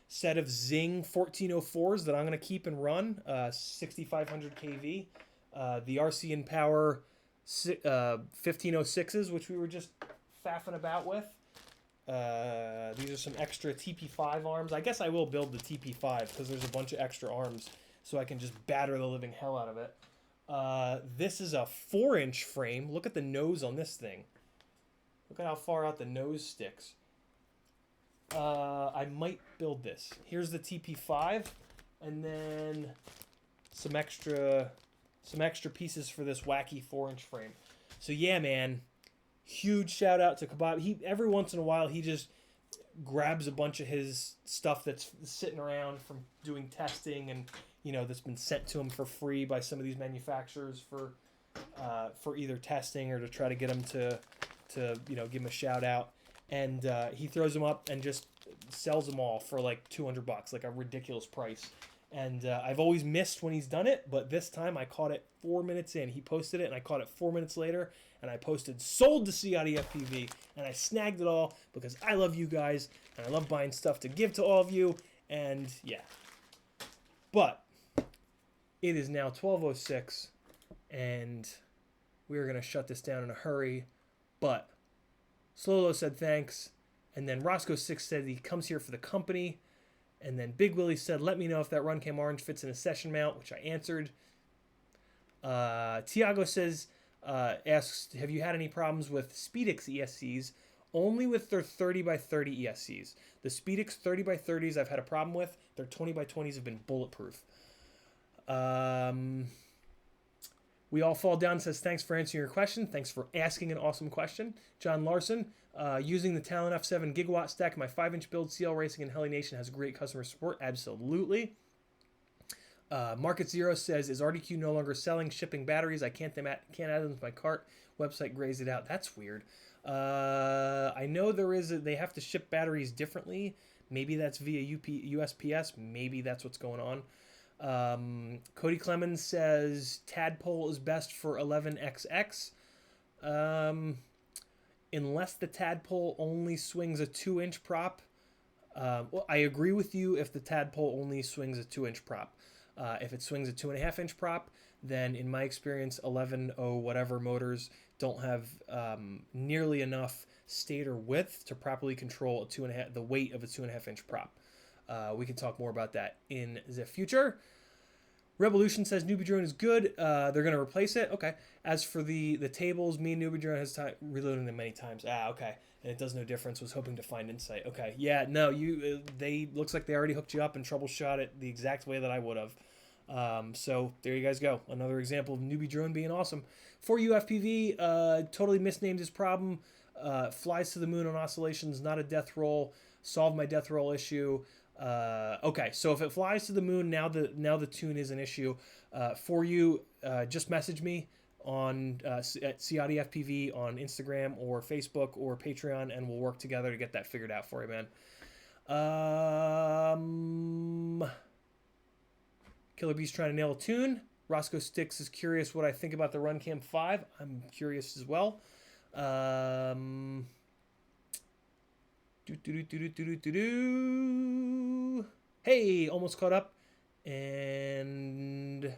Set of Zing 1404s that I'm going to keep and run, 6,500 kV. The RC and Power 1506s, which we were just faffing about with. These are some extra TP5 arms. I guess I will build the TP5 because there's a bunch of extra arms so I can just batter the living hell out of it. This is a 4-inch frame. Look at the nose on this thing. Look at how far out the nose sticks. I might build this. Here's the TP5, and then some extra pieces for this wacky 4-inch frame. So yeah, man, huge shout out to Kebab. Every once in a while he just grabs a bunch of his stuff that's sitting around from doing testing, and that's been sent to him for free by some of these manufacturers for either testing or to try to get him to give him a shout out. And he throws them up and just sells them all for like $200, like a ridiculous price. And I've always missed when he's done it, but this time I caught it 4 minutes in. He posted it, and I caught it 4 minutes later, and I posted "sold to CiottiFPV," and I snagged it all because I love you guys, and I love buying stuff to give to all of you, and yeah. But it is now 12:06, and we're going to shut this down in a hurry, but Slolo said thanks, and then Roscoe6 said he comes here for the company, and then Big Willie said, let me know if that Runcam Orange fits in a session mount, which I answered. Tiago says, asks, have you had any problems with Speedix ESCs? Only with their 30x30 ESCs. The Speedix 30x30s I've had a problem with. Their 20x20s have been bulletproof. We All Fall Down says, thanks for answering your question. Thanks for asking an awesome question. John Larson, using the Talon F7 gigawatt stack in my 5-inch build, CL Racing and Heli Nation has great customer support. Absolutely. Market Zero says, is RDQ no longer shipping batteries? I can't add them to my cart. Website grays it out. That's weird. I know they have to ship batteries differently. Maybe that's via USPS. Maybe that's what's going on. Cody Clemens says Tadpole is best for 11XX. Unless the Tadpole only swings a 2-inch prop. Well, I agree with you if the Tadpole only swings a 2-inch prop. If it swings a 2.5-inch prop, then in my experience, 11.0 whatever motors don't have nearly enough stator width to properly control the weight of a 2.5-inch prop. We can talk more about that in the future. Revolution says Newbie Drone is good. They're going to replace it. Okay. As for the tables, me and Newbie Drone has reloading them many times. Okay. And it does no difference. Was hoping to find insight. Okay. Yeah. No. They looks like they already hooked you up and troubleshot it the exact way that I would have. So there you guys go. Another example of Newbie Drone being awesome. For UFPV, totally misnamed his problem. Flies to the moon on oscillations, not a death roll. Solved my death roll issue. Okay, so if it flies to the moon, now the tune is an issue. For you, just message me on at CiottiFPV on Instagram or Facebook or Patreon, and we'll work together to get that figured out for you, man. Killer Beast trying to nail a tune. Roscoe Sticks is curious what I think about the Runcam 5. I'm curious as well. Hey, almost caught up. And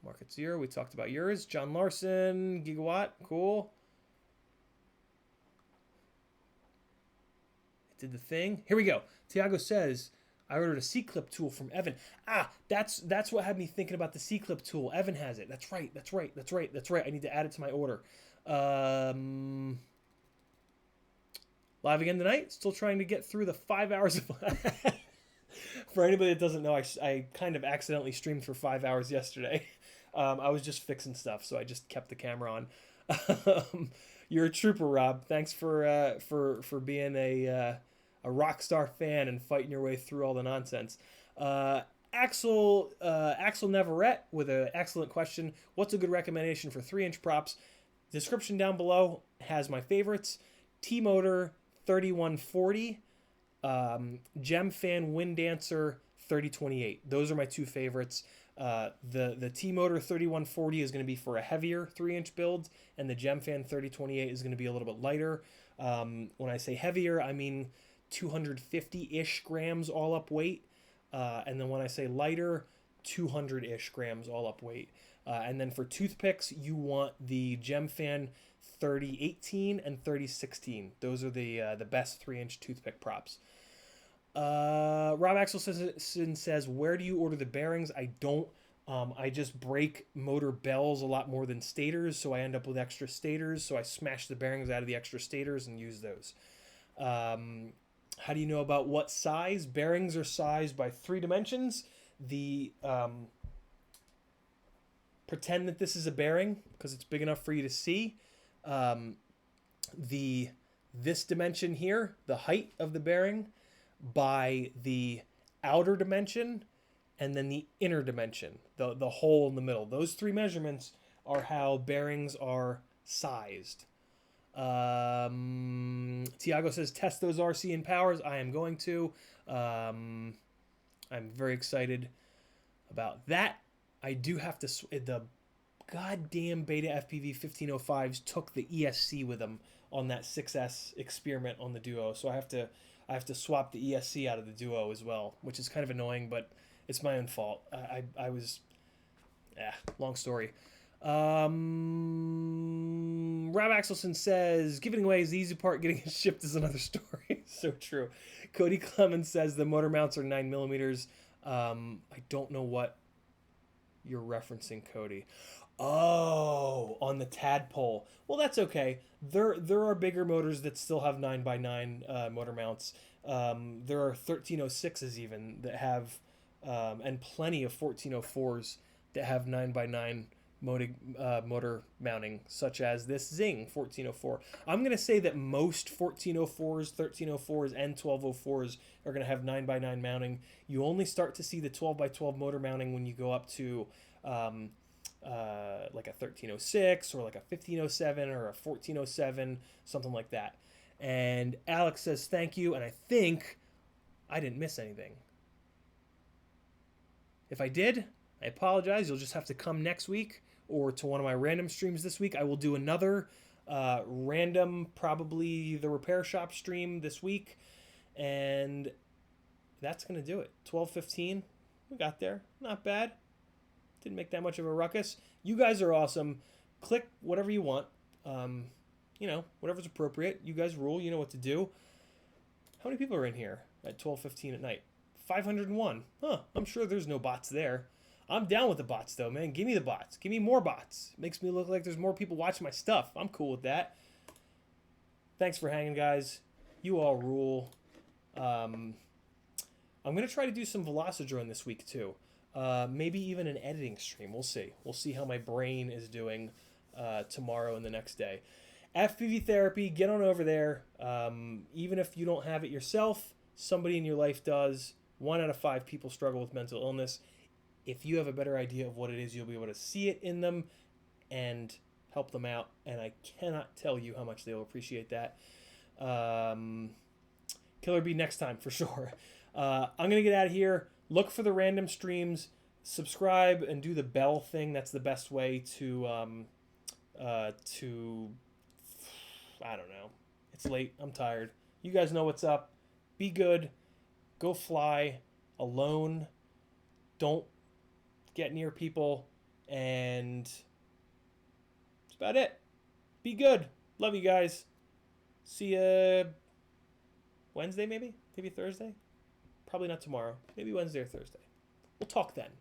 Market Zero, we talked about yours. John Larson, Gigawatt, cool. It did the thing. Here we go. Tiago says, I ordered a C-clip tool from Evan. That's what had me thinking about the C-clip tool. Evan has it. That's right. I need to add it to my order. Live again tonight. Still trying to get through the 5 hours of... For anybody that doesn't know, I kind of accidentally streamed for 5 hours yesterday. I was just fixing stuff, so I just kept the camera on. You're a trooper, Rob. Thanks for being a rock star fan and fighting your way through all the nonsense. Axel Neverett with an excellent question. What's a good recommendation for 3-inch props? Description down below has my favorites. T-Motor 3140, Gem Fan Wind Dancer 3028. Those are my two favorites. The T-Motor 3140 is going to be for a heavier 3-inch build, and the Gem Fan 3028 is going to be a little bit lighter. When I say heavier, I mean 250-ish grams all up weight. And then when I say lighter, 200-ish grams all up weight. And then for toothpicks, you want the Gem Fan 3018 and 3016. Those are the best 3-inch toothpick props. Rob Axelson says, where do you order the bearings? I don't. I just break motor bells a lot more than stators, so I end up with extra stators. So I smash the bearings out of the extra stators and use those. How do you know about what size? Bearings are sized by 3 dimensions. Pretend that this is a bearing because it's big enough for you to see. This dimension here, the height of the bearing, by the outer dimension, and then the inner dimension, the hole in the middle. Those 3 measurements are how bearings are sized. Tiago says, test those RCN powers. I am going to. I'm very excited about that. I do have to. The goddamn Beta FPV 1505s took the ESC with them on that 6S experiment on the Duo, so I have to swap the ESC out of the Duo as well, which is kind of annoying, but it's my own fault. I was, long story. Rob Axelson says, giving away is the easy part, getting it shipped is another story. So true. Cody Clemens says the motor mounts are 9mm. I don't know what you're referencing, Cody. Oh, on the tadpole. Well, that's okay. There are bigger motors that still have 9x9 motor mounts. There are 1306s even that have, and plenty of 1404s that have 9x9 motor mounting, such as this Zing 1404. I'm going to say that most 1404s, 1304s, and 1204s are going to have 9x9 mounting. You only start to see the 12x12 motor mounting when you go up to like a 1306 or like a 1507 or a 1407, something like that. And Alex says thank you, and I think I didn't miss anything. If I did, I apologize. You'll just have to come next week or to one of my random streams this week. I will do another random, probably the repair shop stream this week, and that's going to do it. 12:15, we got there. Not bad. Didn't make that much of a ruckus. You guys are awesome. Click whatever you want. Whatever's appropriate. You guys rule. You know what to do. How many people are in here at 12:15 at night? 501. Huh. I'm sure there's no bots there. I'm down with the bots, though, man. Give me the bots. Give me more bots. Makes me look like there's more people watching my stuff. I'm cool with that. Thanks for hanging, guys. You all rule. I'm going to try to do some Velocidrone this week, too. Maybe even an editing stream. We'll see. We'll see how my brain is doing tomorrow and the next day. FPV Therapy, get on over there. Even if you don't have it yourself, somebody in your life does. 1 out of 5 people struggle with mental illness. If you have a better idea of what it is, you'll be able to see it in them and help them out. And I cannot tell you how much they'll appreciate that. Killer Bee next time, for sure. I'm going to get out of here. Look for the random streams. Subscribe and do the bell thing. That's the best way to I don't know. It's late. I'm tired. You guys know what's up. Be good. Go fly alone. Don't get near people. And that's about it. Be good. Love you guys. See ya Wednesday, maybe? Maybe Thursday? Probably not tomorrow. Maybe Wednesday or Thursday. We'll talk then.